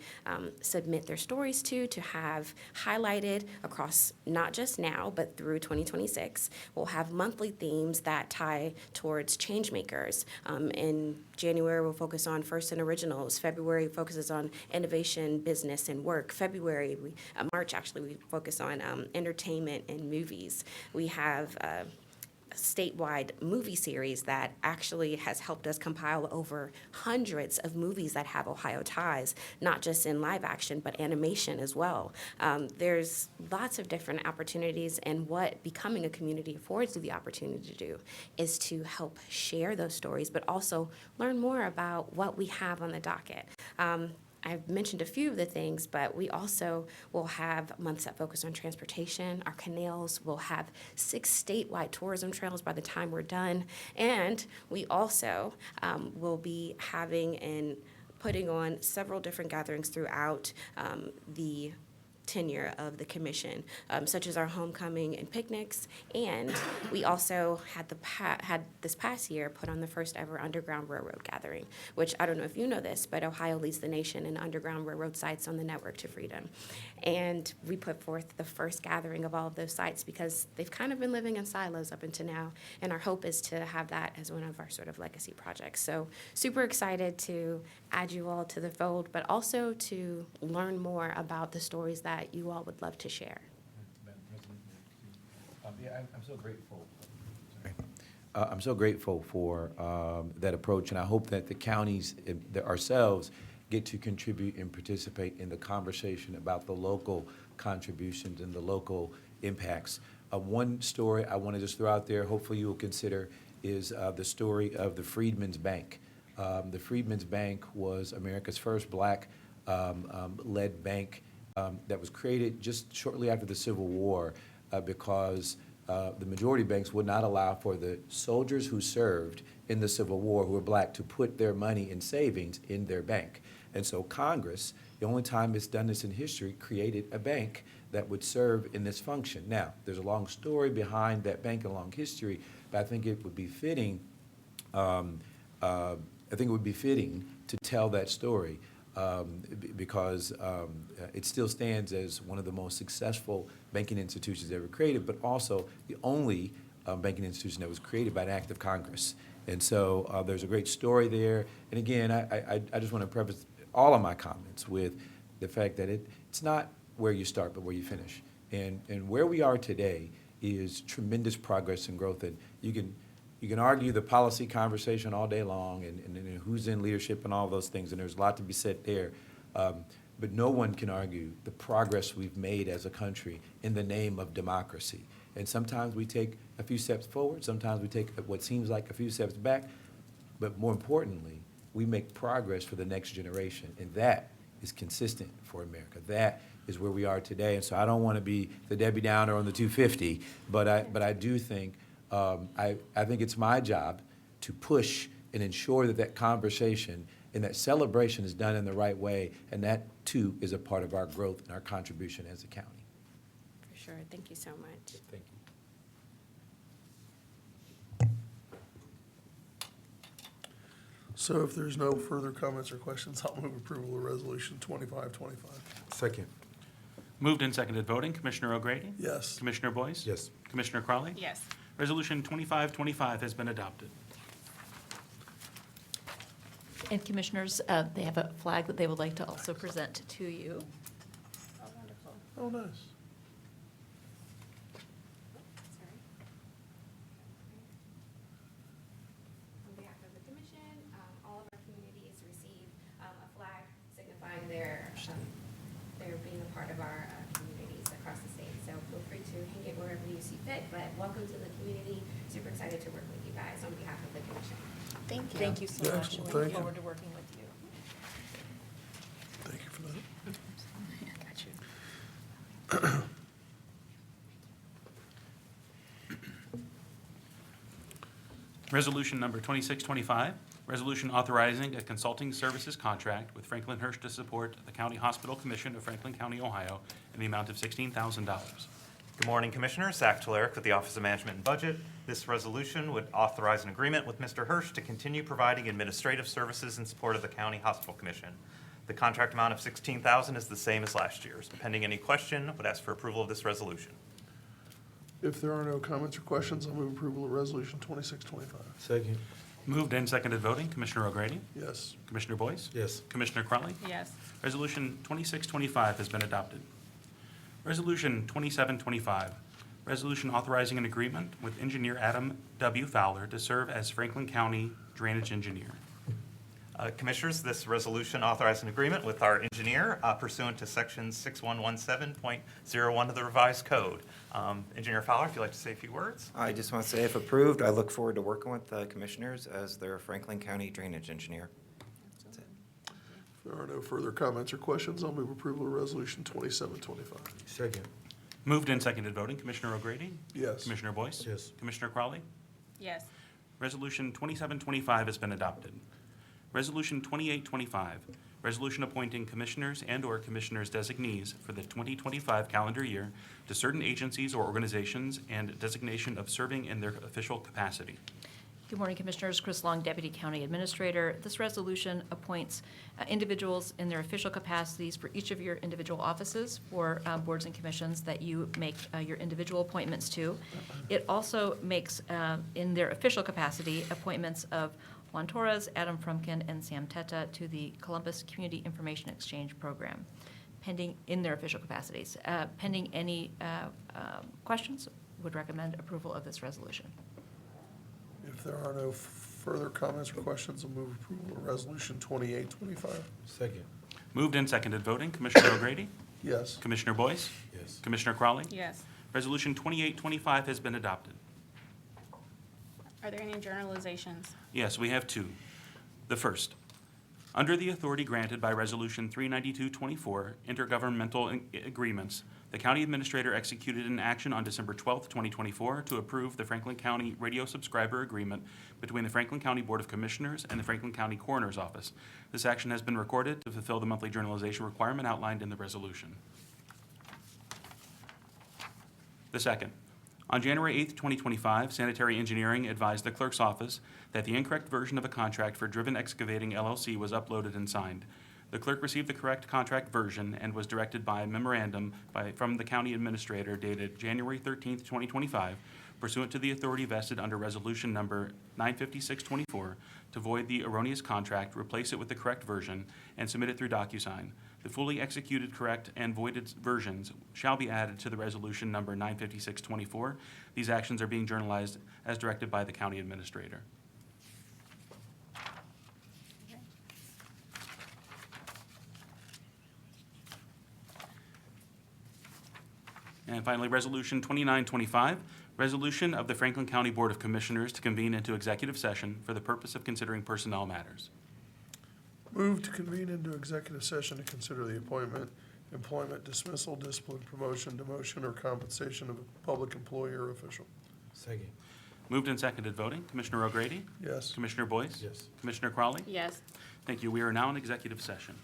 submit their stories to have highlighted across not just now, but through 2026. We'll have monthly themes that tie towards change makers. In January, we'll focus on first and originals. February focuses on innovation, business, and work. March, actually, we focus on entertainment and movies. We have a statewide movie series that actually has helped us compile over hundreds of movies that have Ohio ties, not just in live action, but animation as well. There's lots of different opportunities, and what becoming a community affords you the opportunity to do is to help share those stories, but also learn more about what we have on the docket. I've mentioned a few of the things, but we also will have months that focus on transportation. Our canals will have 6 statewide tourism trails by the time we're done. And we also will be having and putting on several different gatherings throughout the tenure of the commission, such as our homecoming and picnics. And we also had this past year put on the first ever Underground Railroad gathering, which I don't know if you know this, but Ohio leads the nation in Underground Railroad sites on the Network to Freedom. And we put forth the first gathering of all of those sites because they've kind of been living in silos up until now. And our hope is to have that as one of our sort of legacy projects. So super excited to add you all to the fold, but also to learn more about the stories that you all would love to share. I'm so grateful. I'm so grateful for that approach, and I hope that the counties ourselves get to contribute and participate in the conversation about the local contributions and the local impacts. One story I want to just throw out there, hopefully you will consider, is the story of the Freedmen's Bank. The Freedmen's Bank was America's first black led bank that was created just shortly after the Civil War because the majority banks would not allow for the soldiers who served in the Civil War who were black to put their money in savings in their bank. And so Congress, the only time it's done this in history, created a bank that would serve in this function. Now, there's a long story behind that bank, a long history, but I think it would be fitting to tell that story because it still stands as one of the most successful banking institutions ever created, but also the only banking institution that was created by an act of Congress. And so there's a great story there. And again, I just want to preface all of my comments with the fact that it's not where you start, but where you finish. And where we are today is tremendous progress and growth. And you can argue the policy conversation all day long and who's in leadership and all those things, and there's a lot to be said there. But no one can argue the progress we've made as a country in the name of democracy. And sometimes we take a few steps forward, sometimes we take what seems like a few steps back, but more importantly, we make progress for the next generation, and that is consistent for America. That is where we are today, and so I don't want to be the Debbie Downer on the 250, but I do think, I think it's my job to push and ensure that that conversation and that celebration is done in the right way, and that too is a part of our growth and our contribution as a county. For sure. Thank you so much. Thank you. So if there's no further comments or questions, I'll move approval of Resolution 2525. Second. Moved and seconded voting, Commissioner O'Grady? Yes. Commissioner Boyce? Yes. Commissioner Crawley? Yes. Resolution 2525 has been adopted. And Commissioners, they have a flag that they would like to also present to you. Oh, wonderful. Oh, nice. On behalf of the commission, all of our communities receive a flag signifying their being a part of our communities across the state. So feel free to hang it wherever you see fit, but welcome to the community. Super excited to work with you guys on behalf of the commission. Thank you. Thank you so much. Excellent. We Thank look you. forward to working with you. Thank you for that. Got you. Resolution number 2625, resolution authorizing a consulting services contract with Franklin Hirsch to support the County Hospital Commission of Franklin County, Ohio, in the amount of $16,000. Good morning, Commissioners. Zach Tularic with the Office of Management and Budget. This resolution would authorize an agreement with Mr. Hirsch to continue providing administrative services in support of the County Hospital Commission. The contract amount of $16,000 is the same as last year's. Pending any question, would ask for approval of this resolution. If there are no comments or questions, I'll move approval of Resolution 2625. Second. Moved and seconded voting, Commissioner O'Grady? Yes. Commissioner Boyce? Yes. Commissioner Crawley? Yes. Resolution 2625 has been adopted. Resolution 2725, resolution authorizing an agreement with engineer Adam W. Fowler to serve as Franklin County drainage engineer. Commissioners, this resolution authorizes an agreement with our engineer pursuant to Section 6117.01 of the revised code. Engineer Fowler, if you'd like to say a few words. I just want to say, if approved, I look forward to working with the commissioners as their Franklin County drainage engineer. That's it. If there are no further comments or questions, I'll move approval of Resolution 2725. Second. Moved and seconded voting, Commissioner O'Grady? Yes. Commissioner Boyce? Yes. Commissioner Crawley? Yes. Resolution 2725 has been adopted. Resolution 2825, resolution appointing commissioners and/or commissioners' designees for the 2025 calendar year to certain agencies or organizations and designation of serving in their official capacity. Good morning, Commissioners. Chris Long, Deputy County Administrator. This resolution appoints individuals in their official capacities for each of your individual offices for boards and commissions that you make your individual appointments to. It also makes, in their official capacity, appointments of Juan Torres, Adam Frumkin, and Sam Teta to the Columbus Community Information Exchange Program, pending in their official capacities. Pending any questions, would recommend approval of this resolution. If there are no further comments or questions, I'll move approval of Resolution 2825. Second. Moved and seconded voting, Commissioner O'Grady? Yes. Commissioner Boyce? Yes. Commissioner Crawley? Yes. Resolution 2825 has been adopted. Are there any generalizations? Yes, we have two. The first, under the authority granted by Resolution 39224, intergovernmental agreements, the county administrator executed an action on December 12, 2024, to approve the Franklin County radio subscriber agreement between the Franklin County Board of Commissioners and the Franklin County Coroner's Office. This action has been recorded to fulfill the monthly journalization requirement outlined in the resolution. The second, on January 8, 2025, Sanitary Engineering advised the clerk's office that the incorrect version of a contract for Driven Excavating LLC was uploaded and signed. The clerk received the correct contract version and was directed by a memorandum from the county administrator dated January 13, 2025, pursuant to the authority vested under Resolution Number 95624, to void the erroneous contract, replace it with the correct version, and submit it through DocuSign. The fully executed, correct, and voided versions shall be added to the Resolution Number 95624. These actions are being journalized as directed by the county administrator. And finally, Resolution 2925, resolution of the Franklin County Board of Commissioners to convene into executive session for the purpose of considering personnel matters. Move to convene into executive session to consider the appointment, employment, dismissal, discipline, promotion, demotion, or compensation of a public employee or official. Second. Moved and seconded voting. Commissioner O'Grady? Yes. Commissioner Boyce? Yes. Commissioner Crawley? Yes. Thank you. We are now in executive session.